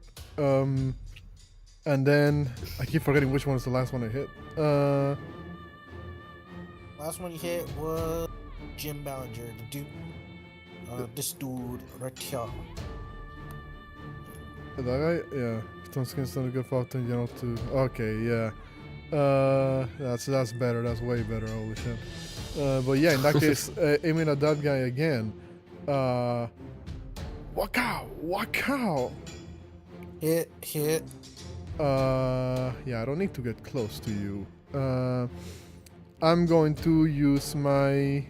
And then I keep forgetting which one is the last one I hit. Last one you hit was Jim Ballinger, the dude. This dude right here. That guy? Yeah. Stone Skin's not a good fault in general too. Okay, yeah. That's better. That's way better. Holy shit. But yeah, in that case, aiming at that guy again. Wakaw. Hit. Yeah, I don't need to get close to you. I'm going to use my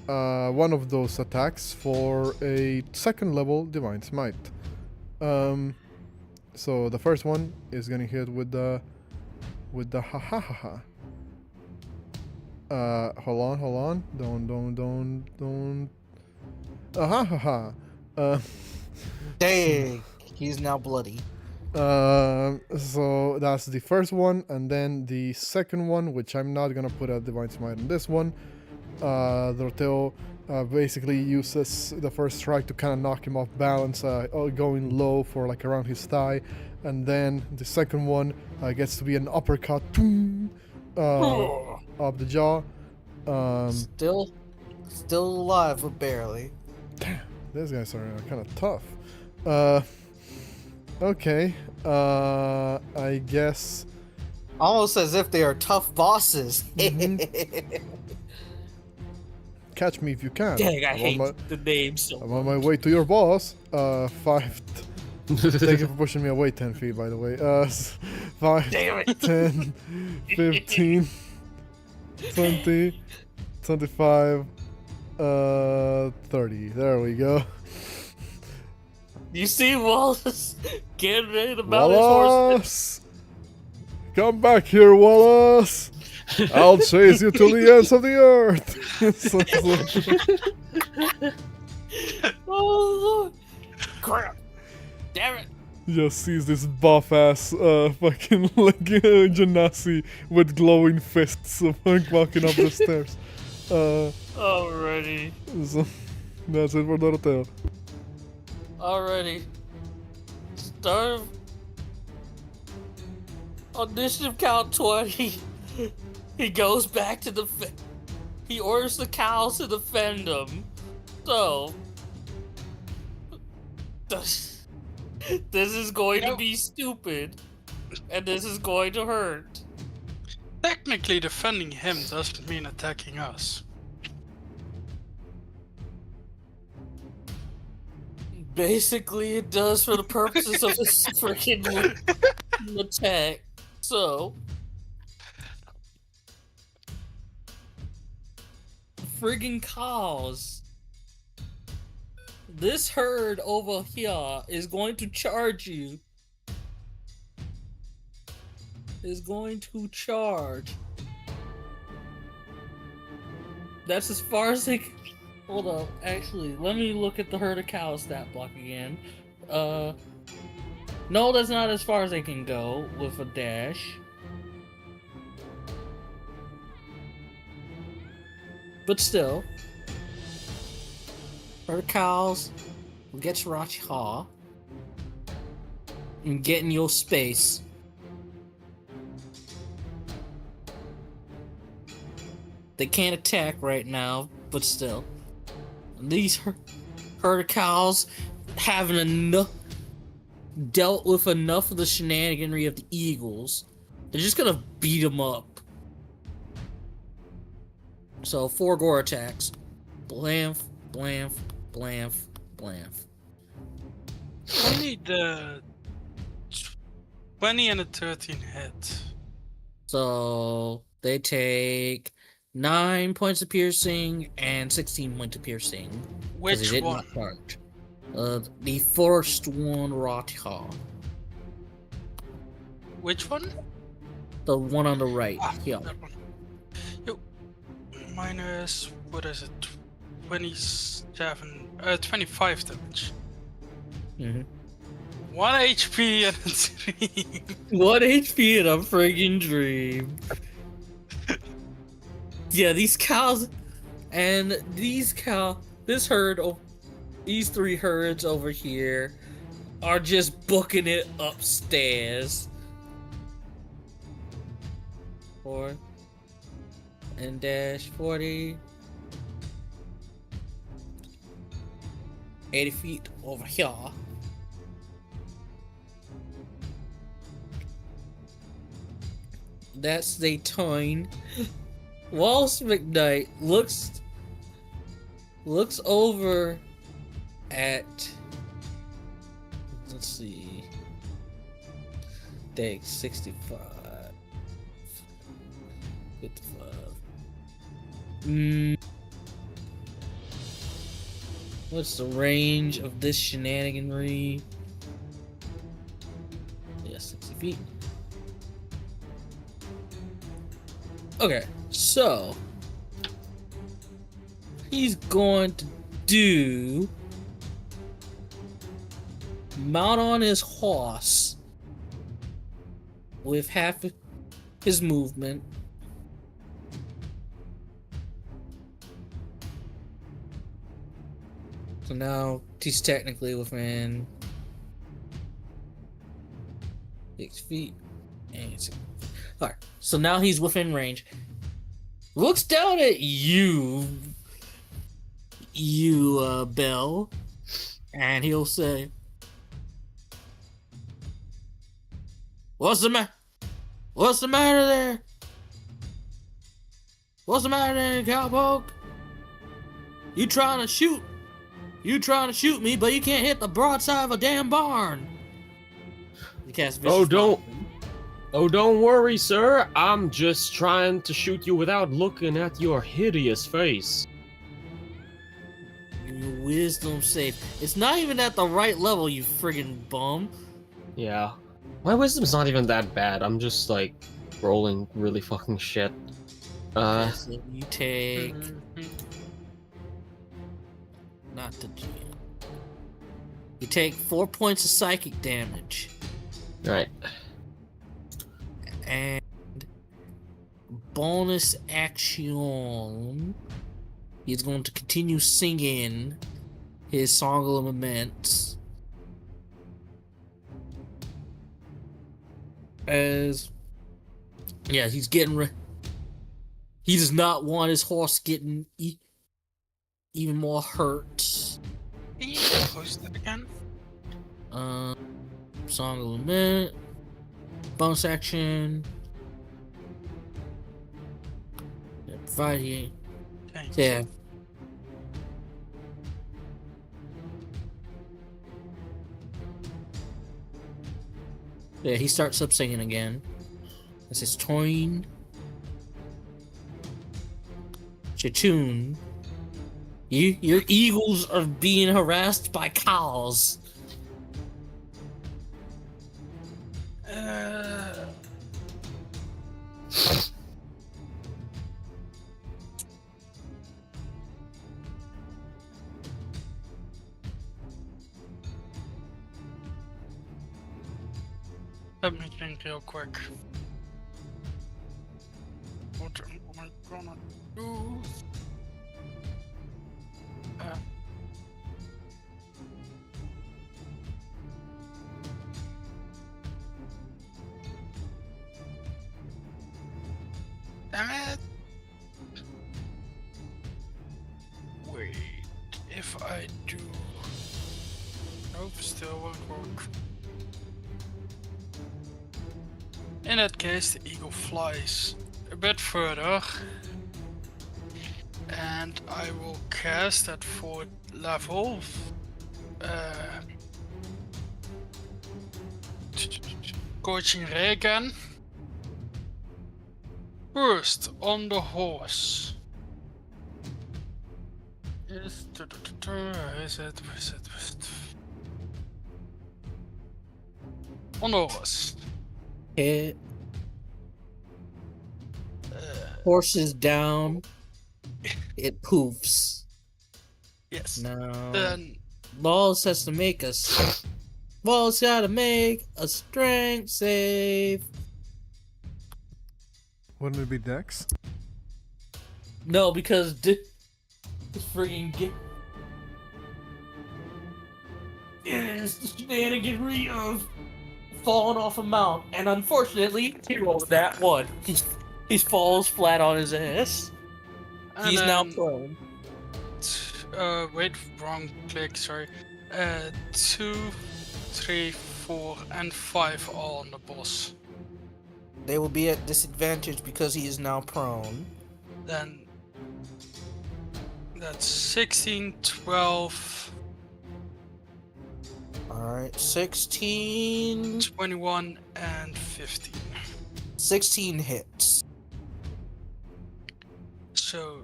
one of those attacks for a second level Divine Smite. So the first one is gonna hit with the ha ha ha ha. Hold on. Don't. Ha ha ha. Dang. He's now bloody. So that's the first one, and then the second one, which I'm not gonna put a Divine Smite on this one. Doroteo basically uses the first strike to kind of knock him off balance, going low for like around his thigh, and then the second one gets to be an uppercut up the jaw. Still alive, but barely. Damn, these guys are kind of tough. Okay, I guess. Almost as if they are tough bosses. Catch me if you can. Dang, I I'm hate on my, the name so I'm on my way to your boss. 5. Thank you for pushing me away 10 feet, by the way. 5, Damn it. 10, 15, 20, 25, 30. There we go. You see Wallace getting ready to mount his horse? Wallace! Come back here, Wallace! I'll chase you to the ends of the earth! Oh, Lord. Crap. Damn it. Just sees this buff ass fucking like Genasi with glowing fists walking up the stairs. Alrighty. So, that's it for Doroteo. Alrighty. Start. Initiative count 20. He goes back to he orders the cows to defend him. So. This is going to be stupid. And this is going to hurt. Technically, defending him doesn't mean attacking us. Basically, it does for the purposes of this freaking attack. So, friggin' cows. This herd over here is going to charge you. Is going to charge. That's as far as they can. Hold up, actually, let me look at the herd of cows stat block again. No, that's not as far as they can go with a dash. but still. Herd of cows will get your Rachi and get in your space. They can't attack right now, but still. These herd of cows having enough dealt with enough of the shenaniganry of the eagles. They're just gonna beat them up. So 4 gore attacks. Blamf, blamf, blamf, blamf. Only the 20 and a 13 hit. So they take 9 points of piercing and 16 points of piercing. 'cause Which they did one? not charge. The first one, Rotha. Which one? The one on the right. Yeah. That one. Yo, minus, what is it? 27, 25 damage. Mm-hmm. 1 HP and a 3. 1 HP in a friggin' dream. Yeah, these cows and these this herd of these 3 herds over here are just booking it upstairs. 4 and dash 40. 80 feet over here. That's the time. Walls McKnight looks over at, let's see, take 65, 55. What's the range of this shenaniganry? Yeah, 60 feet. Okay, so he's going to do mount on his horse with half his movement. So now he's technically within 6 feet. And alright, so now he's within range. Looks down at you, Bell, and he'll say, What's the matter? What's the matter there? What's the matter there, cowpoke? You trying to shoot me, but you can't hit the broadside of a damn barn. You cast vicious don't worry, sir. I'm just trying to shoot you without looking at your hideous face. Your wisdom save. It's not even at the right level, you friggin' bum. Yeah. My wisdom's not even that bad. I'm just, like, rolling really fucking shit. So you take... Not the GM. You take 4 points of psychic damage. Right. And bonus action, he's going to continue singing his Song of Lament as he's getting he does not want his horse getting even more hurt. Can you post that again? Song of Lament, bonus action. Friday. Thanks. Yeah. Yeah, he starts up singing again. This is Toin. Chayton. Your eagles are being harassed by cows. Let me think real quick. What am I gonna do? Uh, Damn it! Wait, if I do... Nope, still won't work. In that case, the eagle flies a bit further. And I will cast at 4th level. Scorching Ray again. First, on the horse. Is it? On the horse. Hit. Horse is down. It poofs. Yes. Now, Then Wallace has to make us. Wallace gotta make a strength save. Wouldn't it be Dex? No, because this friggin' is the shenaniganry of falling off a mount, and unfortunately, he rolled that one. He falls flat on his ass. and He's now then, prone. wait, wrong click. Sorry. 2, 3, 4, and 5 all on the boss. They will be at disadvantage because he is now prone. Then that's 16, 12, Alright, 16. 21, and 15. 16 hits. So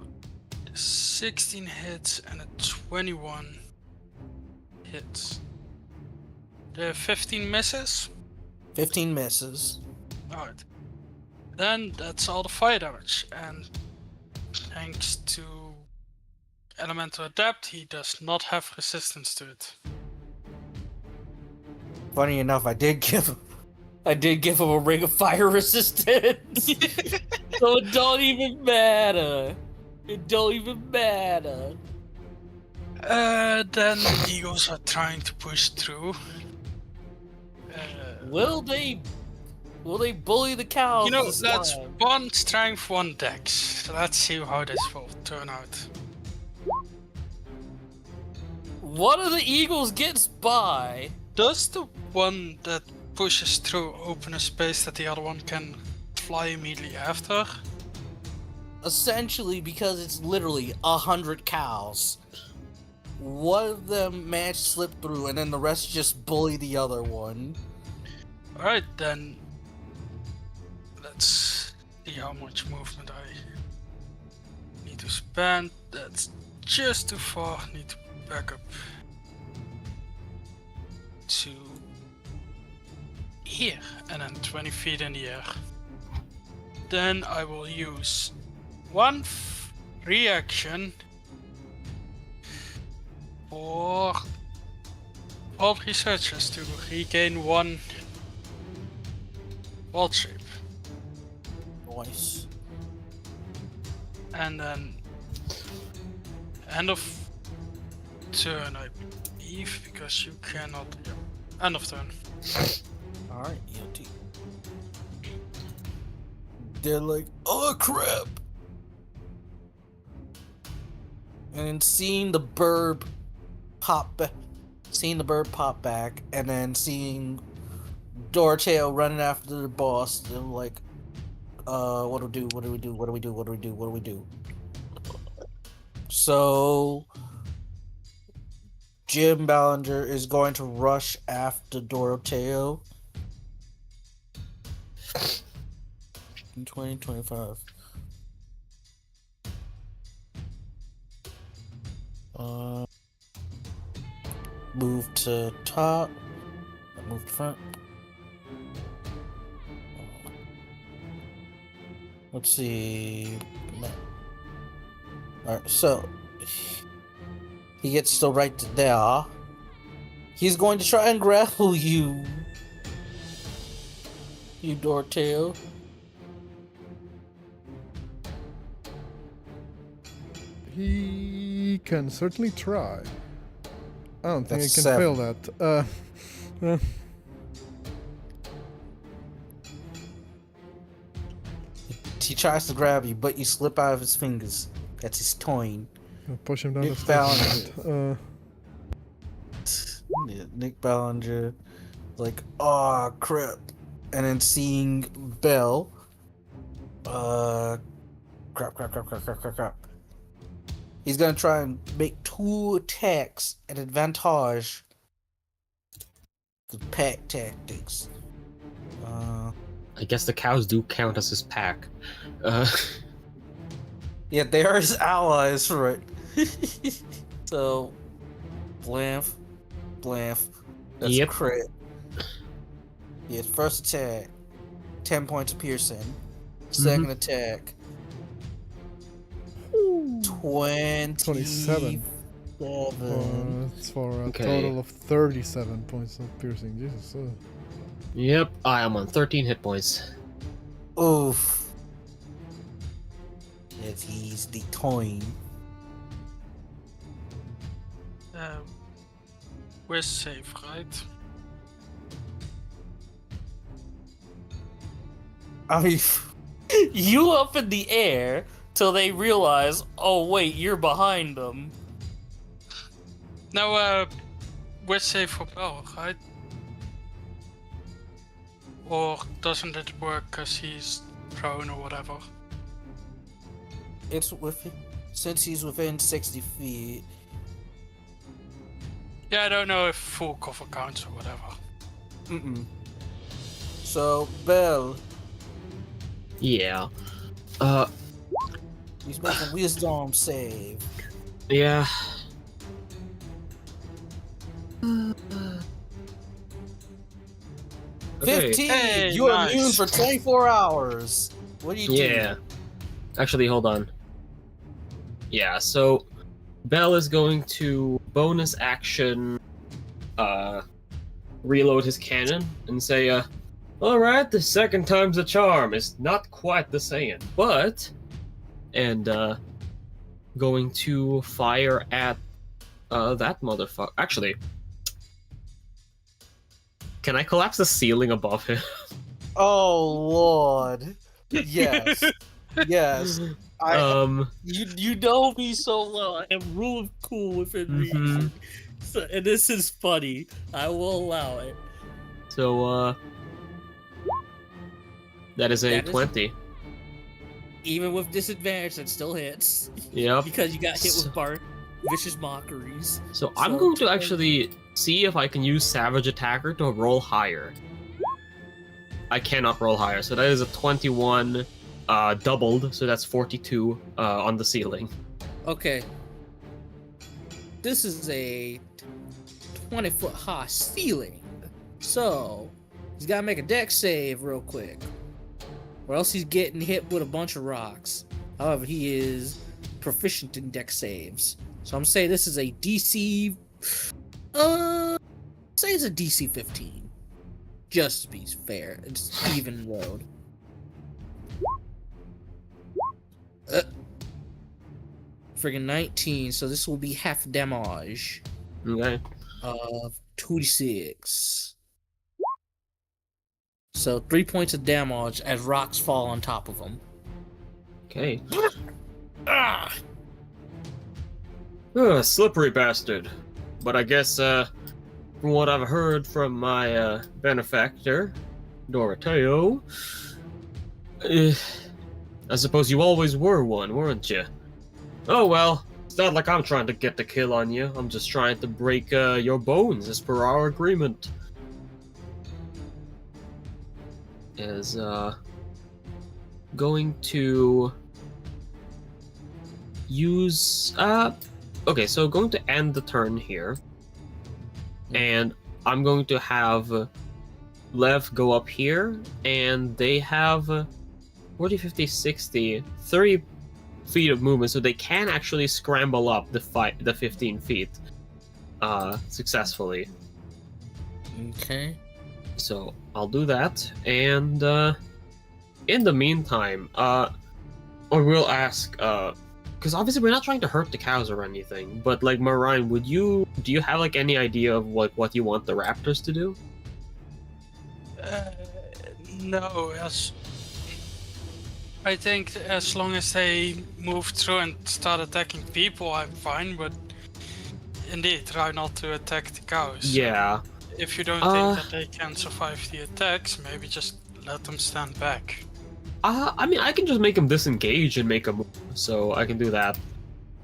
16 hits and a 21 hits. The 15 misses. 15 misses. Alright. Then that's all the fire damage, and thanks to Elemental Adapt, he does not have resistance to it. Funny enough, I did give him. I did give him a ring of fire resistance. So it don't even matter. It don't even matter. Then the eagles are trying to push through. Will they bully the cows? You know, this that's time? 1 strength, 1 dex. So let's see how this will turn out. One of the eagles gets by. Does the one that pushes through open a space that the other one can fly immediately after? Essentially, because it's literally 100 cows. One of them managed to slip through, and then the rest just bully the other one. Alright, then let's see how much movement I need to spend. That's just too far. Need to back up to here and then 20 feet in the air. Then I will use one reaction for all researchers to regain 1 wild shape. Nice. And then end of turn, I believe, because you cannot. Yeah, end of turn. Alright, Eyota. They're like, oh crap! And then seeing the bird pop back, and then seeing Doroteo running after the boss, they're like, what do we do? So Jim Ballinger is going to rush after Doroteo. In 2025. Move to top. Move to front. Let's see. Alright, so he gets to right there. He's going to try and grapple you. You Doroteo. He we can certainly try. I don't think That's I can 7. fail that. He tries to grab you, but you slip out of his fingers. That's his toin. I'll push him down Nick the stairs. Nick Ballinger, like, oh crap, and then seeing Bell, crap. He's gonna try and make 2 attacks at advantage. The pack tactics. I guess the cows do count as his pack. Yeah, they are his allies, right? So, blamf. That's Yep. crit. Yeah, first attack, 10 points of piercing. Second attack, 27. It's for a Okay. total of 37 points of piercing. Jesus. Yep, I am on 13 hit points. Oof. Yes, he's the toin. We're safe, right? I mean, you up in the air till they realize, oh wait, you're behind them. No, we're safe for Bell, right? Or doesn't it work because he's prone or whatever? It's within, since he's within 60 feet. Yeah, I don't know if full cover counts or whatever. So, Bell, Yeah. he's making wisdom save. Yeah. Okay. 15! Hey, You're nice. immune for 24 hours. What do you do? Yeah. Actually, hold on. Yeah, so Bell is going to bonus action reload his cannon and say, alright, the second time's a charm. It's not quite the same, but and going to fire at that motherfucker. Actually, can I collapse the ceiling above him? Oh lord. Yes. Yes. You know me so well. I am rule of cool within reason. So, and this is funny. I will allow it. So that is a That is- 20. Even with disadvantage, that still hits. Yep. Because you got hit with vicious mockeries. So I'm So, going to 20. actually see if I can use Savage Attacker to roll higher. I cannot roll higher, so that is a 21 doubled, so that's 42 on the ceiling. Okay. This is a 20-foot high ceiling. So, he's got to make a dex save real quick. Or else he's getting hit with a bunch of rocks. However, he is proficient in dex saves. So I'm saying this is a DC... say it's a DC 15. Just to be fair. It's even road. Friggin' 19, so this will be half damage Okay. of 2d6. So 3 points of damage as rocks fall on top of him. Okay. Ah! Slippery bastard. But I guess, from what I've heard from my benefactor, Doroteo, I suppose you always were one, weren't you? Oh well, it's not like I'm trying to get the kill on you. I'm just trying to break your bones as per our agreement. Is going to use okay, so going to end the turn here, and I'm going to have Lev go up here, and they have 40, 50, 60, 30 feet of movement, so they can actually scramble up the 15 feet successfully. Okay. So I'll do that, and in the meantime, I will ask because obviously we're not trying to hurt the cows or anything, but like Marijn, do you have like any idea of what you want the raptors to do? No, I think as long as they move through and start attacking people, I'm fine. But indeed, try not to attack the cows. Yeah. If you don't think that they can survive the attacks, maybe just let them stand back. I mean, I can just make them disengage and make them move, so I can do that.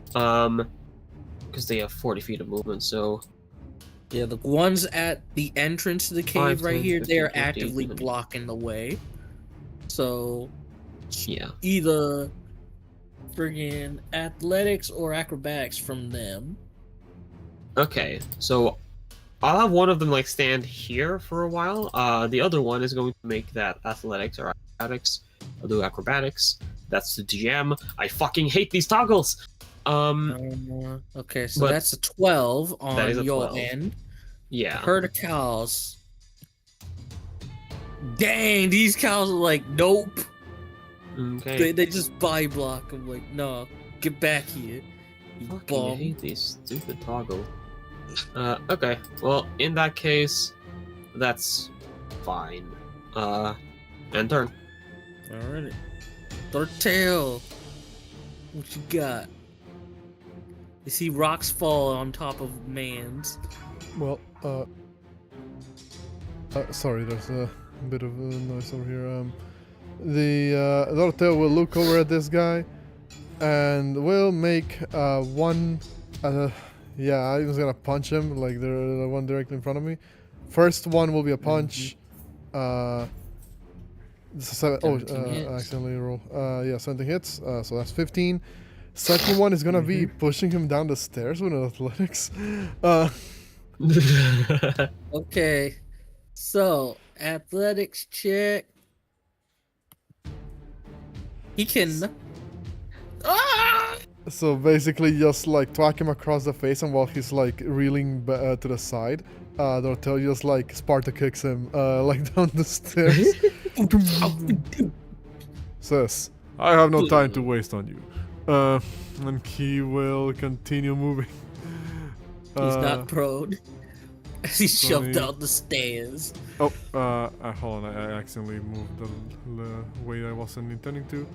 Because they have 40 feet of movement, so... Yeah, the ones at the entrance to the cave 5, right 10, here, 15, they are 20, actively 30. blocking the way. So, Yeah. either friggin' athletics or acrobatics from them. Okay, so I'll have one of them like stand here for a while. The other one is going to make that athletics or acrobatics. I'll do acrobatics. That's the GM. I fucking hate these toggles. Okay, so but that's a 12 that is on a your 12. end. Yeah. Herd of cows. Dang, these cows are like, nope. Okay. They just body block. I'm like, no, get back here. You Fucking bum. hate these stupid toggles. Okay. Well, in that case, that's fine. And turn. Alright. Doroteo. What you got? You see rocks fall on top of man's. Well, sorry, there's a bit of a noise over here. The Doroteo will look over at this guy and will make one. Yeah, I was gonna punch him, like the one directly in front of me. First one will be a punch. This is 17 hits. I accidentally roll. Yeah, 17 hits. So that's 15. Second one is gonna be pushing him down the stairs with an athletics. Okay. So, athletics check. He can. Ah! So basically, just like twack him across the face, and while he's like reeling to the side, Doroteo just like Sparta kicks him like down the stairs. Says, "I have no time to waste on you," and he will continue moving. He's not prone. As he's shoved 20. down the stairs. Oh, hold on, I accidentally moved the way I wasn't intending to.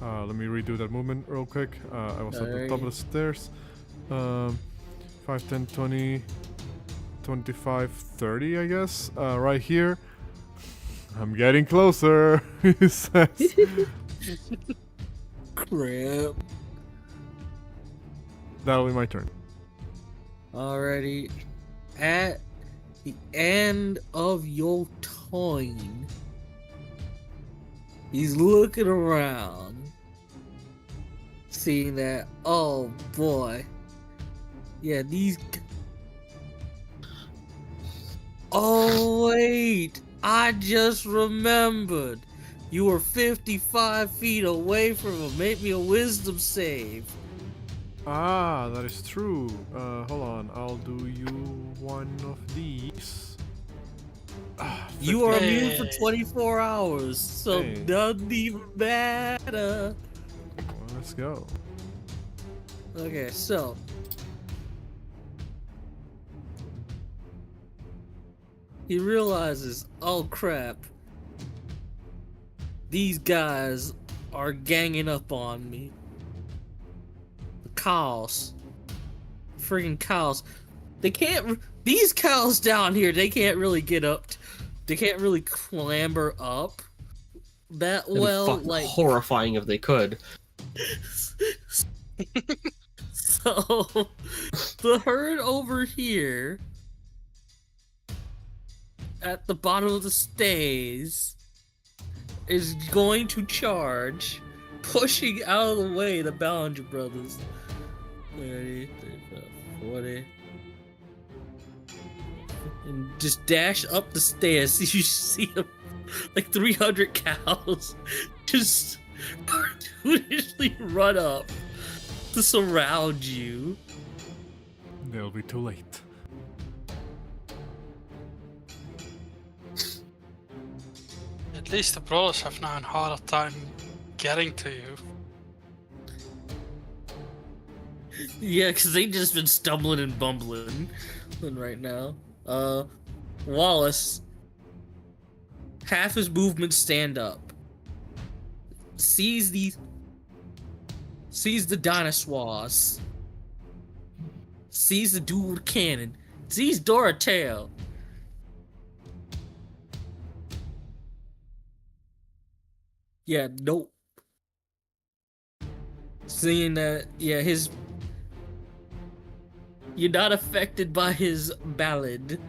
Let me redo that movement real quick. I was at the top of the stairs. 5, 10, 20, 25, 30, I guess. Right here. I'm getting closer, he says. Crap. That'll be my turn. Alrighty. At the end of your time, he's looking around, seeing that, oh boy. Yeah, these. Oh, wait. I just remembered. You were 55 feet away from him. Make me a wisdom save. Ah, that is true. Hold on, I'll do you one of these. You are 15. immune for 24 hours, so Hey. doesn't even matter. Well, let's go. Okay, so. He realizes, oh crap. These guys are ganging up on me. The cows. Freaking cows. They can't. These cows down here, they can't really get up. They can't really clamber up that That'd be well. fucking Like. horrifying if they could. So, the herd over here at the bottom of the stairs is going to charge, pushing out of the way the Ballinger brothers. 30, 35, 40. And just dash up the stairs. You see them, like 300 cows just cartoonishly run up to surround you. They'll be too late. At least the brawlers have now a harder time getting to you. Yeah, because they just been stumbling and bumbling right now. Wallace, half his movement stand up. Sees the dinosaurs. Sees the dude with cannon. Sees Doroteo. Yeah, nope. Seeing that, yeah, you're not affected by his ballad.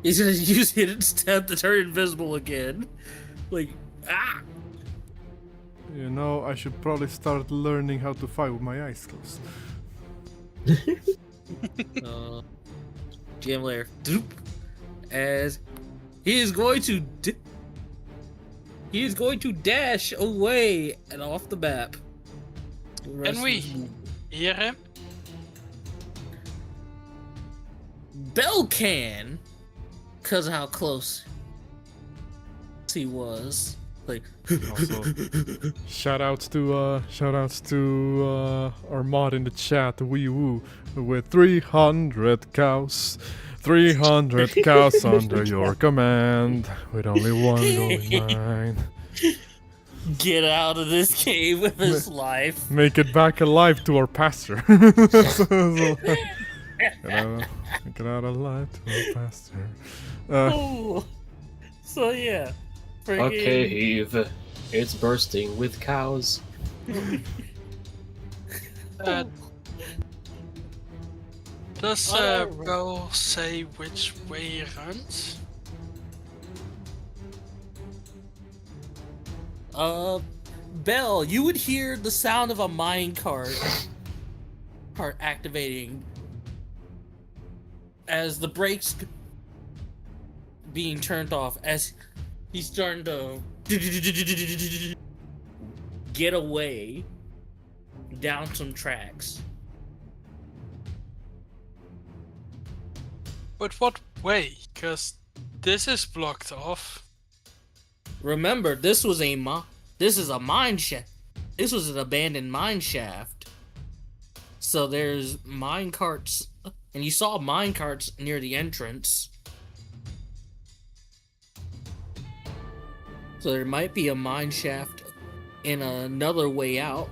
He's gonna use hidden step to turn invisible again. Like, ah! You know, I should probably start learning how to fight with my eyes closed. GM layer. Doop. As he is going to dash away and off the map. Can we hear him? Bell can, cause of how close he was. Like, Also, shoutouts to our mod in the chat, Wee Woo, with 300 cows. 300 cows under your command, with only one going mine. get out of this cave with his life. Make it back alive to our pasture. Get out alive to our pasture. Oh, so yeah. A cave. It's bursting with cows. Does Bell say which way he runs? Bell, you would hear the sound of a minecart activating as the brakes being turned off, as he's starting to get away down some tracks. But what way? Because this is blocked off. Remember, this is a mine shaft. This was an abandoned mine shaft. So there's mine carts, and you saw mine carts near the entrance. So there might be a mine shaft in another way out.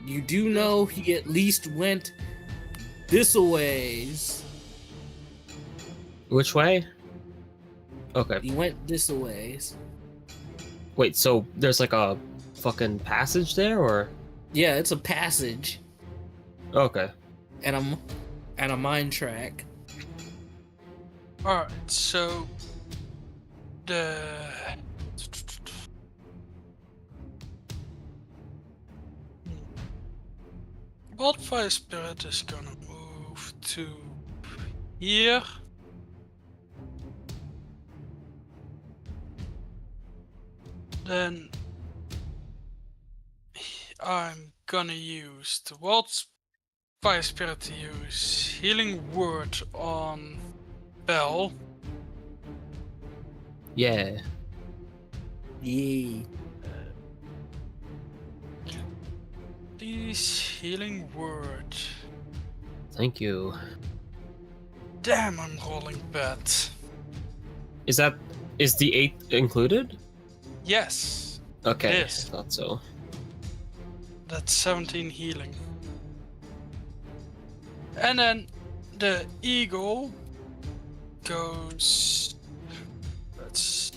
You do know he at least went this a ways. Which way? Okay. He went this a ways. Wait, so there's like a fucking passage there, or? Yeah, it's a passage Okay. and a mine track. Alright, so the Wildfire Spirit is gonna move to here. Then I'm gonna use the Wildfire Spirit to use Healing Word on Bell. Yeah. Yay. Please, Healing Word. Thank you. Damn, I'm rolling bad. Is the 8 included? Yes, Okay. Yes. Thought so. that's 17 healing. And then the eagle goes. Let's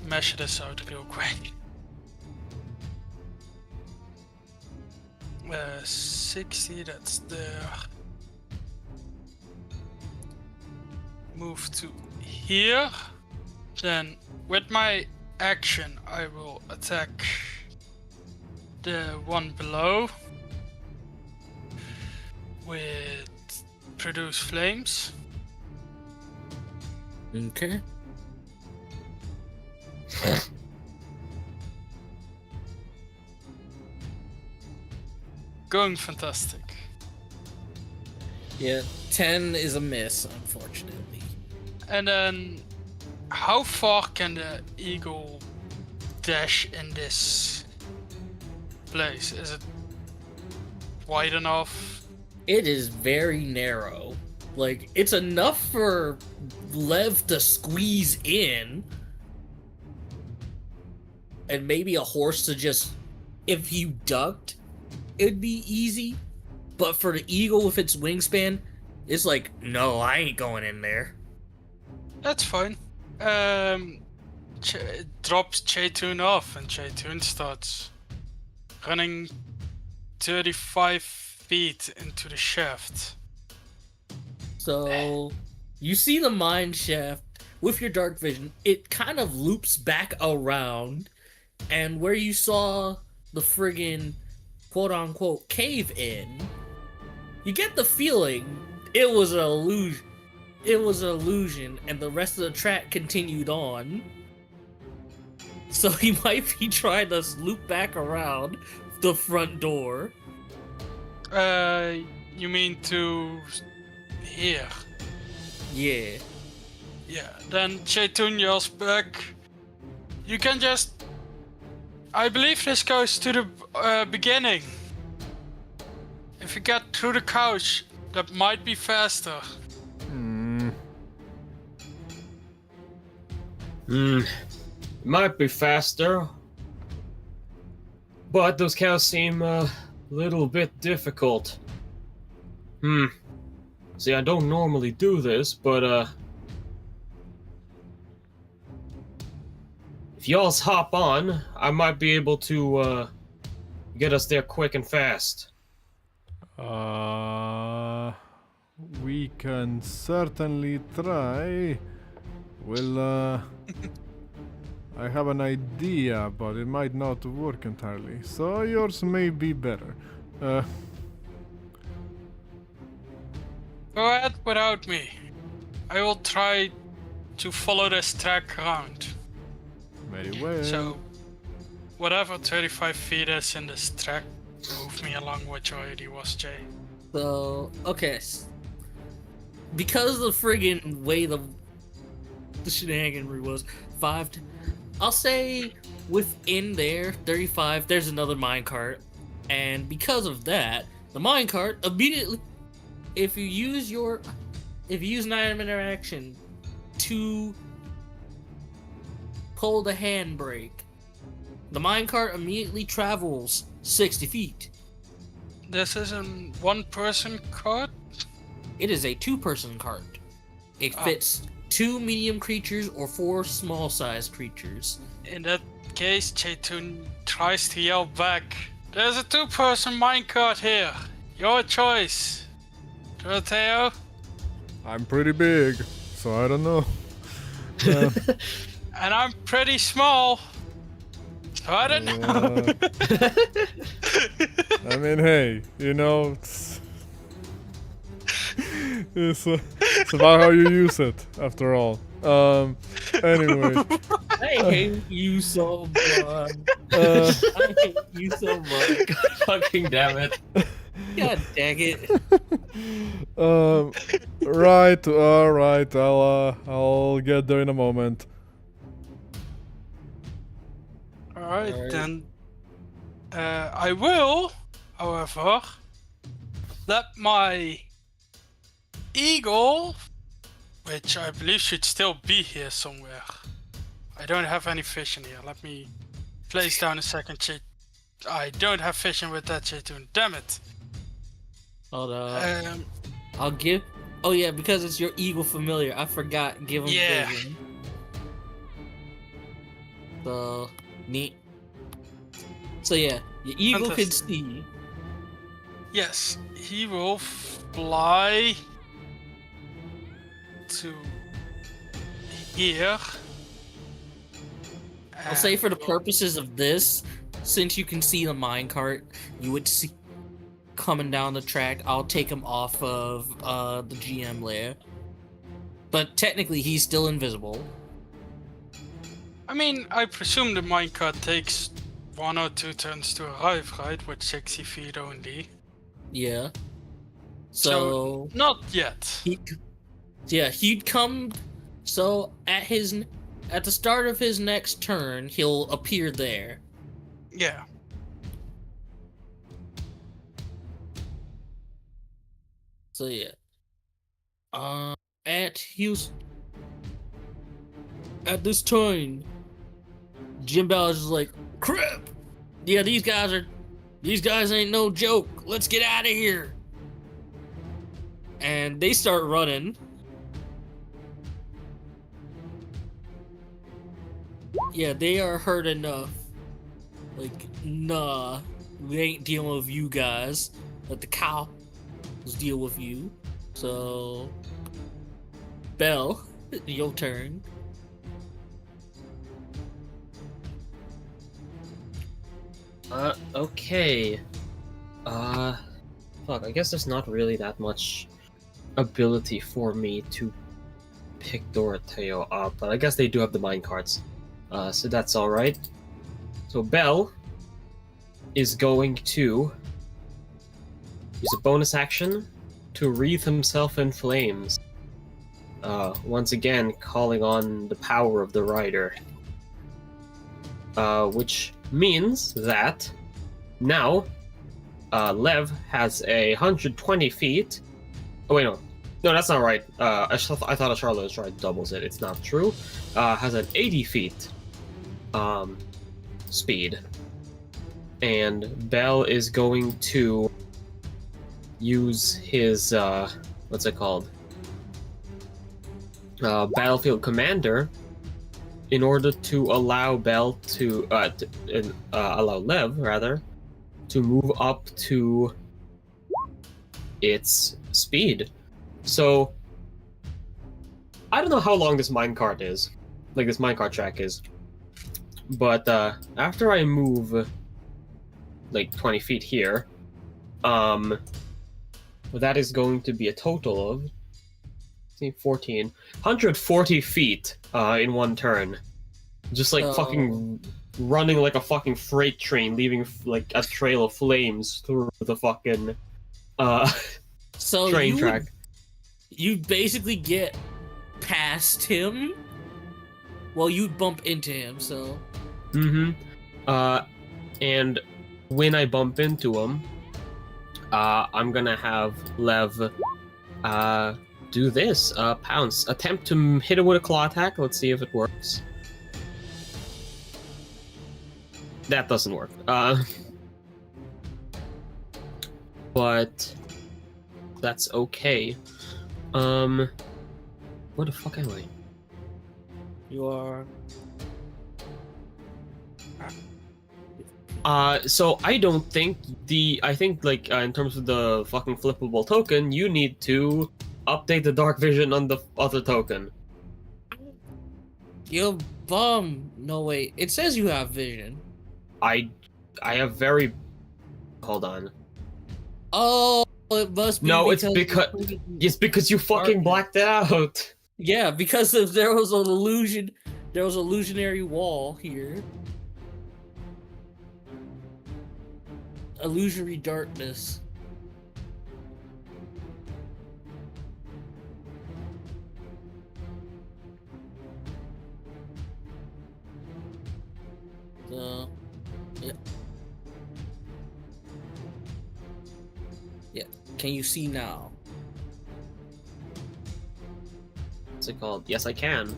measure this out real quick. 60, that's there. Move to here. Then with my action I will attack the one below with produce flames. Okay. Going fantastic. Yeah, 10 is a miss, unfortunately. And then, how far can the eagle dash in this place? Is it wide enough? It is very narrow. Like, it's enough for Lev to squeeze in. And maybe a horse to just... If you ducked, it'd be easy. But for the eagle with its wingspan, it's like, no, I ain't going in there. That's fine. It drops Chayton off, and Chayton starts running 35 feet into the shaft. So, you see the mine shaft with your dark vision. It kind of loops back around, and where you saw the friggin' quote-unquote cave in, you get the feeling it was an illusion. It was an illusion, and the rest of the track continued on. So he might be trying to loop back around the front door. You mean to here? Yeah. Yeah. Then Chayton yells back. You can just. I believe this goes to the beginning. If you get through the couch, that might be faster. Might be faster. But those cows seem a little bit difficult. See, I don't normally do this, but if y'all's hop on, I might be able to get us there quick and fast. We can certainly try. Well, I have an idea, but it might not work entirely. So yours may be better. Go ahead without me. I will try to follow this track around. Very well. So, whatever 35 feet is in this track, move me along which way he was, Jay. So, okay. Because the friggin' way the shenaniganry was, 5 to... I'll say within there, 35, there's another minecart. And because of that, the minecart immediately... If you use Nijram interaction to pull the handbrake, the minecart immediately travels 60 feet. This is a one-person cart? It is a 2-person cart. It fits 2 medium creatures or 4 small-sized creatures. In that case, Chayton tries to yell back. There's a 2-person minecart here. Your choice. Doroteo? I'm pretty big, so I don't know. And I'm pretty small. So I don't know. I mean, hey, you know, it's about how you use it, after all. Anyway. I hate you so much. I hate you so much. Fucking damn it. God dang it. Right, alright, I'll get there in a moment. Alright, then. I will, however, let my eagle, which I believe should still be here somewhere. I don't have any vision here. Let me place down a second cheat. I don't have vision with that Chayton. Damn it. Hold on. I'll give... Oh yeah, because it's your eagle familiar. I forgot. Give him vision. So, neat. So yeah, your eagle can see. Yes, he will fly to here. I'll say for the purposes of this, since you can see the minecart, you would see coming down the track. I'll take him off of the GM layer. But technically, he's still invisible. I mean, I presume the minecart takes 1 or 2 turns to arrive, right? With 60 feet only. Yeah. So not yet. He'd come. So at the start of his next turn, he'll appear there. Yeah. So yeah. At this time, Jim Ballard's is like, crap! Yeah, these guys ain't no joke. Let's get out of here. And they start running. Yeah, they are hurt enough. Like, nah, we ain't dealing with you guys. Let the cows deal with you. So, Belle, your turn. Okay. Fuck, I guess there's not really that much ability for me to pick Doroteo up, but I guess they do have the mine cards. So that's alright. So Belle is going to use a bonus action to wreathe himself in flames. Once again, calling on the power of the rider. Which means that now Lev has 120 feet. Oh wait, no, that's not right. I thought a Charlotte Stride doubles it. It's not true. Has an 80 feet speed, and Belle is going to use his what's it called? Battlefield Commander, in order to allow Belle to allow Lev rather to move up to its speed. So I don't know how long this minecart is, like this minecart track is, but after I move like 20 feet here, that is going to be a total of 140 feet in one turn. Just like fucking running like a fucking freight train, leaving like a trail of flames through the fucking train track. You basically get past him. Well, you bump into him, so. And when I bump into him, I'm gonna have Lev do this. Pounce. Attempt to hit him with a claw attack. Let's see if it works. That doesn't work. But that's okay. Where the fuck am I? You are. So I don't think I think like in terms of the fucking flippable token, you need to update the dark vision on the other token. You bum. No wait. It says you have vision. I have very. Hold on. Oh, it must be. No, it's because you fucking blacked it out. Yeah, because there was an illusion. There was an illusionary wall here. Illusory darkness. So, yeah. Yeah. Can you see now? What's it called? Yes, I can.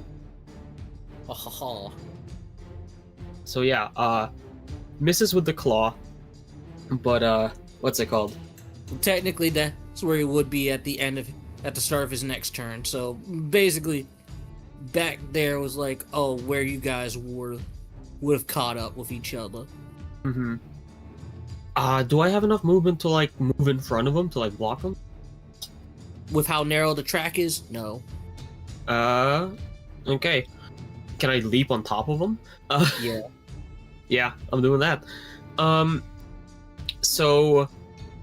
Ha ha ha. So yeah, misses with the claw, but what's it called? Technically, that's where he would be at the start of his next turn. So basically, back there was like, oh, where you guys would have caught up with each other. Mm-hmm. Do I have enough movement to like move in front of him to like block him? With how narrow the track is, no. Okay. Can I leap on top of him? Yeah. Yeah, I'm doing that. So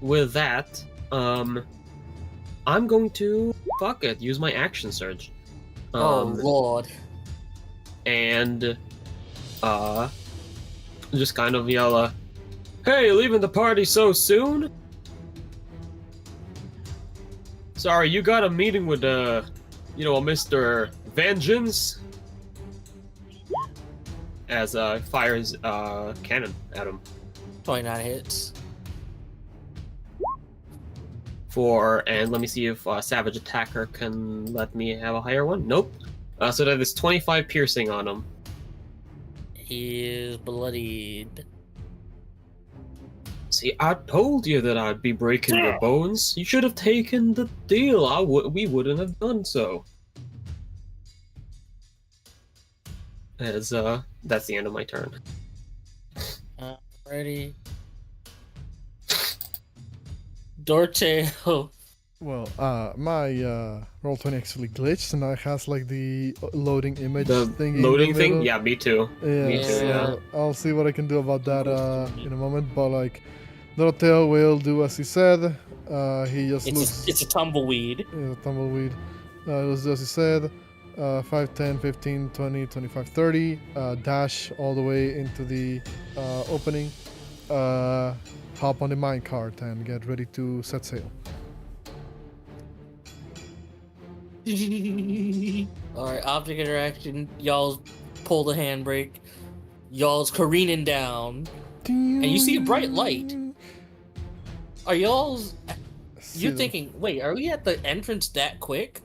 with that, I'm going to use my action surge. Oh lord. And just kind of yell, "Hey, leaving the party so soon?" Sorry, you got a meeting with Mr. Vengeance? As fires cannon at him. 29 hits. And let me see if Savage Attacker can let me have a higher one. Nope. So that is 25 piercing on him. He is bloodied. See, I told you that I'd be breaking your bones. You should have taken the deal. We wouldn't have done so. As that's the end of my turn. Ready. Doroteo. Well, my Roll20 actually glitched, and now it has like the loading image The thing. loading thing? Yeah, me too. Yeah, Me too, so yeah. I'll see what I can do about that in a moment. But like, Doroteo will do as he said. He just looks. It's a tumbleweed. Yeah, tumbleweed. Let's do as he said. 5, 10, 15, 20, 25, 30. Dash all the way into the opening. Hop on the minecart and get ready to set sail. Alright, object interaction. Y'all pull the handbrake. Y'all's careening down. And you see a bright light. Are y'all's... You're thinking, wait, are we at the entrance that quick?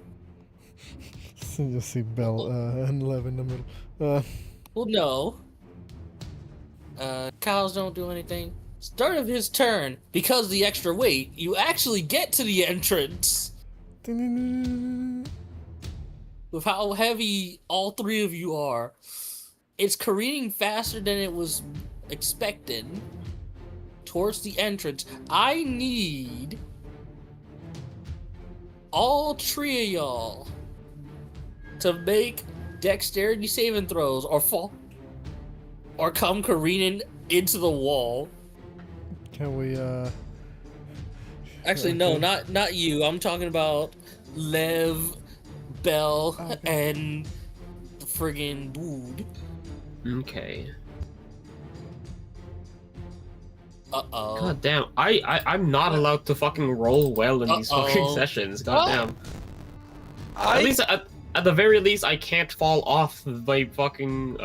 You just see Bell and Lev in the middle. Well, no. Cows don't do anything. Start of his turn, because of the extra weight, you actually get to the entrance. With how heavy all three of you are, it's careening faster than it was expected towards the entrance. I need all three of y'all to make dexterity saving throws or fall or come careening into the wall. Can we Actually, no, not you. I'm talking about Lev, Bell, and the friggin' dude. Okay. Uh-oh. God damn. I'm not allowed to fucking roll well in these fucking sessions. God damn. At least at the very least I can't fall off my fucking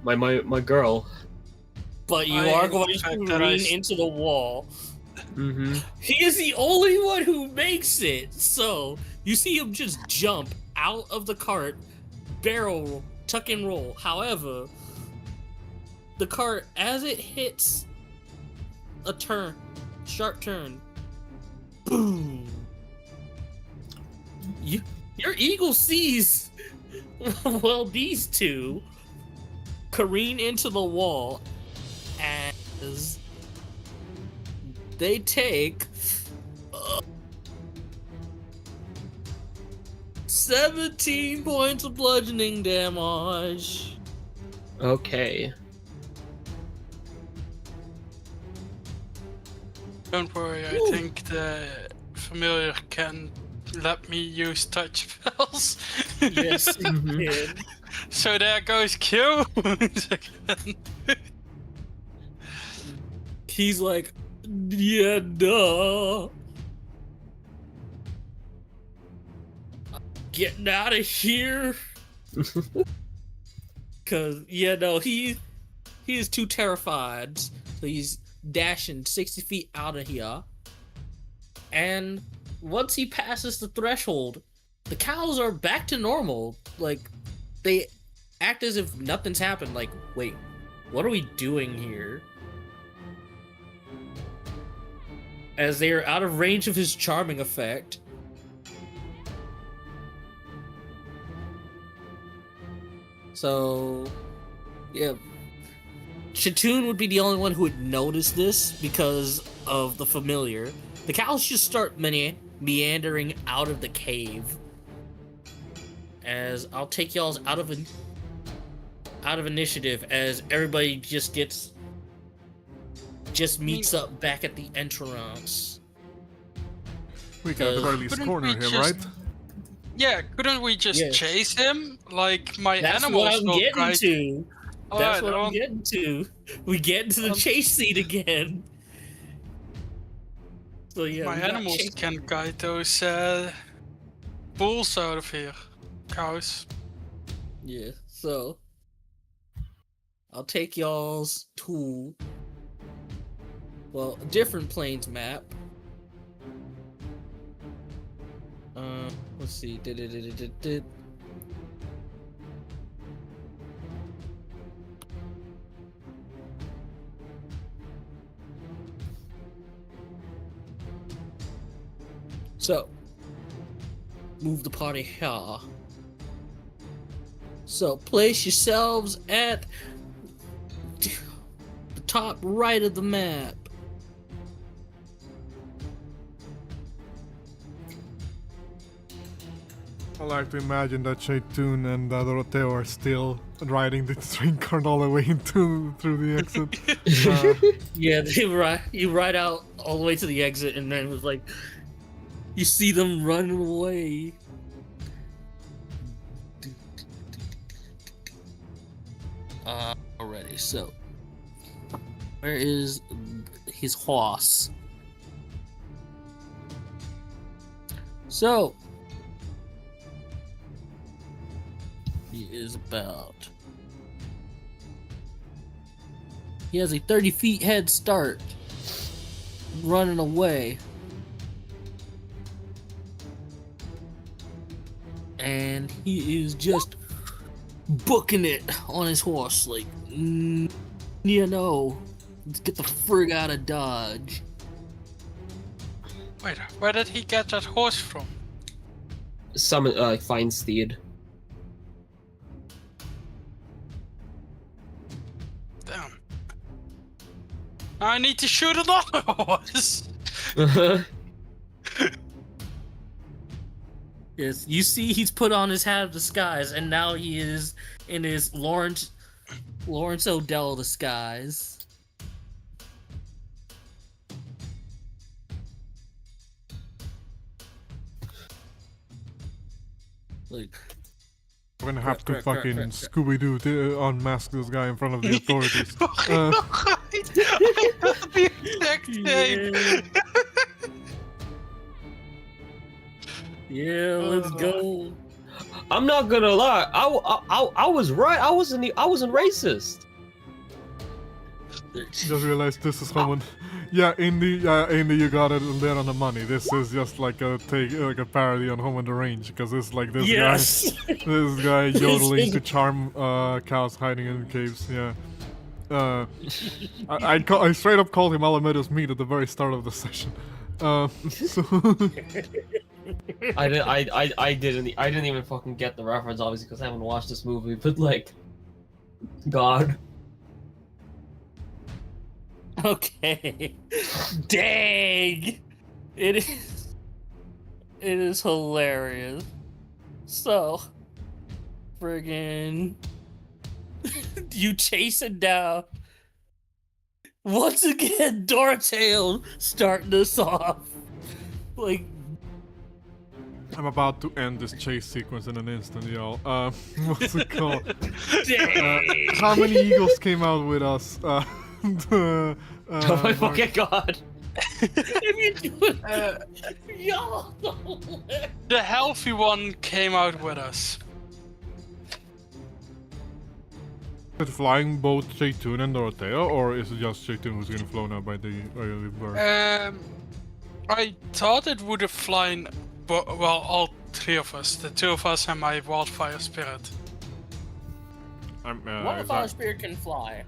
my girl. But you are going to careen into the wall. Mm-hmm. He is the only one who makes it. So you see him just jump out of the cart, barrel roll, tuck and roll. However, the cart, as it hits a turn, sharp turn, boom. Your eagle sees well these two careen into the wall as they take 17 points of bludgeoning damage. Okay. Don't worry, I think the familiar can let me use touch spells. Yes, it did. So there goes Q again. He's like, yeah, duh. Getting out of here. Cause he is too terrified. So he's dashing 60 feet out of here. And once he passes the threshold, the cows are back to normal. Like, they act as if nothing's happened. Like, wait, what are we doing here? As they are out of range of his charming effect. So, yeah. Chayton would be the only one who would notice this because of the familiar. The cows just start meandering out of the cave. As I'll take y'all's out of initiative as everybody just meets up back at the entrance. We can at the very least Couldn't corner we him, just- right? Yeah, couldn't we just Yes. chase him? Like, my That's animals what I'm will getting guide- to. That's Alright, what well, I'm getting to. We get into the chase scene again. So yeah, My we got animals Chayton. can guide those bulls out of here. Cows. Yeah, so I'll take y'all's to a different plains map. Let's see. So, move the party here. So, place yourselves at the top right of the map. I like to imagine that Chayton and Doroteo are still riding the train cart all the way through the exit. Yeah, you ride out all the way to the exit, and then it was like you see them running away. Already, so where is his horse? So he is about. He has a 30 feet head start, running away. And he is just booking it on his horse, like, you know, let's get the frig out of Dodge. Wait, where did he get that horse from? Summon, find steed. Damn. I need to shoot another horse! Yes, you see he's put on his hat of disguise, and now he is in his Lawrence Odell disguise. Like, We're gonna have to Correct. Scooby-Doo to unmask this guy in front of the authorities. I have the exact same! yeah, let's go. I'm not gonna lie. I was right. I wasn't racist. Just realized this is someone. Yeah, Indy, you got it there on the money. This is just like a parody on Home on the Range, because it's like this Yes. this guy yodeling to charm cows hiding in caves. Yeah. I straight up called him Alameda's meat at the very start of the session. So I didn't even fucking get the reference, obviously, because I haven't watched this movie. But like, God. Okay. Dang. It is hilarious. So, friggin' you chasing down. Once again, Doroteo starting this off. Like, I'm about to end this chase sequence in an instant, y'all. What's it called? dang. How many eagles came out with us? Oh my fucking God. If you do it, y'all. The healthy one came out with us. Is it flying both Chayton and Doroteo, or is it just Chayton who's getting flown out by the bird? I thought it would have flown, all three of us. The two of us and my wildfire spirit. Wildfire Spirit can fly.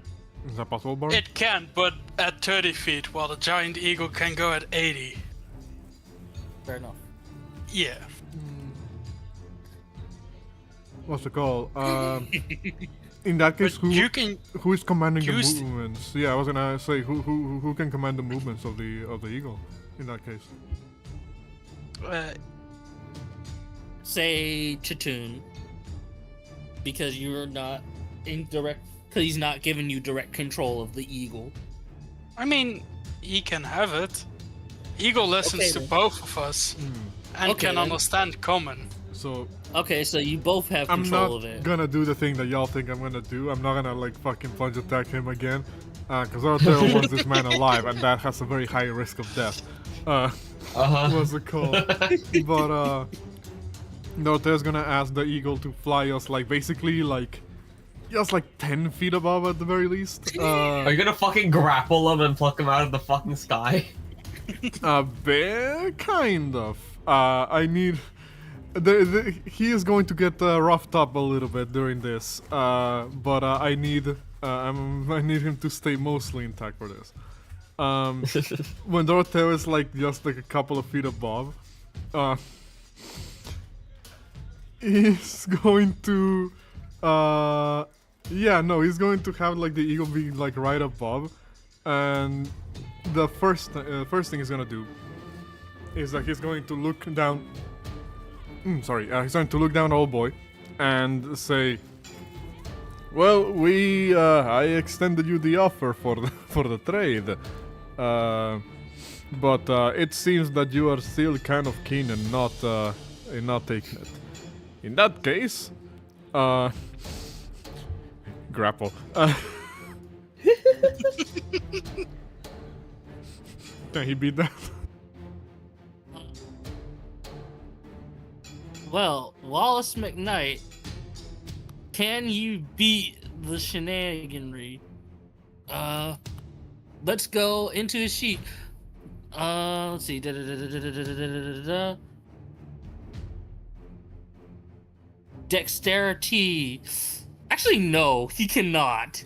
Is that possible, Bart? It can, but at 30 feet, while the giant eagle can go at 80. Fair enough. Yeah. What's it called? In that case, But you can who is commanding the use- movements? Yeah, I was gonna say who can command the movements of the eagle in that case. Say Chayton, because you're not in direct. Because he's not giving you direct control of the eagle. I mean, he can have it. Eagle listens Okay, to then. both of us and Okay, can then. understand common. So Okay, so you both have I'm control not of it. gonna do the thing that y'all think I'm gonna do. I'm not gonna like fucking plunge attack him again, because Doroteo wants this man alive, and that has a very high risk of death. What's it called? But Doroteo's gonna ask the eagle to fly us like basically like just like 10 feet above at the very least. Are you gonna fucking grapple him and pluck him out of the fucking sky? Kind of. I need. He is going to get roughed up a little bit during this, but I need him to stay mostly intact for this. When Doroteo is like just like a couple of feet above, he's going to, he's going to have like the eagle be like right above, and the first thing he's gonna do is that he's going to look down. He's going to look down, old boy, and say, "Well, I extended you the offer for the trade, but it seems that you are still kind of keen in not taking it. In that case, grapple." Can he beat that? Well, Wallace McKnight, can you beat the shenaniganry? Let's go into his sheet. Let's see. Dexterity. Actually, no, he cannot.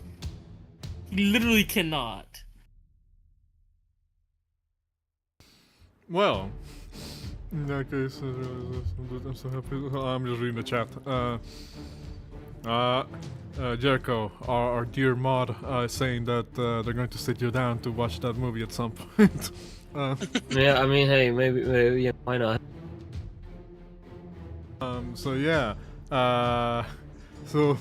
He literally cannot. Well, in that case, I'm so happy. I'm just reading the chat. Jericho, our dear mod, is saying that they're going to sit you down to watch that movie at some point. Yeah, I mean, hey, maybe, yeah, why not? So yeah, so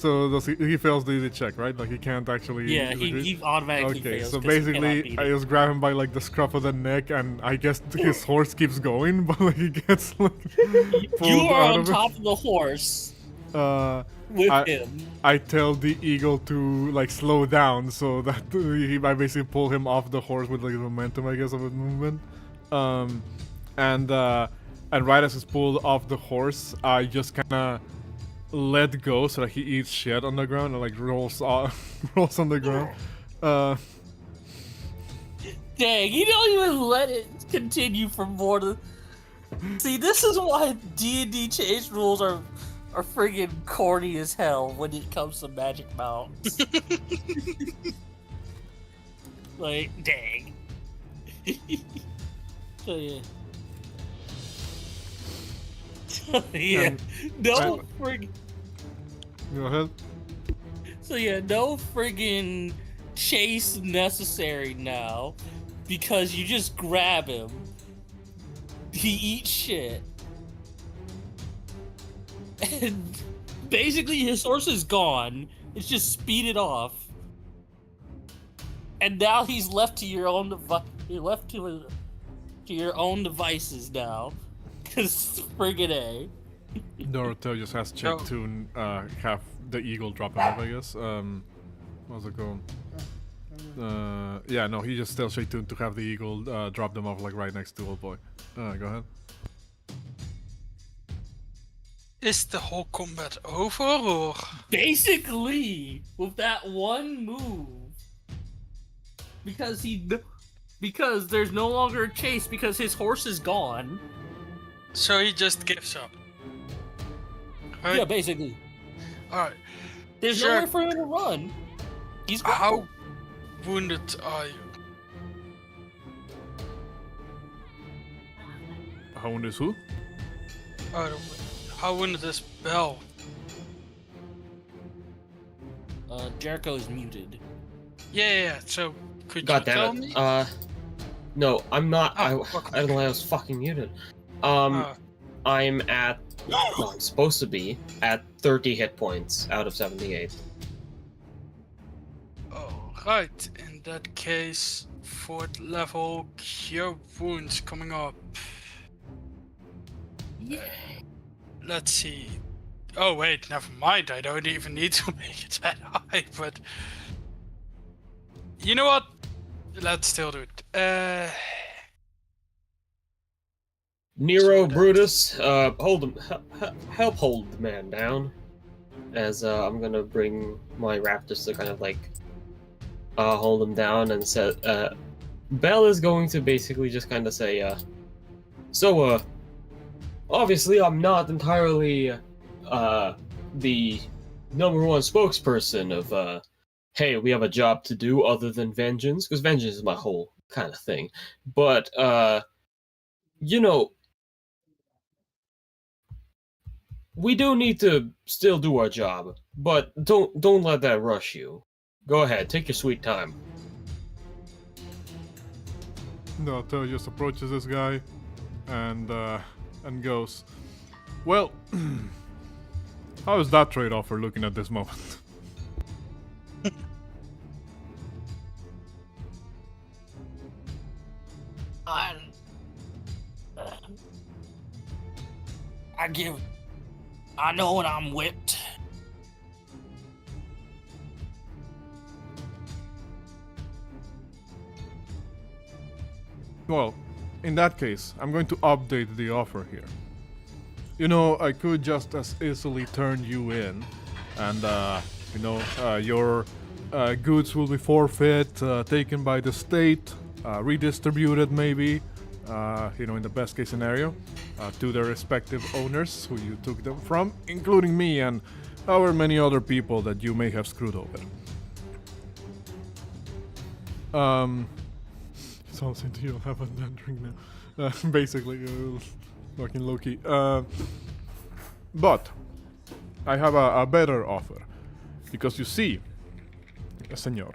he fails the easy check, right? Like he can't actually. Yeah, he automatically okay, fails. so 'cause he cannot basically, beat I it. just grab him by like the scruff of the neck, and I guess his horse keeps going, but like he gets like. You pulled are out on of it. top of the horse I- with him. I tell the eagle to like slow down so that I basically pull him off the horse with like the momentum, I guess, of his movement. And right as he's pulled off the horse, I just kind of let go so that he eats shit on the ground and like rolls on the ground. Dang, you don't even let it continue for more than. See, this is why D&D change rules are friggin' corny as hell when it comes to magic mounts. Like, dang. So yeah. So, yeah. No friggin'. Go ahead. So yeah, no friggin' chase necessary now, because you just grab him. He eats shit. And basically his horse is gone. It's just speeded off. And now he's left to your own you're left to your own devices now. Cause friggin' A. Doroteo just has checked to have the eagle drop him off, I guess. What's it called? Yeah, no, he just tells Chayton to have the eagle drop them off like right next to old boy. Go ahead. Is the whole combat over, or? Basically, with that one move. Because there's no longer a chase because his horse is gone. So he just gives up. Right? Yeah, basically. Alright. There's Sure. nowhere for him to run. He's gone. How wounded are you? How wounded is who? How wounded is Bell? Jericho is muted. Yeah, so could God you damn tell it. me? No, I'm not. Oh, I okay. don't know why I was fucking muted. Uh, I'm at. Well, I'm supposed to be at 30 hit points out of 78. Alright, in that case, 4th level, cure wounds coming up. Yeah. Let's see. Oh wait, never mind, I don't even need to make it that high, but... You know what? Let's still do it. Nero, Brutus, hold him, help hold the man down. As I'm gonna bring my raptors to kind of like hold him down and say, Bell is going to basically just kind of say, so obviously I'm not entirely the number one spokesperson of hey, we have a job to do other than vengeance, because vengeance is my whole kind of thing. But you know, we do need to still do our job, but don't let that rush you. Go ahead, take your sweet time. Doroteo just approaches this guy and goes, well, how is that trade offer looking at this moment? I know when I'm whipped. Well, in that case, I'm going to update the offer here. You know, I could just as easily turn you in, and, your goods will be forfeit, taken by the state, redistributed maybe, in the best case scenario, to their respective owners who you took them from, including me and however many other people that you may have screwed over. Sounds like you don't have a drink now. Basically, fucking low-key. But I have a better offer. Because you see, senor,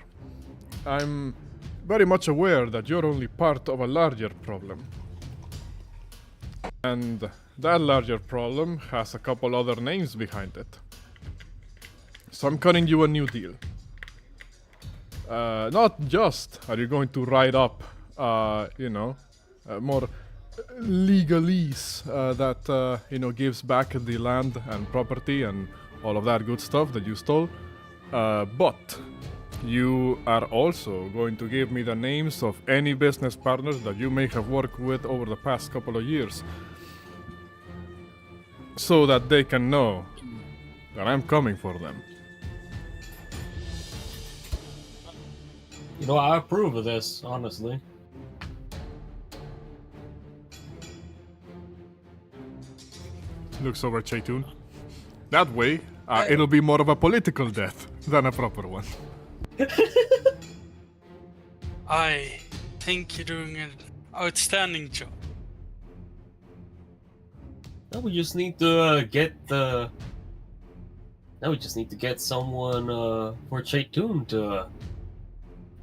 I'm very much aware that you're only part of a larger problem. And that larger problem has a couple other names behind it. So I'm cutting you a new deal. Not just are you going to write up, more legalese that, gives back the land and property and all of that good stuff that you stole, but you are also going to give me the names of any business partners that you may have worked with over the past couple of years, so that they can know that I'm coming for them. You know, I approve of this, honestly. Looks over at Chayton. That way, it'll be more of a political death than a proper one. I think you're doing an outstanding job. Now we just need to Now we just need to get someone for Chayton to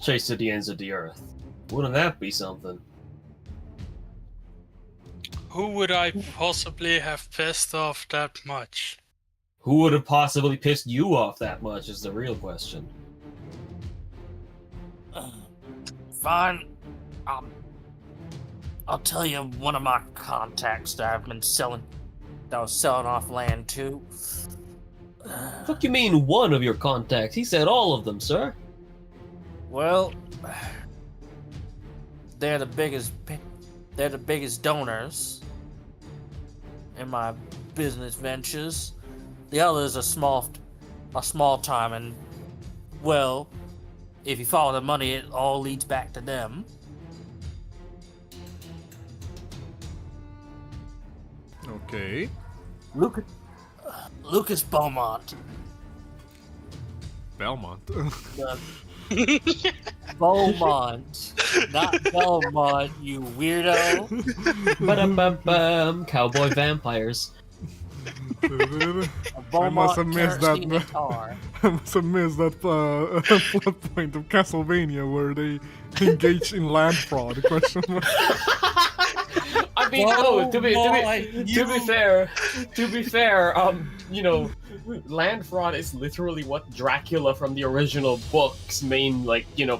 chase to the ends of the earth. Wouldn't that be something? Who would I possibly have pissed off that much? Who would have possibly pissed you off that much is the real question. Fine. I'll tell you one of my contacts that I've been selling. That I was selling off land to. Fuck you mean one of your contacts? He said all of them, sir. Well, they're the biggest donors in my business ventures. The others are small time, and well, if you follow the money, it all leads back to them. Okay. Lucas Beaumont. Belmont. Beaumont, not Belmont, you weirdo. Ba-dum-bum-bum. Cowboy vampires. I must have missed that. I must have missed that plot point of Castlevania where they engage in land fraud. Question mark. I mean, to be fair, land fraud is literally what Dracula from the original book's main,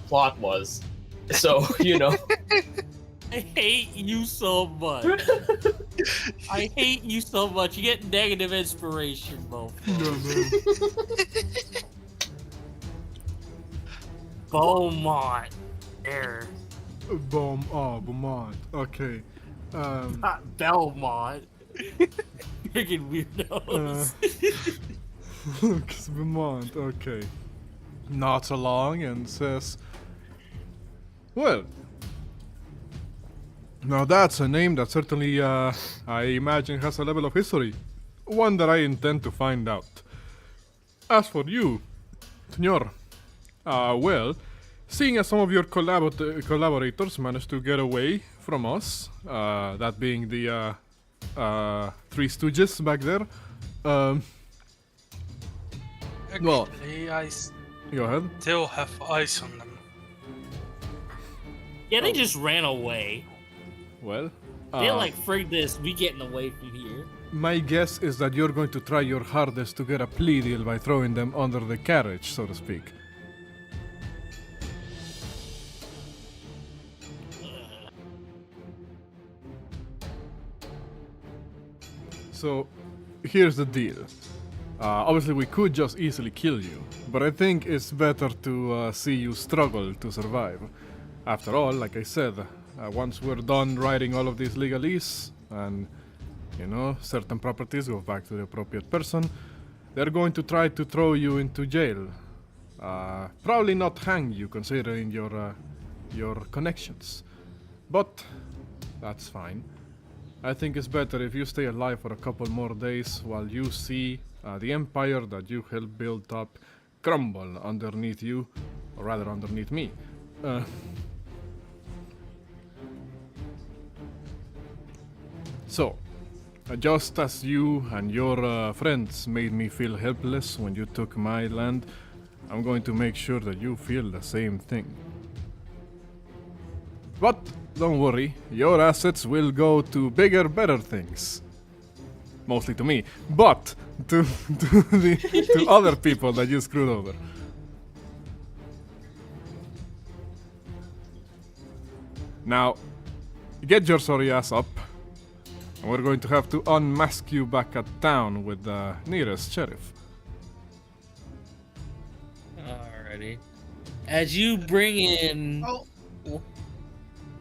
plot was. So, I hate you so much. I hate you so much. You get negative inspiration, mofo. No. Beaumont. There. Beaumont. Okay. Not Belmont. Freaking weirdos. Lucas Beaumont, okay. Nods along and says, well, now that's a name that certainly, I imagine has a level of history. One that I intend to find out. As for you, Senor, well, seeing as some of your collaborators managed to get away from us, that being the Three Stooges back there, well, Actually, I go ahead. still have eyes on them. Yeah, they just ran away. Well, They're like, frig this, we getting away from here. my guess is that you're going to try your hardest to get a plea deal by throwing them under the carriage, so to speak. So, here's the deal. Obviously, we could just easily kill you, but I think it's better to see you struggle to survive. After all, like I said, once we're done writing all of these legalese, and, you know, certain properties go back to the appropriate person, they're going to try to throw you into jail. Probably not hang you, considering your connections. But that's fine. I think it's better if you stay alive for a couple more days while you see the empire that you helped build up crumble underneath you, or rather underneath me. So, just as you and your friends made me feel helpless when you took my land, I'm going to make sure that you feel the same thing. But don't worry, your assets will go to bigger, better things. Mostly to me, but to other people that you screwed over. Now, get your sorry ass up, and we're going to have to unmask you back at town with the nearest sheriff. Alrighty. As you bring in... Oh.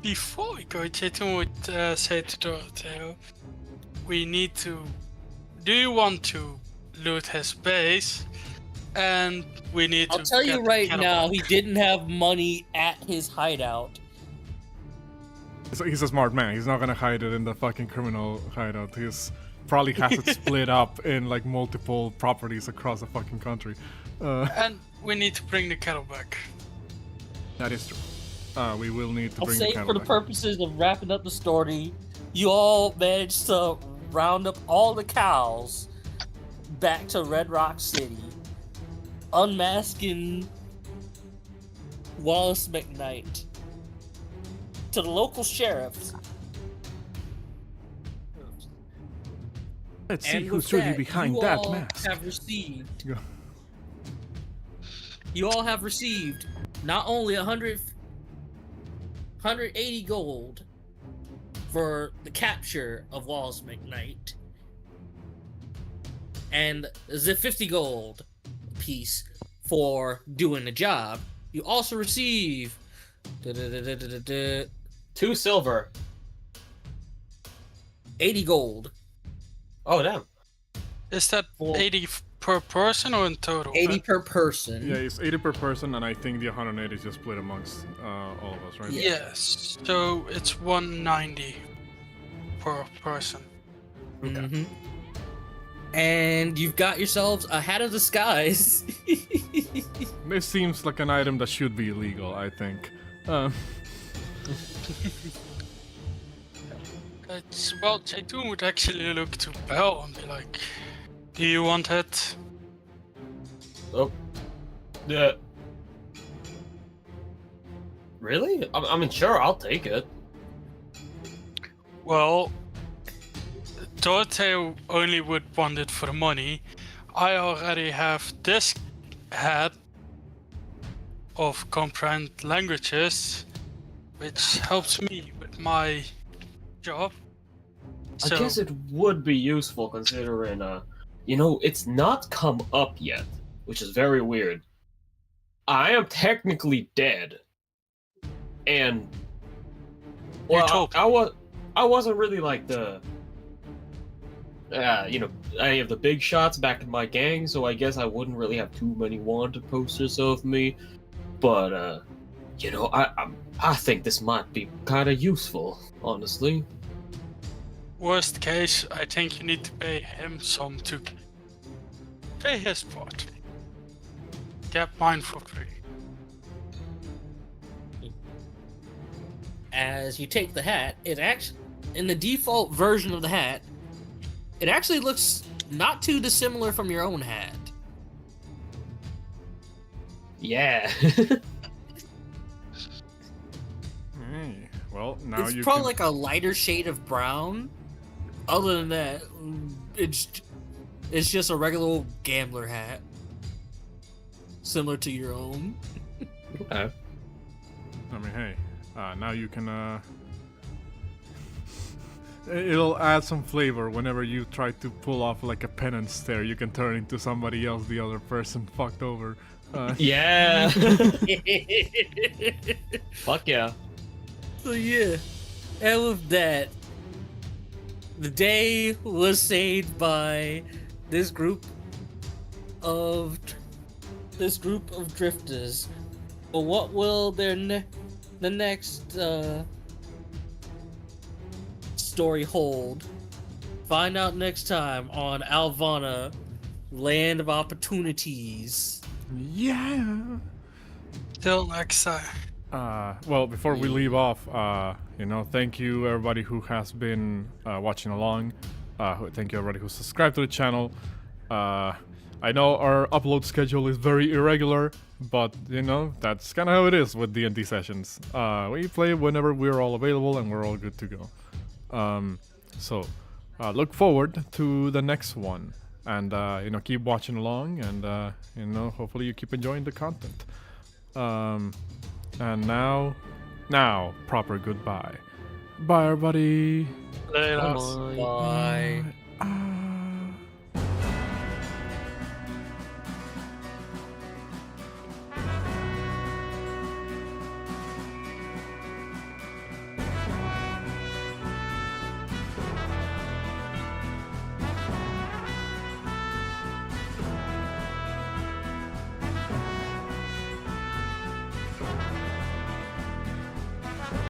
Before we go, Chayton would say to Doroteo, we need to... Do you want to loot his base? And we need to... I'll tell you get the right cattle now, back. he didn't have money at his hideout. So he's a smart man. He's not gonna hide it in the fucking criminal hideout. He's probably has it split up in like multiple properties across the fucking country. And we need to bring the cattle back. That is true. We will need to I'll bring say the for cattle the back. purposes of wrapping up the story, you all managed to round up all the cows back to Red Rock City, unmasking Wallace McKnight to the local sheriffs. Let's And with that, you all have received. Yeah. You all have received not only 180 gold for the capture of Wallace McKnight, and is it 50 gold piece for doing the job. You also receive 2 silver. 80 gold. Oh, damn. Is that Well- 80 per person or in total? 80 per person. Yeah, it's 80 per person, and I think the 180 is just split amongst all of us, right? Yeah. Yes. So it's 190 per person. Mhm. And you've got yourselves a hat of disguise. This seems like an item that should be illegal, I think. Well, Chayton would actually look to Bell and be like, do you want it? Oh. Yeah. Really? I mean, sure, I'll take it. Well, Doroteo only would want it for the money. I already have this hat of comprehend languages, which helps me with my job. I guess it would be useful considering, it's not come up yet, which is very weird. I am technically dead. And, You well, told I I wasn't really like the, any of the big shots back in my gang, so I guess I wouldn't really have too many wanted posters of me. But, I think this might be kind of useful, honestly. Worst case, I think you need to pay him some to pay his part. Get mine for free. As you take the hat, it actually, in the default version of the hat, it actually looks not too dissimilar from your own hat. Yeah. Well, now It's you probably can... like a lighter shade of brown. Other than that, it's just a regular old gambler hat, similar to your own. Okay. I mean, hey, now you can, it'll add some flavor whenever you try to pull off like a penance stare. You can turn into somebody else the other person fucked over. Yeah. Fuck yeah. So yeah, and with that, the day was saved by this group of drifters. But what will their the next story hold? Find out next time on Alvona, Land of Opportunities. Yeah. Till next time. Well, before we leave off, thank you everybody who has been watching along. Thank you everybody who subscribed to the channel. I know our upload schedule is very irregular, but that's kind of how it is with D&D sessions. We play whenever we're all available and we're all good to go. So look forward to the next one, and keep watching along, and hopefully you keep enjoying the content. And now, proper goodbye. Bye, everybody. Later. Bye. Bye.